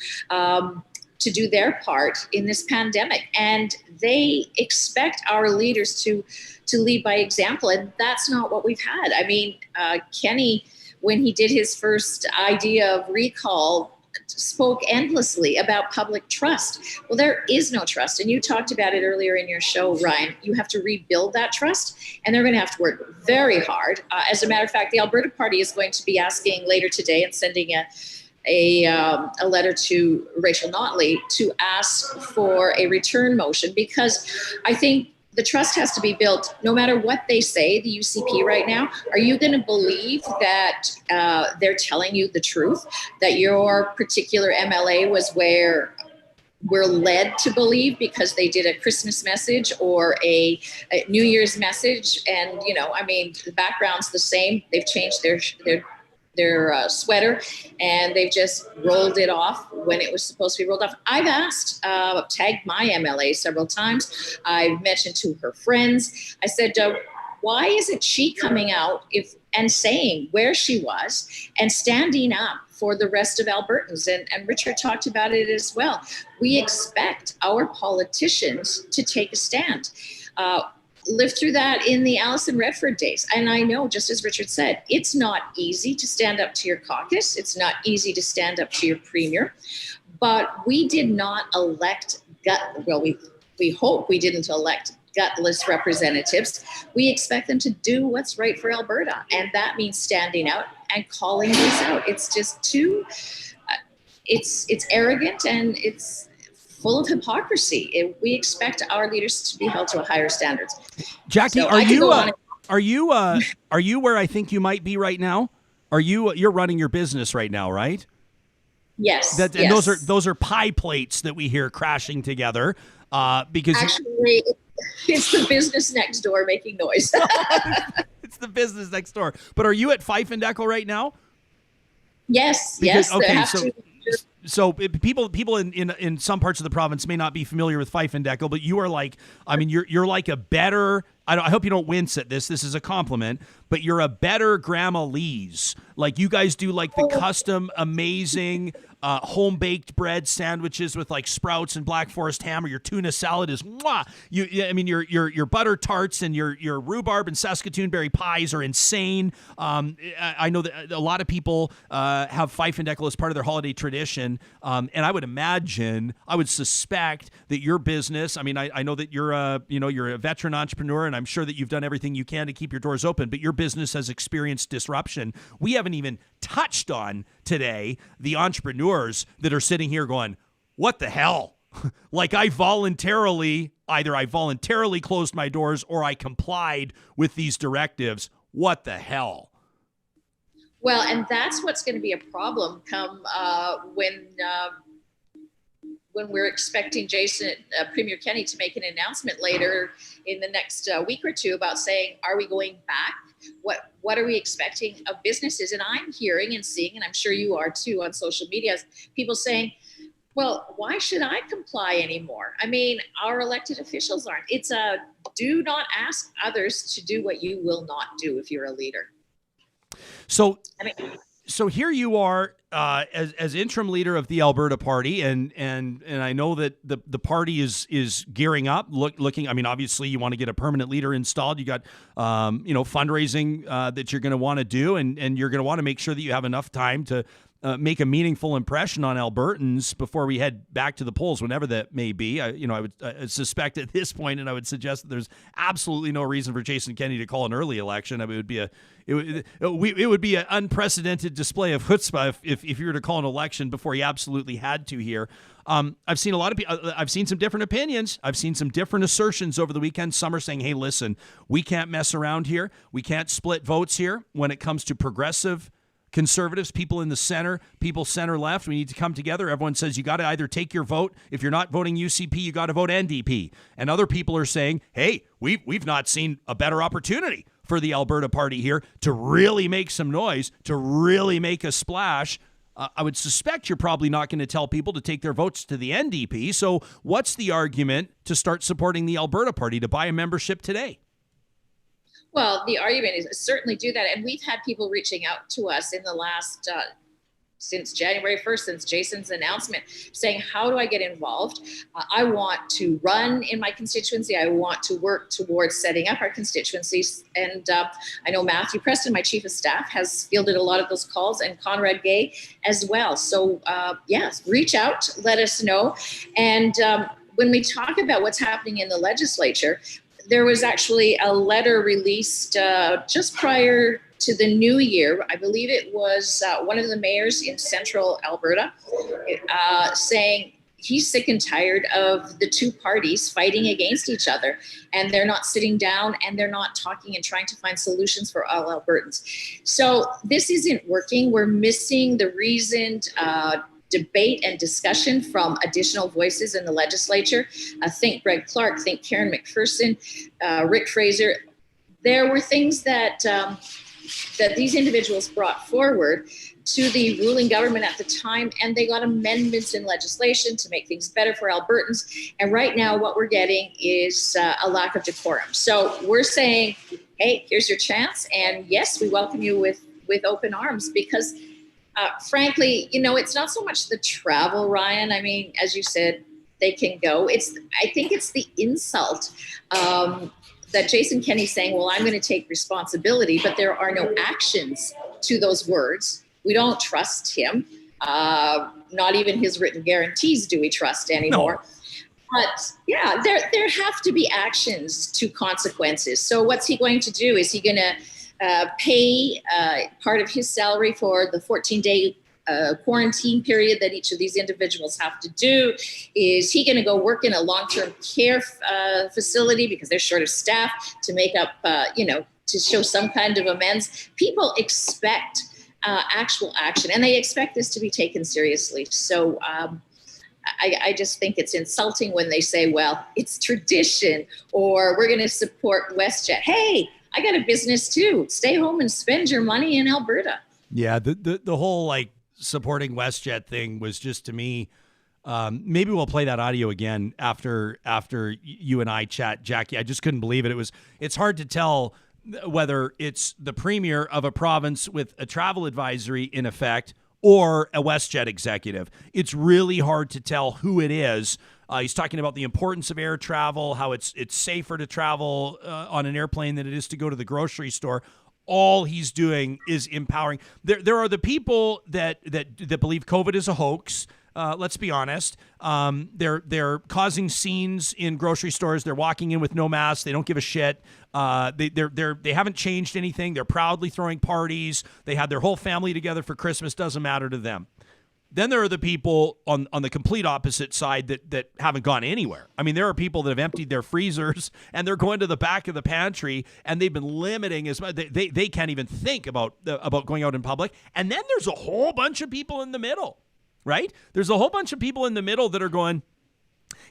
Speaker 11: do their part in this pandemic. And they expect our leaders to lead by example. And that's not what we've had. I mean, Kenney, when he did his first idea of recall, spoke endlessly about public trust. Well, there is no trust. And you talked about it earlier in your show, Ryan. You have to rebuild that trust, and they're going to have to work very hard. As a matter of fact, the Alberta Party is going to be asking later today and sending a letter to Rachel Notley to ask for a return motion, because I think the trust has to be built no matter what they say, the UCP right now. Are you going to believe that they're telling you the truth, that your particular MLA was where we're led to believe because they did a Christmas message or a New Year's message? And, the background's the same. They've changed their sweater, and they've just rolled it off when it was supposed to be rolled off. I've asked, tagged my MLA several times. I've mentioned to her friends. I said, why isn't she coming out and saying where she was and standing up for the rest of Albertans? And Richard talked about it as well. We expect our politicians to take a stand. lived through that in the Alison Redford days. And I know, just as Richard said, it's not easy to stand up to your caucus. It's not easy to stand up to your premier. But we did not elect we hope we didn't elect gutless representatives. We expect them to do what's right for Alberta. And that means standing out and calling this out. It's just too, it's arrogant and it's full of hypocrisy. We expect our leaders to be held to a higher standards.
Speaker 8: Jackie,
Speaker 11: So
Speaker 8: are you where I think you might be right now? You're running your business right now, right?
Speaker 11: Yes.
Speaker 8: And those are pie plates that we hear crashing together. Because
Speaker 11: actually, it's the business next door making noise.
Speaker 8: It's the business next door. But are you at Fife and Deckle right now?
Speaker 11: Yes.
Speaker 8: Okay, so people in some parts of the province may not be familiar with Fife and Deckle, but you are like, I mean, you're like a better. I hope you don't wince at this. This is a compliment, but you're a better Grandma Lee's. Like you guys do like the custom, amazing home baked bread sandwiches with like sprouts and Black Forest ham, or your tuna salad is mwah. Your butter tarts and your rhubarb and Saskatoon berry pies are insane. I know that a lot of people have Fife and Deckle as part of their holiday tradition, and I would suspect that your business. I mean, I know that you're a veteran entrepreneur, and I'm sure that you've done everything you can to keep your doors open, but your business has experienced disruption. We haven't even touched on today the entrepreneurs that are sitting here going, what the hell? Like I voluntarily closed my doors or I complied with these directives. What the hell?
Speaker 11: Well, and that's what's going to be a problem come when we're expecting Premier Kenney to make an announcement later in the next week or two about saying, are we going back? What are we expecting of businesses? And I'm hearing and seeing, and I'm sure you are too on social media, people saying, well, why should I comply anymore? I mean, our elected officials aren't. It's a do not ask others to do what you will not do if you're a leader.
Speaker 8: So here you are as interim leader of the Alberta Party, and I know that the party is gearing up, looking. I mean, obviously you want to get a permanent leader installed. You got fundraising that you're going to want to do, and you're going to want to make sure that you have enough time to make a meaningful impression on Albertans before we head back to the polls, whenever that may be. I would suspect at this point, and I would suggest that there's absolutely no reason for Jason Kenney to call an early election. I mean, it would be an unprecedented display of chutzpah if you were to call an election before he absolutely had to here. I've seen a lot of people. I've seen some different opinions. I've seen some different assertions over the weekend. Some are saying, "Hey, listen, we can't mess around here. We can't split votes here when it comes to progressive Conservatives, people in the center, people center left. We need to come together." Everyone says you got to either take your vote. If you're not voting UCP, you got to vote NDP. And other people are saying, hey, we've not seen a better opportunity for the Alberta Party here to really make some noise, to really make a splash. I would suspect you're probably not going to tell people to take their votes to the NDP. So what's the argument to start supporting the Alberta Party, to buy a membership today?
Speaker 11: Well, the argument is certainly do that. And we've had people reaching out to us in the last, since January 1st, since Jason's announcement, saying, how do I get involved? I want to run in my constituency. I want to work towards setting up our constituencies. And I know Matthew Preston, my chief of staff, has fielded a lot of those calls, and Conrad Gay as well. So yes, reach out, let us know. And when we talk about what's happening in the legislature, there was actually a letter released just prior to the new year. I believe it was one of the mayors in central Alberta saying he's sick and tired of the two parties fighting against each other, and they're not sitting down and they're not talking and trying to find solutions for all Albertans. So this isn't working. We're missing the reasoned debate and discussion from additional voices in the legislature. Think Greg Clark, think Karen McPherson, Rick Fraser. There were things that these individuals brought forward to the ruling government at the time, and they got amendments in legislation to make things better for Albertans. And right now what we're getting is a lack of decorum. So we're saying, hey, here's your chance. And yes, we welcome you with open arms, because frankly, it's not so much the travel, Ryan. I mean, as you said, they can go. I think it's the insult that Jason Kenney saying, well, I'm going to take responsibility, but there are no actions to those words. We don't trust him. Not even his written guarantees do we trust anymore. No. But yeah, there have to be actions to consequences. So what's he going to do? Is he going to pay part of his salary for the 14-day quarantine period that each of these individuals have to do? Is he going to go work in a long-term care facility because they're short of staff to make up, to show some kind of amends? People expect actual action, and they expect this to be taken seriously. So I just think it's insulting when they say, well, it's tradition, or we're going to support WestJet. Hey, I got a business too. Stay home and spend your money in Alberta.
Speaker 8: Yeah, the whole like supporting WestJet thing was just, to me, maybe we'll play that audio again after you and I chat, Jackie. I just couldn't believe it. It's hard to tell whether it's the premier of a province with a travel advisory in effect or a WestJet executive. It's really hard to tell who it is. He's talking about the importance of air travel, how it's safer to travel on an airplane than it is to go to the grocery store. All he's doing is empowering. There are the people that believe COVID is a hoax. Let's be honest. They're causing scenes in grocery stores. They're walking in with no masks. They don't give a shit. They haven't changed anything. They're proudly throwing parties. They had their whole family together for Christmas. Doesn't matter to them. Then there are the people on the complete opposite side that haven't gone anywhere. I mean, there are people that have emptied their freezers and they're going to the back of the pantry, and they've been limiting as much. They can't even think about going out in public. And then there's a whole bunch of people in the middle. Right? There's a whole bunch of people in the middle that are going,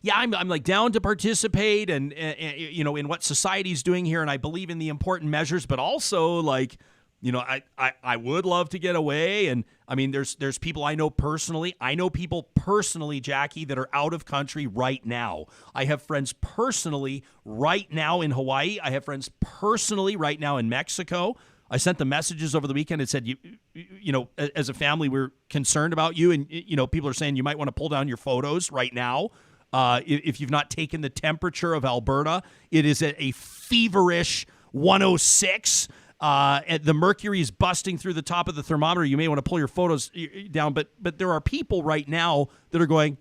Speaker 8: yeah, I'm like down to participate and in what society's doing here, and I believe in the important measures, but also like, I would love to get away. And I mean, there's people I know personally. I know people personally, Jackie, that are out of country right now. I have friends personally right now in Hawaii. I have friends personally right now in Mexico. I sent them messages over the weekend and said, you know, as a family, we're concerned about you. And, people are saying you might want to pull down your photos right now. If you've not taken the temperature of Alberta, it is at a feverish 106. The mercury is busting through the top of the thermometer. You may want to pull your photos down. But there are people right now that are going,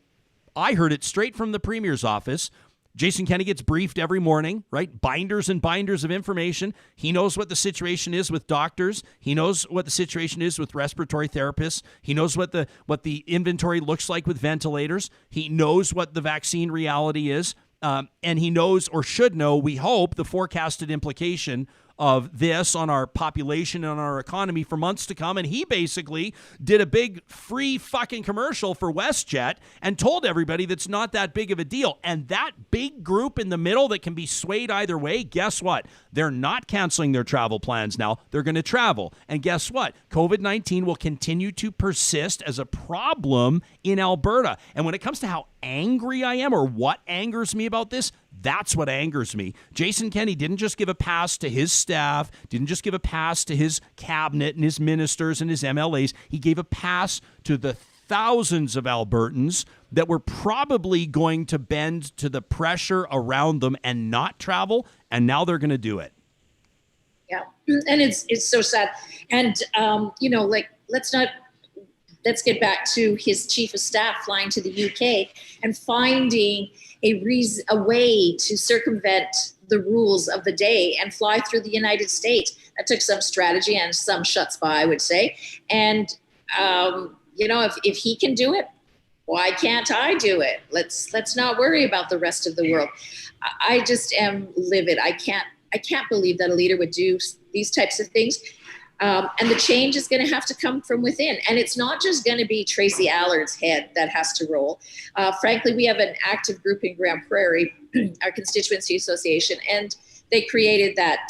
Speaker 8: I heard it straight from the Premier's office. Jason Kenney gets briefed every morning, right? Binders and binders of information. He knows what the situation is with doctors. He knows what the situation is with respiratory therapists. He knows what the inventory looks like with ventilators. He knows what the vaccine reality is. And he knows, or should know, we hope, the forecasted implication of this on our population and on our economy for months to come. And he basically did a big free fucking commercial for WestJet and told everybody that's not that big of a deal. And that big group in the middle that can be swayed either way, guess what? They're not canceling their travel plans now. They're going to travel. And guess what? COVID-19 will continue to persist as a problem in Alberta. And when it comes to how angry I am or what angers me about this, that's what angers me. Jason Kenney didn't just give a pass to his staff, didn't just give a pass to his cabinet and his ministers and his MLAs. He gave a pass to the thousands of Albertans that were probably going to bend to the pressure around them and not travel, and now they're going to do it.
Speaker 11: Yeah, and it's so sad. And, let's get back to his chief of staff flying to the UK and finding a way to circumvent the rules of the day and fly through the United States. That took some strategy and some chutzpah, I would say. And, if he can do it, why can't I do it? Let's not worry about the rest of the world. I just am livid. I can't believe that a leader would do these types of things. And the change is going to have to come from within. And it's not just going to be Tracey Allard's head that has to roll. Frankly, we have an active group in Grand Prairie, our constituency association, and they created that,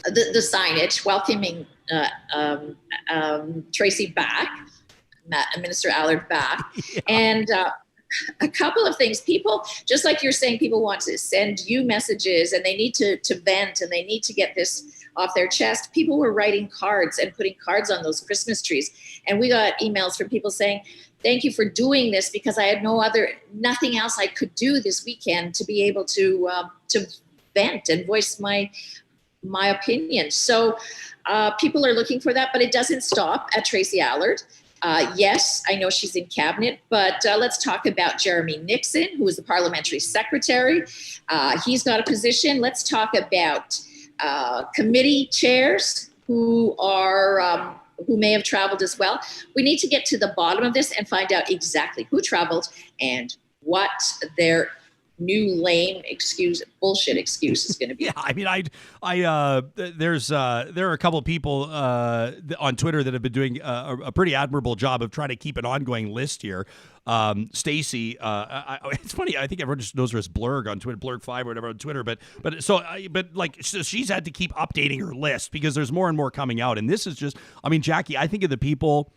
Speaker 11: the signage welcoming Tracey back, Minister Allard back. Yeah. And a couple of things. People, just like you're saying, people want to send you messages and they need to vent and they need to get this off their chest. People were writing cards and putting cards on those Christmas trees. And we got emails from people saying, thank you for doing this because I had nothing else I could do this weekend to be able to vent and voice my opinion. So people are looking for that, but it doesn't stop at Tracey Allard. Yes, I know she's in cabinet, but let's talk about Jeremy Nixon, who is the parliamentary secretary. He's got a position. Let's talk about committee chairs who may have traveled as well. We need to get to the bottom of this and find out exactly who traveled and what their new lame bullshit excuse is going to be.
Speaker 8: Yeah, I mean, there are a couple of people on Twitter that have been doing a pretty admirable job of trying to keep an ongoing list here. Stacey, it's funny. I think everyone just knows her as Blurg on Twitter, Blurg5 or whatever on Twitter. But she's had to keep updating her list because there's more and more coming out. And this is just, I mean, Jackie, I think of the people.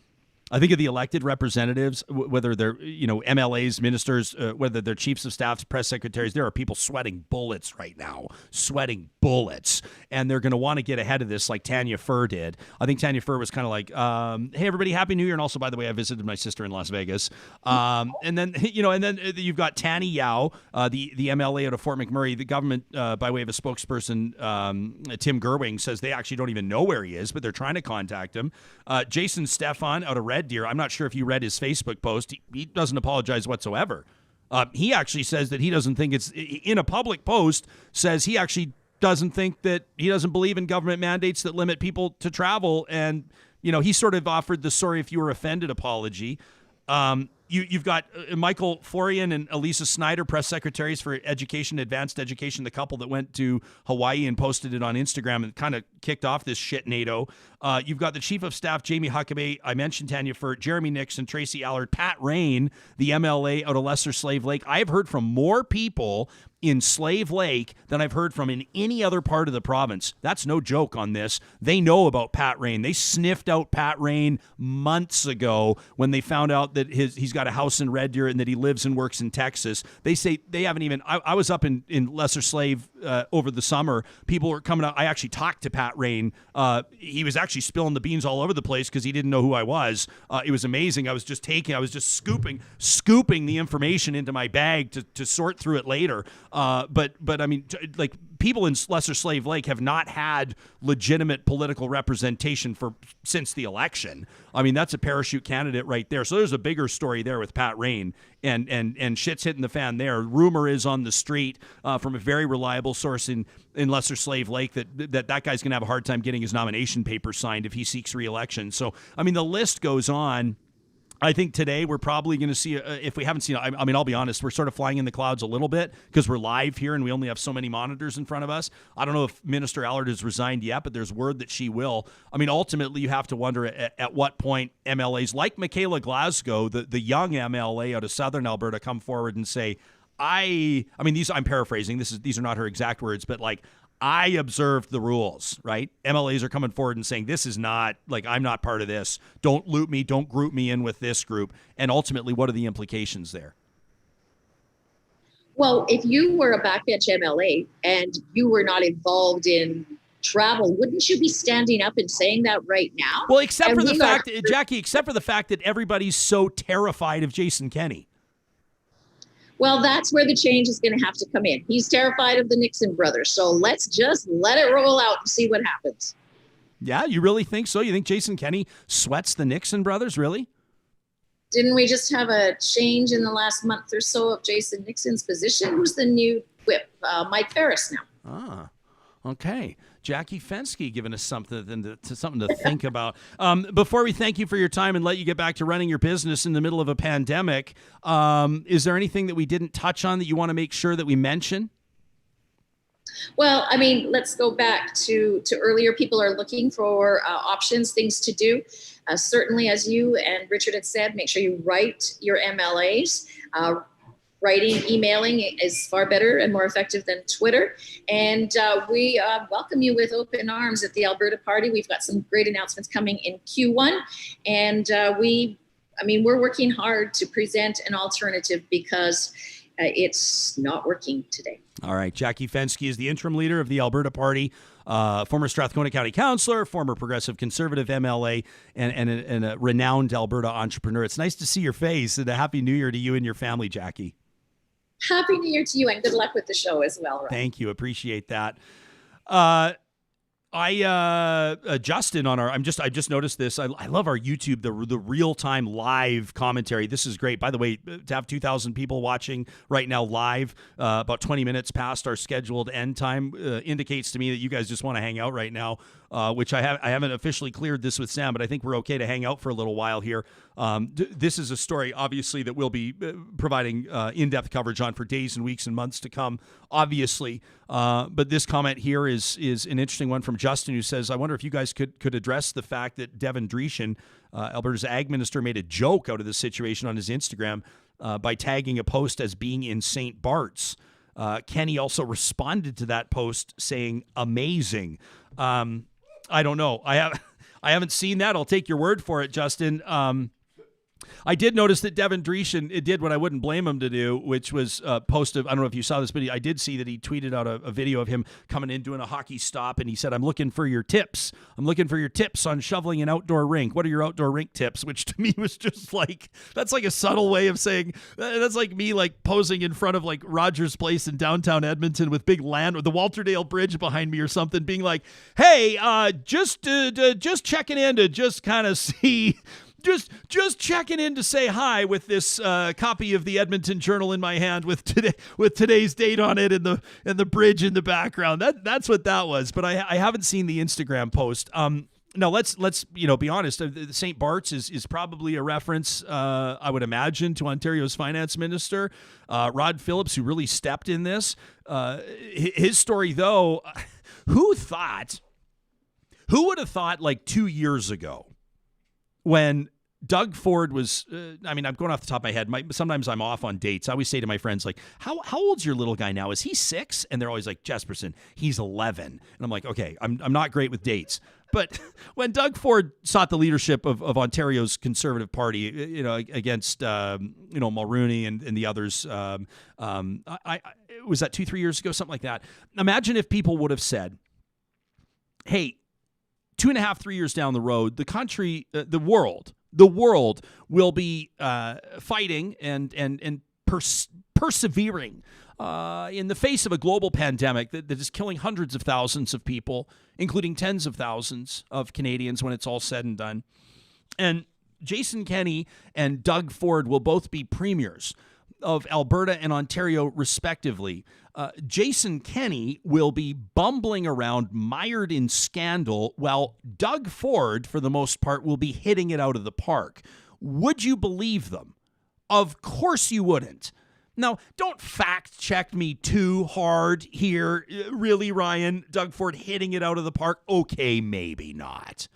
Speaker 8: I think of the elected representatives, whether they're, MLAs, ministers, whether they're chiefs of staffs, press secretaries, there are people sweating bullets right now, and they're going to want to get ahead of this like Tanya Furr did. I think Tanya Furr was kind of like, hey, everybody, Happy New Year. And also, by the way, I visited my sister in Las Vegas. And then you've got Tanny Yao, the MLA out of Fort McMurray. The government, by way of a spokesperson, Tim Gerwing, says they actually don't even know where he is, but they're trying to contact him. Jason Stefan out of Red Deer. I'm not sure if you read his Facebook post. He doesn't apologize whatsoever. He actually says that he doesn't think it's in a public post, says he actually doesn't think that he doesn't believe in government mandates that limit people to travel. And, he sort of offered the sorry if you were offended apology. You've got Michael Florian and Elisa Snyder, press secretaries for Education, Advanced Education, the couple that went to Hawaii and posted it on Instagram and kind of kicked off this shit NATO. You've got the Chief of Staff, Jamie Huckabay. I mentioned Tanya Furr, Jeremy Nixon, Tracey Allard, Pat Rain, the MLA out of Lesser Slave Lake. I have heard from more people in Slave Lake than I've heard from in any other part of the province. That's no joke on this. They know about Pat Rain. They sniffed out Pat Rain months ago when they found out that he's got a house in Red Deer and that he lives and works in Texas. They say they haven't even, I was up in Lesser Slave over the summer. People were coming out. I actually talked to Pat Rain. He was actually spilling the beans all over the place because he didn't know who I was. It was amazing. I was just scooping the information into my bag to sort through it later. But I mean, like, people in Lesser Slave Lake have not had legitimate political representation since the election. I mean, that's a parachute candidate right there. So there's a bigger story there with Pat Rain, and shit's hitting the fan there. Rumor is on the street from a very reliable source in Lesser Slave Lake that guy's going to have a hard time getting his nomination papers signed if he seeks re-election. So, I mean, the list goes on. I think today we're probably going to see, if we haven't seen it, I mean, I'll be honest, we're sort of flying in the clouds a little bit because we're live here and we only have so many monitors in front of us. I don't know if Minister Allard has resigned yet, but there's word that she will. I mean, ultimately, you have to wonder at what point MLAs like Michaela Glasgow, the young MLA out of Southern Alberta, come forward and say, I mean, I'm paraphrasing. These are not her exact words, but like, I observed the rules, right? MLAs are coming forward and saying, this is not, like, I'm not part of this. Don't loop me. Don't group me in with this group. And ultimately, what are the implications there?
Speaker 11: Well, if you were a backbench MLA and you were not involved in travel, wouldn't you be standing up and saying that right now?
Speaker 8: Well, except for the fact that everybody's so terrified of Jason Kenney.
Speaker 11: Well, that's where the change is going to have to come in. He's terrified of the Nixon brothers. So let's just let it roll out and see what happens.
Speaker 8: Yeah, you really think so? You think Jason Kenney sweats the Nixon brothers, really?
Speaker 11: Didn't we just have a change in the last month or so of Jason Nixon's position? Who's the new whip? Mike Ferris now.
Speaker 8: Ah, okay. Jackie Fenske giving us something to think about. Before we thank you for your time and let you get back to running your business in the middle of a pandemic, is there anything that we didn't touch on that you want to make sure that we mention?
Speaker 11: Well, I mean, let's go back to earlier. People are looking for options, things to do. Certainly, as you and Richard had said, make sure you write your MLAs. Writing, emailing is far better and more effective than Twitter. And we welcome you with open arms at the Alberta Party. We've got some great announcements coming in Q1. And we're working hard to present an alternative because it's not working today. All
Speaker 8: right. Jackie Fenske is the interim leader of the Alberta Party, former Strathcona County Councillor, former Progressive Conservative MLA, and a renowned Alberta entrepreneur. It's nice to see your face, and a Happy New Year to you and your family, Jackie.
Speaker 11: Happy New Year to you, and good luck with the show as well, Ryan.
Speaker 2: Thank you. Appreciate that. Justin on our, I just noticed this. I love our YouTube, the real-time live commentary. This is great. By the way, to have 2,000 people watching right now live, about 20 minutes past our scheduled end time, indicates to me that you guys just want to hang out right now, which I haven't officially cleared this with Sam, but I think we're okay to hang out for a little while here. This is a story, obviously, that we'll be providing in-depth coverage on for days and weeks and months to come, obviously. But this comment here is an interesting one from Justin, who says, I wonder if you guys could address the fact that Devin Dreeshen, Alberta's ag minister, made a joke out of the situation on his Instagram by tagging a post as being in St. Bart's. Kenney also responded to that post saying, amazing. I don't know. I haven't seen that. I'll take your word for it, Justin. I did notice that Devin Dreeshen did what I wouldn't blame him to do, which was post I don't know if you saw this, but I did see that he tweeted out a video of him coming in doing a hockey stop, and he said, I'm looking for your tips. I'm looking for your tips on shoveling an outdoor rink. What are your outdoor rink tips? Which to me was just like, that's like a subtle way of saying, that's like me like posing in front of like Rogers Place in downtown Edmonton with big land or the Walterdale Bridge behind me or something, being like, hey, just checking in to just kind of see... Just checking in to say hi with this copy of the Edmonton Journal in my hand with today's date on it and the bridge in the background. That's what that was. But I haven't seen the Instagram post. Now let's be honest. St. Bart's is probably a reference, I would imagine, to Ontario's finance minister, Rod Phillips, who really stepped in this. His story, though, who would have thought like 2 years ago, when Doug Ford was, I'm going off the top of my head. Sometimes I'm off on dates. I always say to my friends, like, how old's your little guy now? Is he 6? And they're always like, Jesperson, he's 11. And I'm like, okay, I'm not great with dates. But when Doug Ford sought the leadership of Ontario's Conservative Party, against, Mulroney and the others, was that 2-3 years ago, something like that. Imagine if people would have said, hey, 2.5, 3 years down the road, the country, the world will be fighting and persevering in the face of a global pandemic that is killing hundreds of thousands of people, including tens of thousands of Canadians when it's all said and done. And Jason Kenney and Doug Ford will both be premiers of Alberta and Ontario, respectively. Jason Kenney will be bumbling around, mired in scandal, while Doug Ford, for the most part, will be hitting it out of the park. Would you believe them? Of course you wouldn't. Now, don't fact-check me too hard here. Really, Ryan? Doug Ford hitting it out of the park? Okay, maybe not.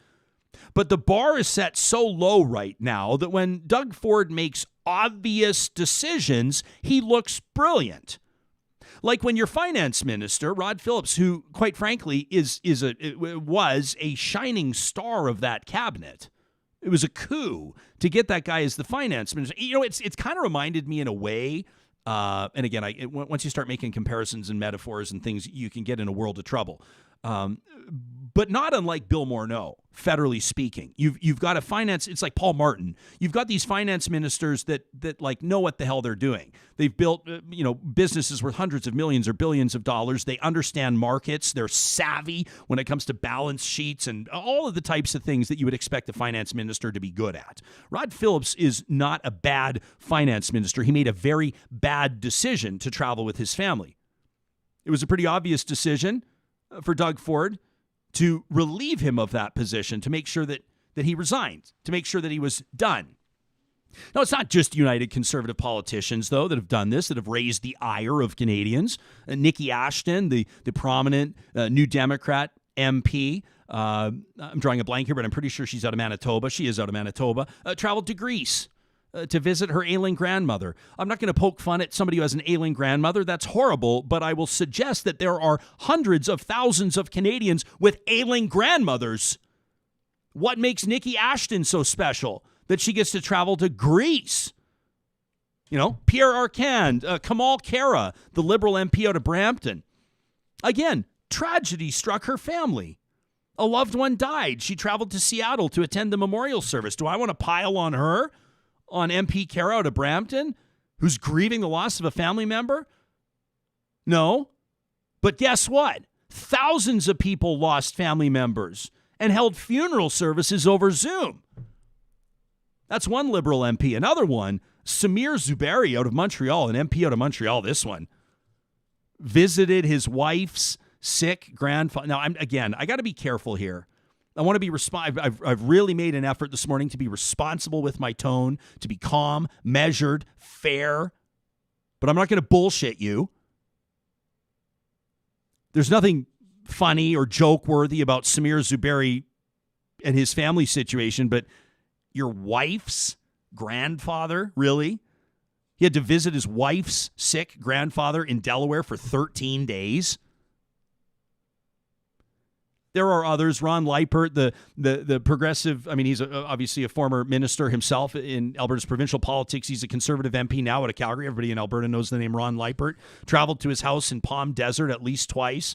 Speaker 2: But the bar is set so low right now that when Doug Ford makes obvious decisions, he looks brilliant. Like when your finance minister, Rod Phillips, who, quite frankly, was a shining star of that cabinet. It was a coup to get that guy as the finance minister. It's kind of reminded me in a way, and again, once you start making comparisons and metaphors and things, you can get in a world of trouble. But not unlike Bill Morneau, federally speaking. You've got a finance, it's like Paul Martin. You've got these finance ministers that like know what the hell they're doing. They've built businesses worth hundreds of millions or billions of dollars. They understand markets. They're savvy when it comes to balance sheets and all of the types of things that you would expect a finance minister to be good at. Rod Phillips is not a bad finance minister. He made a very bad decision to travel with his family. It was a pretty obvious decision for Doug Ford to relieve him of that position, to make sure that he resigned, to make sure that he was done. Now, it's not just United Conservative politicians, though, that have done this, that have raised the ire of Canadians. Nikki Ashton, the prominent New Democrat MP, I'm drawing a blank here, but I'm pretty sure she's out of Manitoba. She is out of Manitoba. Traveled to Greece to visit her ailing grandmother. I'm not going to poke fun at somebody who has an ailing grandmother. That's horrible, but I will suggest that there are hundreds of thousands of Canadians with ailing grandmothers. What makes Nikki Ashton so special that she gets to travel to Greece? Pierre Arcand, Kamal Khera, the Liberal MP out of Brampton. Again, tragedy struck her family. A loved one died. She traveled to Seattle to attend the memorial service. Do I want to pile on her? On MP Khera out of Brampton? who's grieving the loss of a family member? No. But guess what? Thousands of people lost family members and held funeral services over Zoom. That's one Liberal MP. Another one, Samir Zuberi out of Montreal, an MP out of Montreal, this one, visited his wife's sick grandfather. Now, I got to be careful here. I want to be I've really made an effort this morning to be responsible with my tone, to be calm, measured, fair, but I'm not going to bullshit you. There's nothing funny or joke-worthy about Samir Zuberi and his family situation, but your wife's grandfather, really? He had to visit his wife's sick grandfather in Delaware for 13 days? There are others. Ron Lighthearted, the progressive, he's obviously a former minister himself in Alberta's provincial politics. He's a conservative MP now out of Calgary. Everybody in Alberta knows the name Ron Lighthearted. Traveled to his house in Palm Desert at least twice.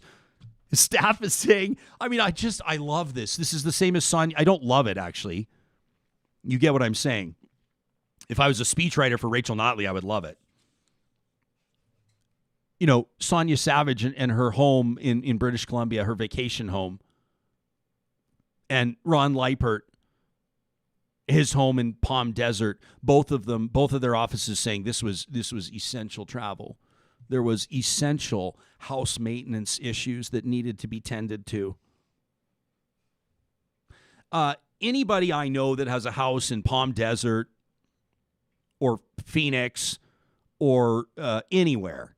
Speaker 2: His staff is saying, I love this. This is the same as Sonia. I don't love it, actually. You get what I'm saying. If I was a speechwriter for Rachel Notley, I would love it. Sonia Savage and her home in British Columbia, her vacation home, and Ron Lighthearted, his home in Palm Desert, both of their offices saying this was essential travel. There was essential house maintenance issues that needed to be tended to. Anybody I know that has a house in Palm Desert or Phoenix or anywhere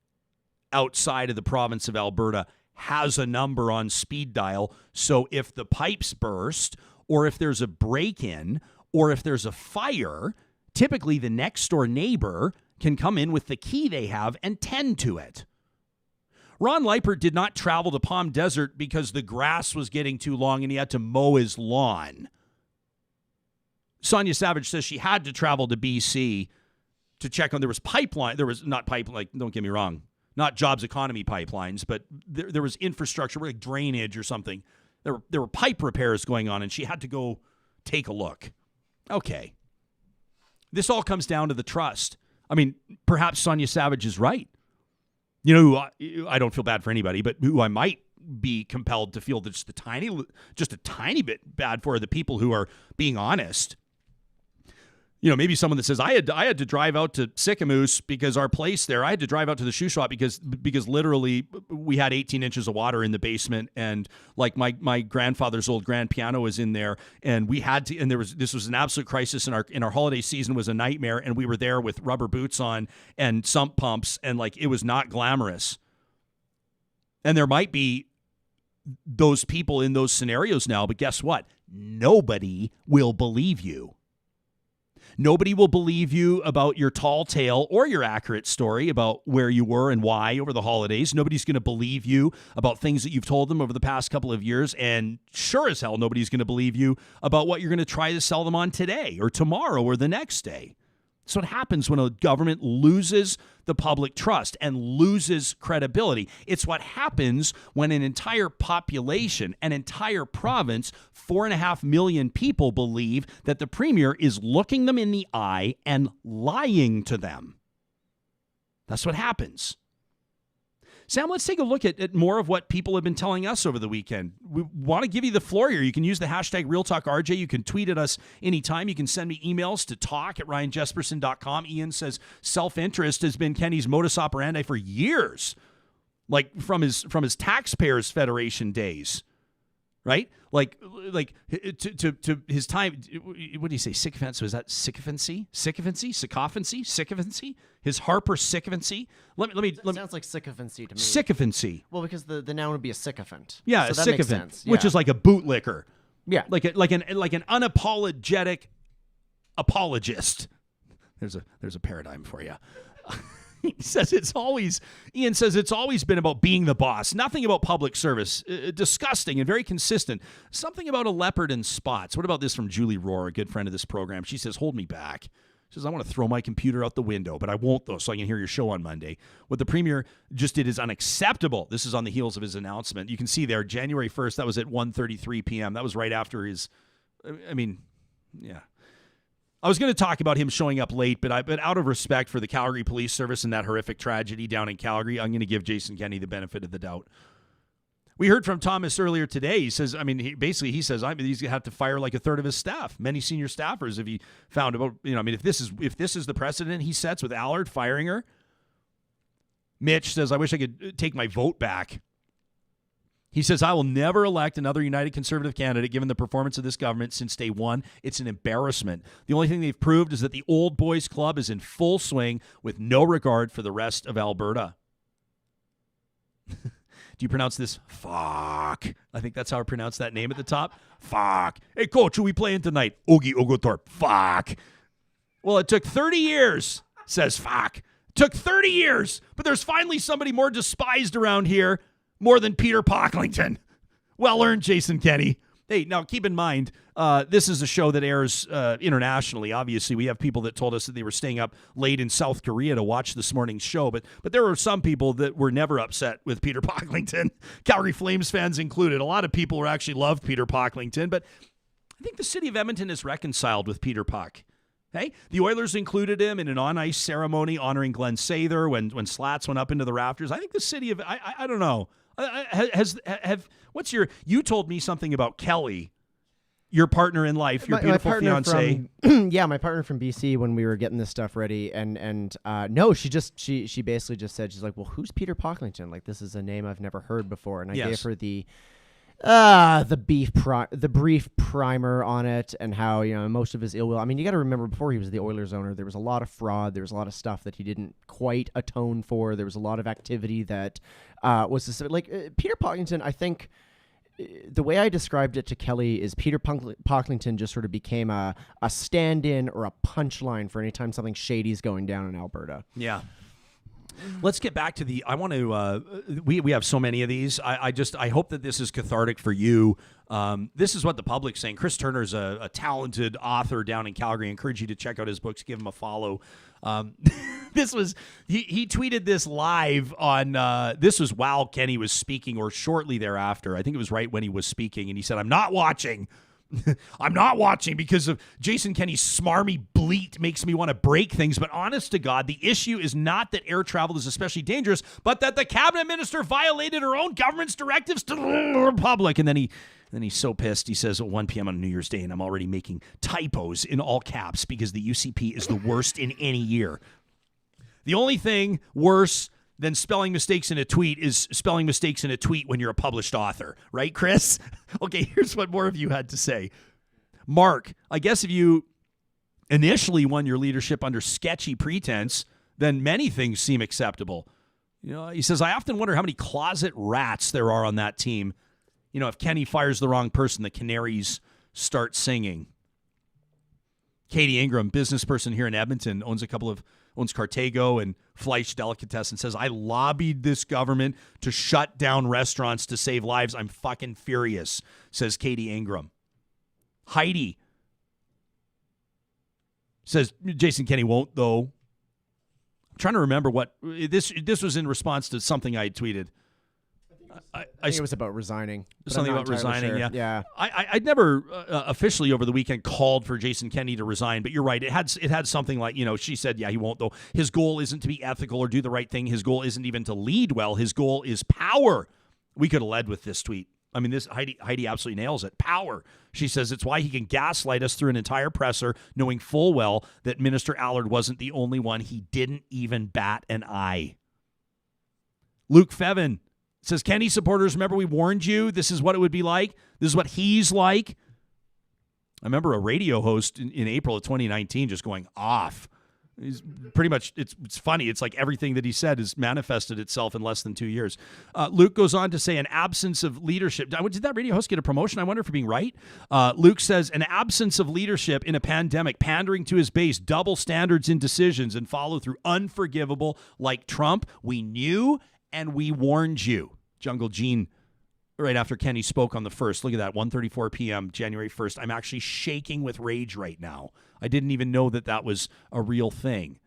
Speaker 2: outside of the province of Alberta has a number on speed dial. So if the pipes burst or if there's a break-in or if there's a fire, typically the next door neighbor can come in with the key they have and tend to it. Ron Lighthearted did not travel to Palm Desert because the grass was getting too long and he had to mow his lawn. Sonia Savage says she had to travel to BC to check on, there was not pipeline, don't get me wrong, not jobs economy pipelines, but there was infrastructure, like drainage or something. There were pipe repairs going on, and she had to go take a look. Okay. This all comes down to the trust. Perhaps Sonia Savage is right. I don't feel bad for anybody, but who I might be compelled to feel just a tiny bit bad for are the people who are being honest. Maybe someone that says, I had to drive out to Sycamoose because our place there, I had to drive out to the shoe shop because literally we had 18 inches of water in the basement, and like my grandfather's old grand piano was in there, and we had to, and this was an absolute crisis, in our holiday season was a nightmare, and we were there with rubber boots on and sump pumps, and it was not glamorous. And there might be those people in those scenarios now, but guess what? Nobody will believe you. Nobody will believe you about your tall tale or your accurate story about where you were and why over the holidays. Nobody's going to believe you about things that you've told them over the past couple of years. And sure as hell, nobody's going to believe you about what you're going to try to sell them on today or tomorrow or the next day. That's what happens when a government loses the public trust and loses credibility. It's what happens when an entire population, an entire province, 4.5 million people believe that the premier is looking them in the eye and lying to them. That's what happens. Sam, let's take a look at more of what people have been telling us over the weekend. We want to give you the floor here. You can use the hashtag RealTalkRJ. You can tweet at us anytime. You can send me emails to talk@ryanjesperson.com. Ian says self-interest has been Kenney's modus operandi for years, like from his Taxpayers Federation days, right? Like to his time. What do you say? Sycophancy? Was that sycophancy? Sycophancy? His Harper sycophancy? Let me.
Speaker 9: Sounds like sycophancy to me.
Speaker 2: Sycophancy.
Speaker 9: Well, because the noun would be a sycophant.
Speaker 2: Yeah,
Speaker 9: so
Speaker 2: a
Speaker 9: that
Speaker 2: sycophant,
Speaker 9: makes sense.
Speaker 2: which is like a bootlicker.
Speaker 9: Yeah,
Speaker 2: like an unapologetic apologist. There's a paradigm for you. Ian says it's always been about being the boss. Nothing about public service. Disgusting and very consistent. Something about a leopard and spots. What about this from Julie Rohr, a good friend of this program? She says, hold me back. She says, I want to throw my computer out the window, but I won't, though, so I can hear your show on Monday. What the premier just did is unacceptable. This is on the heels of his announcement. You can see there, January 1st, that was at 1:33 p.m. That was right after his, yeah. I was going to talk about him showing up late, but out of respect for the Calgary Police Service and that horrific tragedy down in Calgary, I'm going to give Jason Kenney the benefit of the doubt. We heard from Thomas earlier today. He says, he says he's going to have to fire like a third of his staff, many senior staffers. If he found about, if this is the precedent he sets with Allard firing her. Mitch says, I wish I could take my vote back. He says, I will never elect another United Conservative candidate given the performance of this government since day one. It's an embarrassment. The only thing they've proved is that the old boys club is in full swing with no regard for the rest of Alberta. Do you pronounce this? Fuck. I think that's how I pronounce that name at the top. Fuck. Hey, coach, who we playing tonight? Ogie Ogothorpe. Fuck. Well, it took 30 years, says fuck. Took 30 years, but there's finally somebody more despised around here more than Peter Pocklington. Well earned, Jason Kenney. Hey, now keep in mind, this is a show that airs internationally. Obviously, we have people that told us that they were staying up late in South Korea to watch this morning's show, but there were some people that were never upset with Peter Pocklington, Calgary Flames fans included. A lot of people who actually loved Peter Pocklington, but I think the city of Edmonton is reconciled with Peter Puck. Hey, the Oilers included him in an on-ice ceremony honoring Glenn Sather when Slats went up into the rafters. I think the city of, I don't know. You told me something about Kelly, your partner in life, your beautiful fiance.
Speaker 9: My partner from BC when we were getting this stuff ready, and no, she basically just said, she's like, well, who's Peter Pocklington? Like, this is a name I've never heard before, and I gave her the brief primer on it and how, most of his ill will. I mean, you got to remember, before he was the Oilers owner, there was a lot of fraud. There was a lot of stuff that he didn't quite atone for. There was a lot of activity that was Peter Pocklington. I think the way I described it to Kelly is Peter Pocklington just sort of became a stand-in or a punchline for any time something shady is going down in Alberta.
Speaker 2: Yeah. Let's get back to I want to, we have so many of these. I hope that this is cathartic for you. This is what the public's saying. Chris Turner's a talented author down in Calgary. I encourage you to check out his books, give him a follow. He tweeted this live on, this was while Kenney was speaking or shortly thereafter. I think it was right when he was speaking. And he said, I'm not watching. I'm not watching because of Jason Kenney's smarmy bleat makes me want to break things. But honest to God, the issue is not that air travel is especially dangerous, but that the cabinet minister violated her own government's directives to the Republic. And then he's so pissed. He says at 1 p.m. on New Year's Day, and I'm already making typos in all caps because the UCP is the worst in any year. The only thing worse than spelling mistakes in a tweet is spelling mistakes in a tweet when you're a published author. Right, Chris? Okay, here's what more of you had to say. Mark, I guess if you initially won your leadership under sketchy pretense, then many things seem acceptable. He says, I often wonder how many closet rats there are on that team. If Kenney fires the wrong person, the canaries start singing. Katie Ingram, business person here in Edmonton, owns Cartago and Fleisch Delicatessen, says, I lobbied this government to shut down restaurants to save lives. I'm fucking furious, says Katie Ingram. Heidi says, Jason Kenney won't, though. I'm trying to remember what this was in response to something I had tweeted.
Speaker 9: I think it was about resigning.
Speaker 2: Something about resigning,
Speaker 9: sure.
Speaker 2: Yeah. I'd never officially over the weekend called for Jason Kenney to resign, but you're right. It had something like, she said, yeah, he won't, though. His goal isn't to be ethical or do the right thing. His goal isn't even to lead well. His goal is power. We could have led with this tweet. I mean, this Heidi absolutely nails it. Power. She says it's why he can gaslight us through an entire presser, knowing full well that Minister Allard wasn't the only one. He didn't even bat an eye. Luke Fevin says, Kenney supporters, remember we warned you? This is what it would be like. This is what he's like. I remember a radio host in April of 2019 just going off. He's pretty much, it's funny. It's like everything that he said has manifested itself in less than 2 years. Luke goes on to say an absence of leadership. Did that radio host get a promotion? I wonder if being right. Luke says an absence of leadership in a pandemic, pandering to his base, double standards in decisions, and follow through unforgivable like Trump. We knew and we warned you. Jungle Gene, right after Kenney spoke on the 1st. Look at that, 1:34 p.m., January 1st. I'm actually shaking with rage right now. I didn't even know that was a real thing.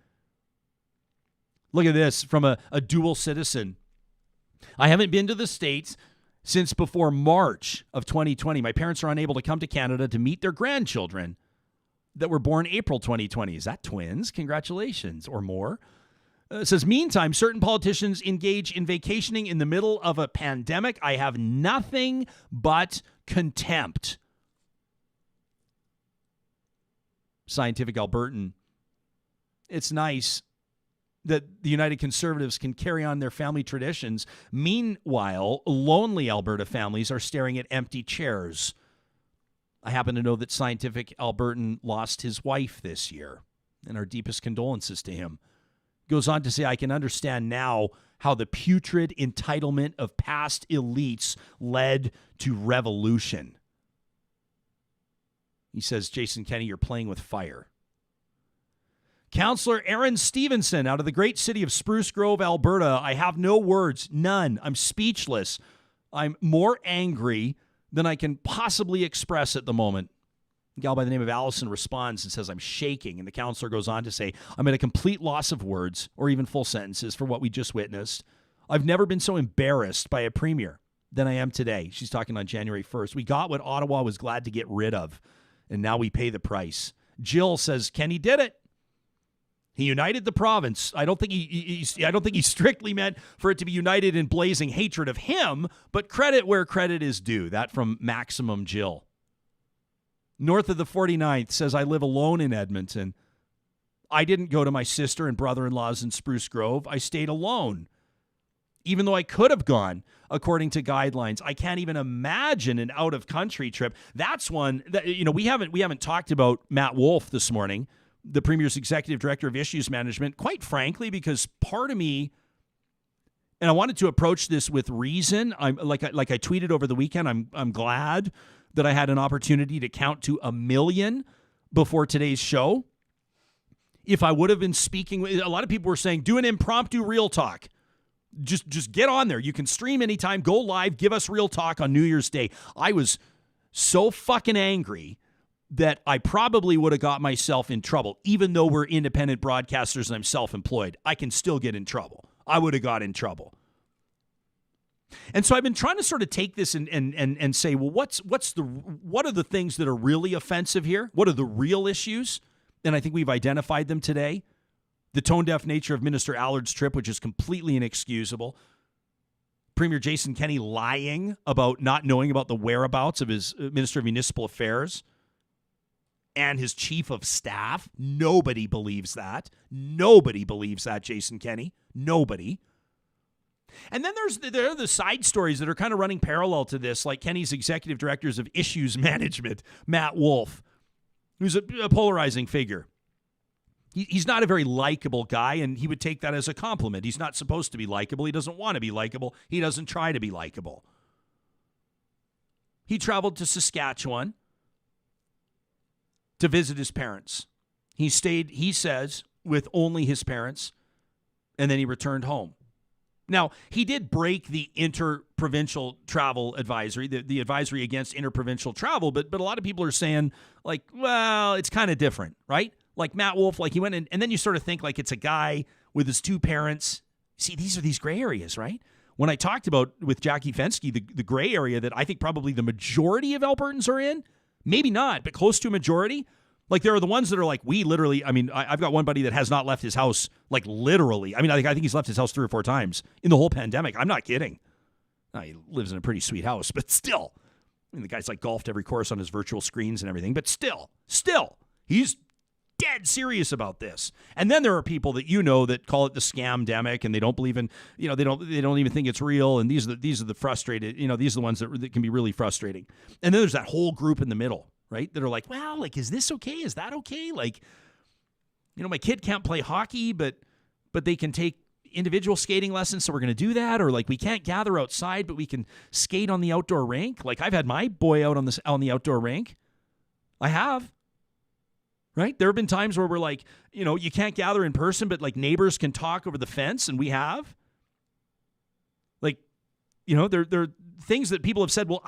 Speaker 2: Look at this from a dual citizen. I haven't been to the States since before March of 2020. My parents are unable to come to Canada to meet their grandchildren.
Speaker 8: that were born April 2020. Is that twins? Congratulations, or more. It says, meantime, certain politicians engage in vacationing in the middle of a pandemic. I have nothing but contempt. Scientific Albertan. It's nice that the United Conservatives can carry on their family traditions. Meanwhile, lonely Alberta families are staring at empty chairs. I happen to know that Scientific Albertan lost his wife this year, and our deepest condolences to him. Goes on to say, I can understand now how the putrid entitlement of past elites led to revolution. He says, Jason Kenney, you're playing with fire. Councillor Aaron Stevenson out of the great city of Spruce Grove, Alberta. I have no words, none. I'm speechless. I'm more angry than I can possibly express at the moment. A gal by the name of Allison responds and says, I'm shaking. And the counselor goes on to say, I'm at a complete loss of words or even full sentences for what we just witnessed. I've never been so embarrassed by a premier than I am today. She's talking on January 1st. We got what Ottawa was glad to get rid of, and now we pay the price. Jill says, Kenney did it. He united the province. I don't think he strictly meant for it to be united in blazing hatred of him, but credit where credit is due. That from Maximum Jill. North of the 49th says, I live alone in Edmonton. I didn't go to my sister and brother-in-law's in Spruce Grove. I stayed alone. Even though I could have gone according to guidelines. I can't even imagine an out-of-country trip. That's one that, we haven't talked about Matt Wolf this morning, the Premier's Executive Director of Issues Management, quite frankly, because part of me, and I wanted to approach this with reason. I'm like I tweeted over the weekend, I'm glad that I had an opportunity to count to 1 million before today's show. If I would have been speaking, a lot of people were saying, do an impromptu real talk. Just get on there. You can stream anytime, go live, give us real talk on New Year's Day. I was so fucking angry that I probably would have got myself in trouble. Even though we're independent broadcasters and I'm self-employed, I can still get in trouble. I would have got in trouble. And so I've been trying to sort of take this and say, well, what are the things that are really offensive here? What are the real issues? And I think we've identified them today. The tone-deaf nature of Minister Allard's trip, which is completely inexcusable. Premier Jason Kenney lying about not knowing about the whereabouts of his Minister of Municipal Affairs and his Chief of Staff. Nobody believes that. Nobody believes that, Jason Kenney. Nobody. And then there are the side stories that are kind of running parallel to this, like Kenney's Executive Directors of Issues Management, Matt Wolf, who's a polarizing figure. He's not a very likable guy, and he would take that as a compliment. He's not supposed to be likable. He doesn't want to be likable. He doesn't try to be likable. He traveled to Saskatchewan to visit his parents. He stayed, he says, with only his parents, and then he returned home. Now, he did break the interprovincial travel advisory, the advisory against interprovincial travel, but a lot of people are saying, like, well, it's kind of different, right? Like Matt Wolf, like he went in, and then you sort of think like it's a guy with his two parents. See, these are these gray areas, right? When I talked about with Jackie Fenske, the gray area that I think probably the majority of Albertans are in, maybe not, but close to a majority. Like there are the ones that are like, we literally, I mean, I've got one buddy that has not left his house, like literally. I mean, I think he's left his house 3 or 4 times in the whole pandemic. I'm not kidding. Now, he lives in a pretty sweet house, but still. I mean, the guy's like golfed every course on his virtual screens and everything, but still, he's dead serious about this. And then there are people that that call it the scamdemic, and they don't believe in, they don't even think it's real. And these are the frustrated, these are the ones that can be really frustrating. And then there's that whole group in the middle, right? That are like, well, like, is this okay? Is that okay? Like, my kid can't play hockey, but they can take individual skating lessons, so we're going to do that. Or like, we can't gather outside, but we can skate on the outdoor rink. Like, I've had my boy out on the outdoor rink. I have. Right? There have been times where we're like, you can't gather in person, but like neighbors can talk over the fence, and we have. Like, there are things that people have said, well,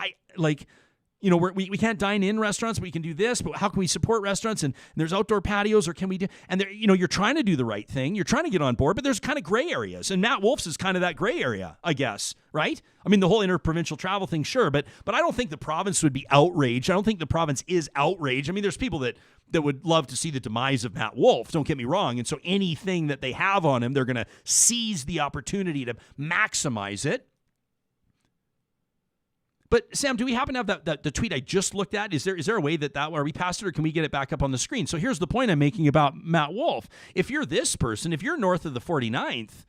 Speaker 2: You know, we can't dine in restaurants, but we can do this. But how can we support restaurants? And there's outdoor patios, or can we do? And there, you know, you're trying to do the right thing. You're trying to get on board, but there's kind of gray areas. And Matt Wolf's is kind of that gray area, I guess, right? I mean, the whole interprovincial travel thing, sure, but I don't think the province would be outraged. I don't think the province is outraged. I mean, there's people that would love to see the demise of Matt Wolf. Don't get me wrong. And so anything that they have on him, they're going to seize the opportunity to maximize it. But Sam, do we happen to have the tweet I just looked at? Is there a way that are we past it, or can we get it back up on the screen? So here's the point I'm making about Matt Wolf. If you're this person, if you're north of the 49th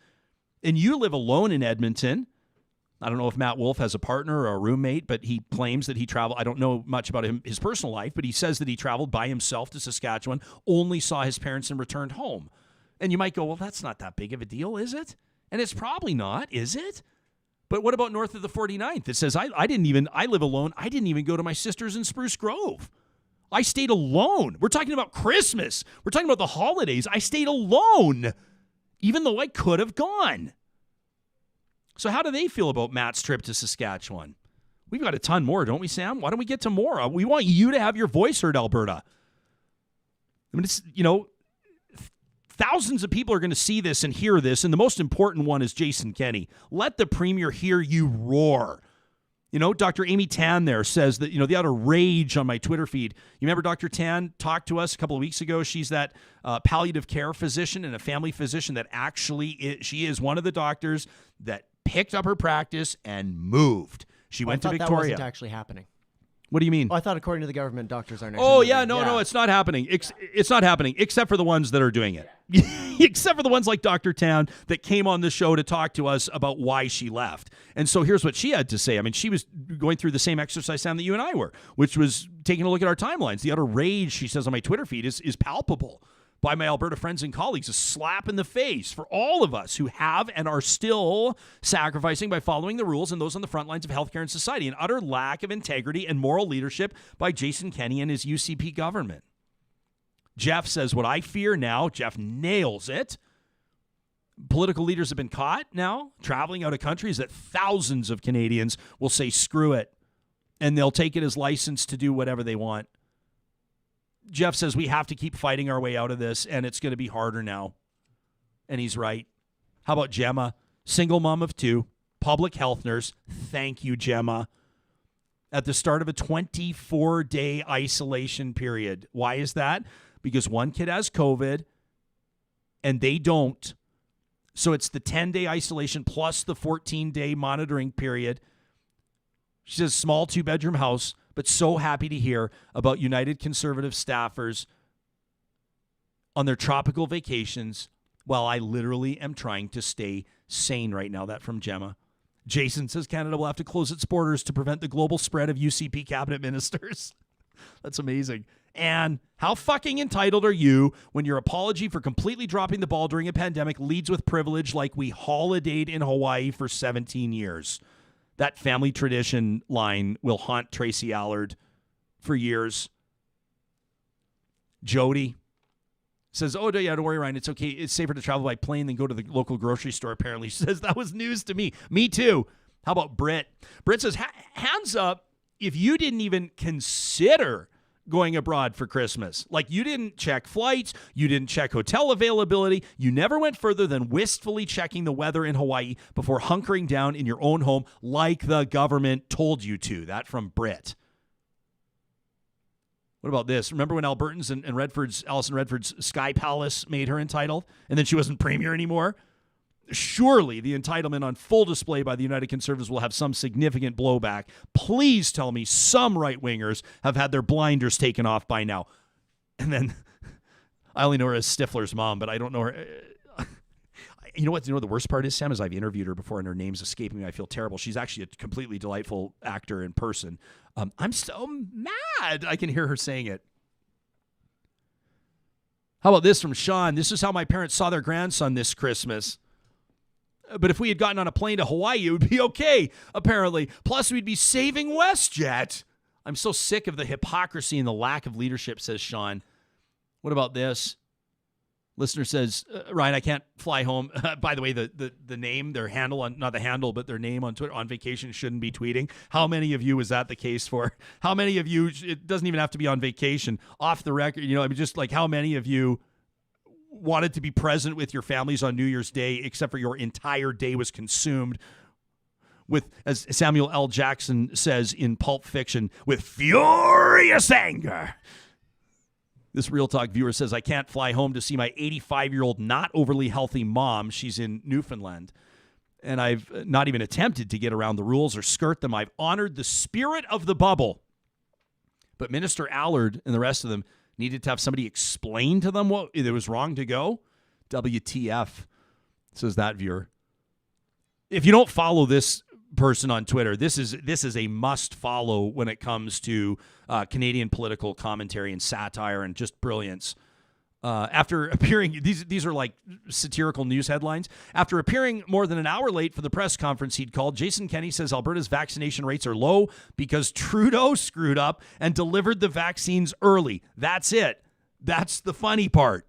Speaker 2: and you live alone in Edmonton, I don't know if Matt Wolf has a partner or a roommate, but he claims that he traveled. I don't know much about his personal life, but he says that he traveled by himself to Saskatchewan, only saw his parents and returned home. And you might go, well, that's not that big of a deal, is it? And it's probably not, is it? But what about north of the 49th? It says, I live alone. I didn't even go to my sister's in Spruce Grove. I stayed alone. We're talking about Christmas. We're talking about the holidays. I stayed alone, even though I could have gone. So how do they feel about Matt's trip to Saskatchewan? We've got a ton more, don't we, Sam? Why don't we get to more? We want you to have your voice heard, Alberta. I mean, it's, you know, thousands of people are going to see this and hear this, and the most important one is Jason Kenney. Let the Premier hear you roar. You know, Dr. Amy Tan there says that, you know, the outer rage on my Twitter feed. You remember Dr. Tan talked to us a couple of weeks ago? She's that palliative care physician and a family physician that actually she is one of the doctors that picked up her practice and moved. She went to Victoria.
Speaker 9: That wasn't actually happening.
Speaker 2: What do you mean?
Speaker 9: Oh, I thought according to the government, doctors aren't.
Speaker 2: Oh, yeah, no, it's not happening. It's not happening, except for the ones that are doing it. Except for the ones like Dr. Town that came on the show to talk to us about why she left. And so here's what she had to say. I mean, she was going through the same exercise, Sam, that you and I were, which was taking a look at our timelines. The utter rage, she says on my Twitter feed, is palpable by my Alberta friends and colleagues, a slap in the face for all of us who have and are still sacrificing by following the rules and those on the front lines of healthcare and society. An utter lack of integrity and moral leadership by Jason Kenney and his UCP government. Jeff says, what I fear now, Jeff nails it. Political leaders have been caught now traveling out of countries that thousands of Canadians will say, screw it. And they'll take it as license to do whatever they want. Jeff says we have to keep fighting our way out of this, and it's going to be harder now. And he's right. How about Gemma? Single mom of 2, public health nurse. Thank you, Gemma. At the start of a 24-day isolation period. Why is that? Because one kid has COVID, and they don't. So it's the 10-day isolation plus the 14-day monitoring period. She says small 2-bedroom house, but so happy to hear about United Conservative staffers on their tropical vacations while I literally am trying to stay sane right now. That from Gemma. Jason says Canada will have to close its borders to prevent the global spread of UCP cabinet ministers. That's amazing. And how fucking entitled are you when your apology for completely dropping the ball during a pandemic leads with privilege like we holidayed in Hawaii for 17 years? That family tradition line will haunt Tracey Allard for years. Jody says, oh, yeah, don't worry, Ryan. It's okay. It's safer to travel by plane than go to the local grocery store, apparently. She says, that was news to me. Me too. How about Britt? Britt says, hands up if you didn't even consider going abroad for Christmas. Like, you didn't check flights, you didn't check hotel availability, you never went further than wistfully checking the weather in Hawaii before hunkering down in your own home like the government told you to. That from Britt. What about this? Remember when Albertans and Alison Redford's Sky Palace made her entitled, and then she wasn't premier anymore? Surely the entitlement on full display by the United Conservatives will have some significant blowback. Please tell me some right-wingers have had their blinders taken off by now. And then I only know her as Stifler's mom, but I don't know her. You know what? The worst part is, Sam, is I've interviewed her before and her name's escaping me. I feel terrible. She's actually a completely delightful actor in person. I'm so mad I can hear her saying it. How about this from Sean? This is how my parents saw their grandson this Christmas. But if we had gotten on a plane to Hawaii, it would be okay, apparently. Plus, we'd be saving WestJet. I'm so sick of the hypocrisy and the lack of leadership, says Sean. What about this?
Speaker 8: Listener says, Ryan, I can't fly home. By the way, the name, their handle on, not the handle, but their name on Twitter, on vacation, shouldn't be tweeting. How many of you is that the case for? How many of you, it doesn't even have to be on vacation, off the record, I mean, just like how many of you wanted to be present with your families on New Year's Day, except for your entire day was consumed with, as Samuel L. Jackson says in Pulp Fiction, with furious anger. This Real Talk viewer says, I can't fly home to see my 85-year-old not overly healthy mom. She's in Newfoundland. And I've not even attempted to get around the rules or skirt them. I've honored the spirit of the bubble. But Minister Allard and the rest of them needed to have somebody explain to them what it was wrong to go. WTF, says that viewer. If you don't follow this person on Twitter, this is a must follow when it comes to Canadian political commentary and satire and just brilliance. After appearing, these are like satirical news headlines. After appearing more than an hour late for the press conference he'd called, Jason Kenney says Alberta's vaccination rates are low because Trudeau screwed up and delivered the vaccines early. That's it. That's the funny part.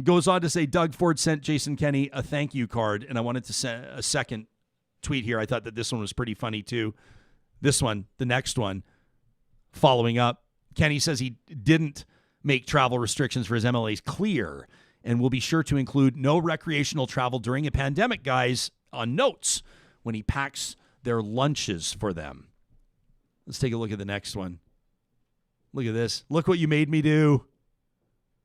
Speaker 8: Goes on to say Doug Ford sent Jason Kenney a thank you card, and I wanted to send a second tweet here. I thought that this one was pretty funny too. This one, the next one, following up. Kenney says he didn't make travel restrictions for his MLAs clear and will be sure to include no recreational travel during a pandemic, guys, on notes when he packs their lunches for them. Let's take a look at the next one. Look at this. Look what you made me do,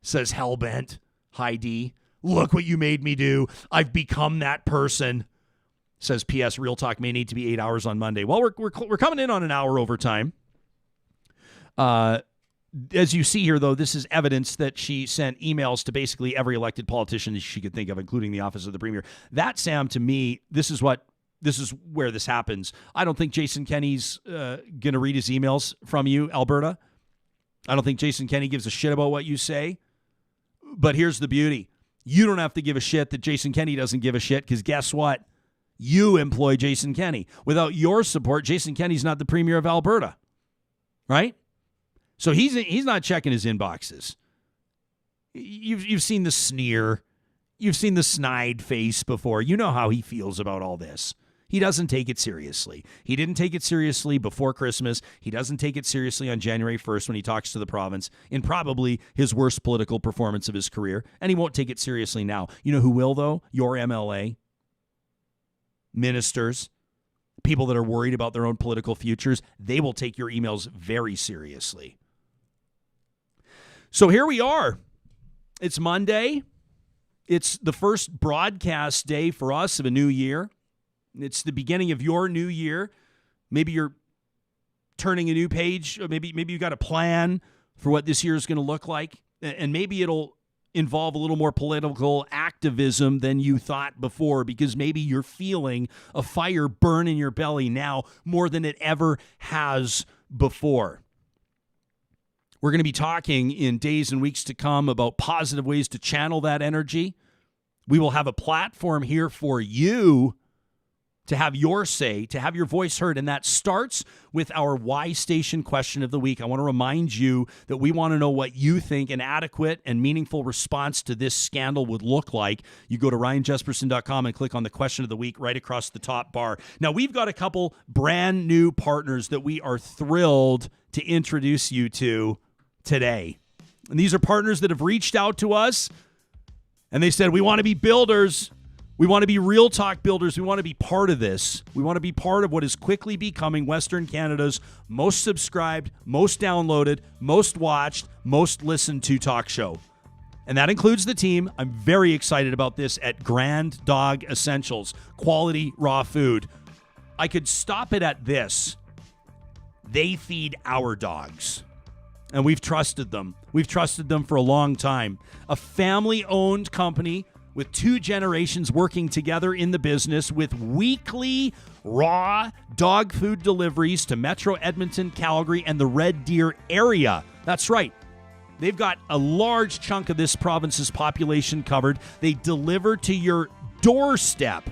Speaker 8: says Hellbent. Heidi. Look what you made me do. I've become that person. Says P.S. Real Talk may need to be 8 hours on Monday. Well, we're coming in on an hour overtime. As you see here, though, this is evidence that she sent emails to basically every elected politician that she could think of, including the office of the Premier. That, Sam, to me, this is where this happens. I don't think Jason Kenney's going to read his emails from you, Alberta. I don't think Jason Kenney gives a shit about what you say. But here's the beauty. You don't have to give a shit that Jason Kenney doesn't give a shit, because guess what? You employ Jason Kenney. Without your support, Jason Kenney's not the Premier of Alberta, right? So he's not checking his inboxes. You've seen the sneer. You've seen the snide face before. You know how he feels about all this. He doesn't take it seriously. He didn't take it seriously before Christmas. He doesn't take it seriously on January 1st when he talks to the province in probably his worst political performance of his career. And he won't take it seriously now. You know who will, though? Your MLA. Ministers, people that are worried about their own political futures, they will take your emails very seriously. So here we are. It's Monday. It's the first broadcast day for us of a new year. It's the beginning of your new year. Maybe you're turning a new page. Or maybe you got a plan for what this year is going to look like. And maybe it'll involve a little more political activism than you thought before, because maybe you're feeling a fire burn in your belly now more than it ever has before. We're going to be talking in days and weeks to come about positive ways to channel that energy. We will have a platform here for you to have your say, to have your voice heard, and that starts with our Why Station question of the week. I want to remind you that we want to know what you think an adequate and meaningful response to this scandal would look like. You go to ryanjesperson.com and click on the question of the week right across the top bar. Now, we've got a couple brand new partners that we are thrilled to introduce you to today. And these are partners that have reached out to us, and they said, we want to be builders. We want to be Real Talk builders. We want to be part of this. We want to be part of what is quickly becoming Western Canada's most subscribed, most downloaded, most watched, most listened to talk show. And that includes the team. I'm very excited about this at Grand Dog Essentials, quality raw food. I could stop it at this. They feed our dogs. And we've trusted them. We've trusted them for a long time. A family-owned company with 2 generations working together in the business, with weekly raw dog food deliveries to Metro Edmonton, Calgary, and the Red Deer area. That's right. They've got a large chunk of this province's population covered. They deliver to your doorstep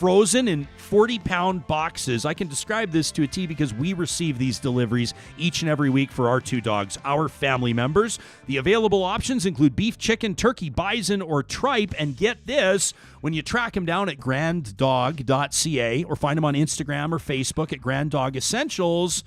Speaker 2: frozen in 40-pound boxes. I can describe this to a T because we receive these deliveries each and every week for our 2 dogs, our family members. The available options include beef, chicken, turkey, bison, or tripe. And get this, when you track them down at granddog.ca or find them on Instagram or Facebook at Grand Dog Essentials,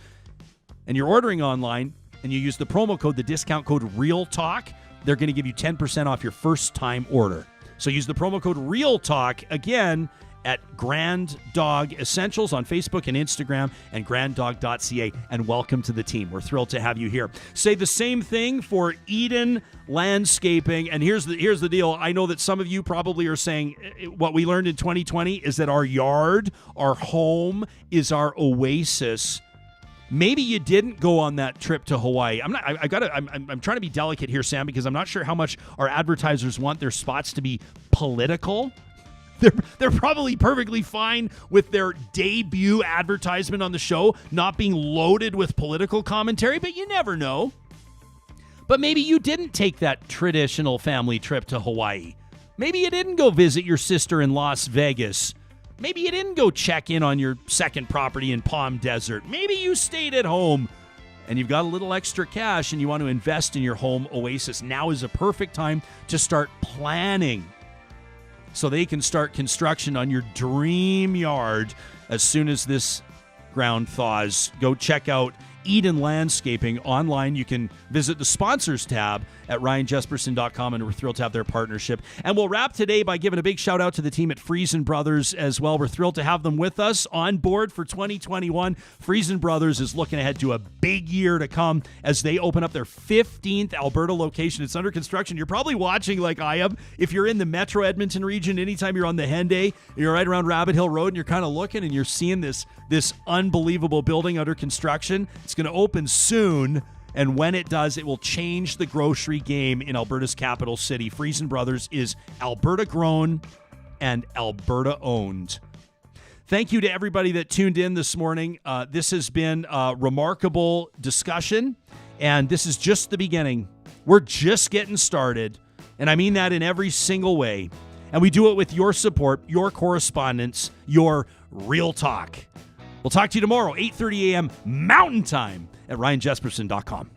Speaker 2: and you're ordering online and you use the promo code, the discount code REALTALK, they're going to give you 10% off your first time order. So use the promo code REALTALK again at Grand Dog Essentials on Facebook and Instagram and granddog.ca, and welcome to the team. We're thrilled to have you here. Say the same thing for Eden Landscaping, and here's the deal. I know that some of you probably are saying what we learned in 2020 is that our yard, our home, is our oasis. Maybe you didn't go on that trip to Hawaii. I'm trying to be delicate here, Sam, because I'm not sure how much our advertisers want their spots to be political. They're probably perfectly fine with their debut advertisement on the show not being loaded with political commentary, but you never know. But maybe you didn't take that traditional family trip to Hawaii. Maybe you didn't go visit your sister in Las Vegas. Maybe you didn't go check in on your second property in Palm Desert. Maybe you stayed at home and you've got a little extra cash and you want to invest in your home oasis. Now is a perfect time to start planning so they can start construction on your dream yard as soon as this ground thaws. Go check out Eden Landscaping online. You can visit the sponsors tab at ryanjesperson.com, and we're thrilled to have their partnership. And we'll wrap today by giving a big shout out to the team at Friesen Brothers as well. We're thrilled to have them with us on board for 2021. Friesen Brothers is looking ahead to a big year to come as they open up their 15th Alberta location. It's under construction. You're probably watching like I am. If you're in the Metro Edmonton region, anytime you're on the Henday, you're right around Rabbit Hill Road, and you're kind of looking and you're seeing this unbelievable building under construction. It's going to open soon. And when it does, it will change the grocery game in Alberta's capital city. Friesen Brothers is Alberta grown and Alberta owned. Thank you to everybody that tuned in this morning. This has been a remarkable discussion, and this is just the beginning. We're just getting started, and I mean that in every single way. And we do it with your support, your correspondence, your real talk. We'll talk to you tomorrow, 8:30 a.m. Mountain Time at ryanjesperson.com.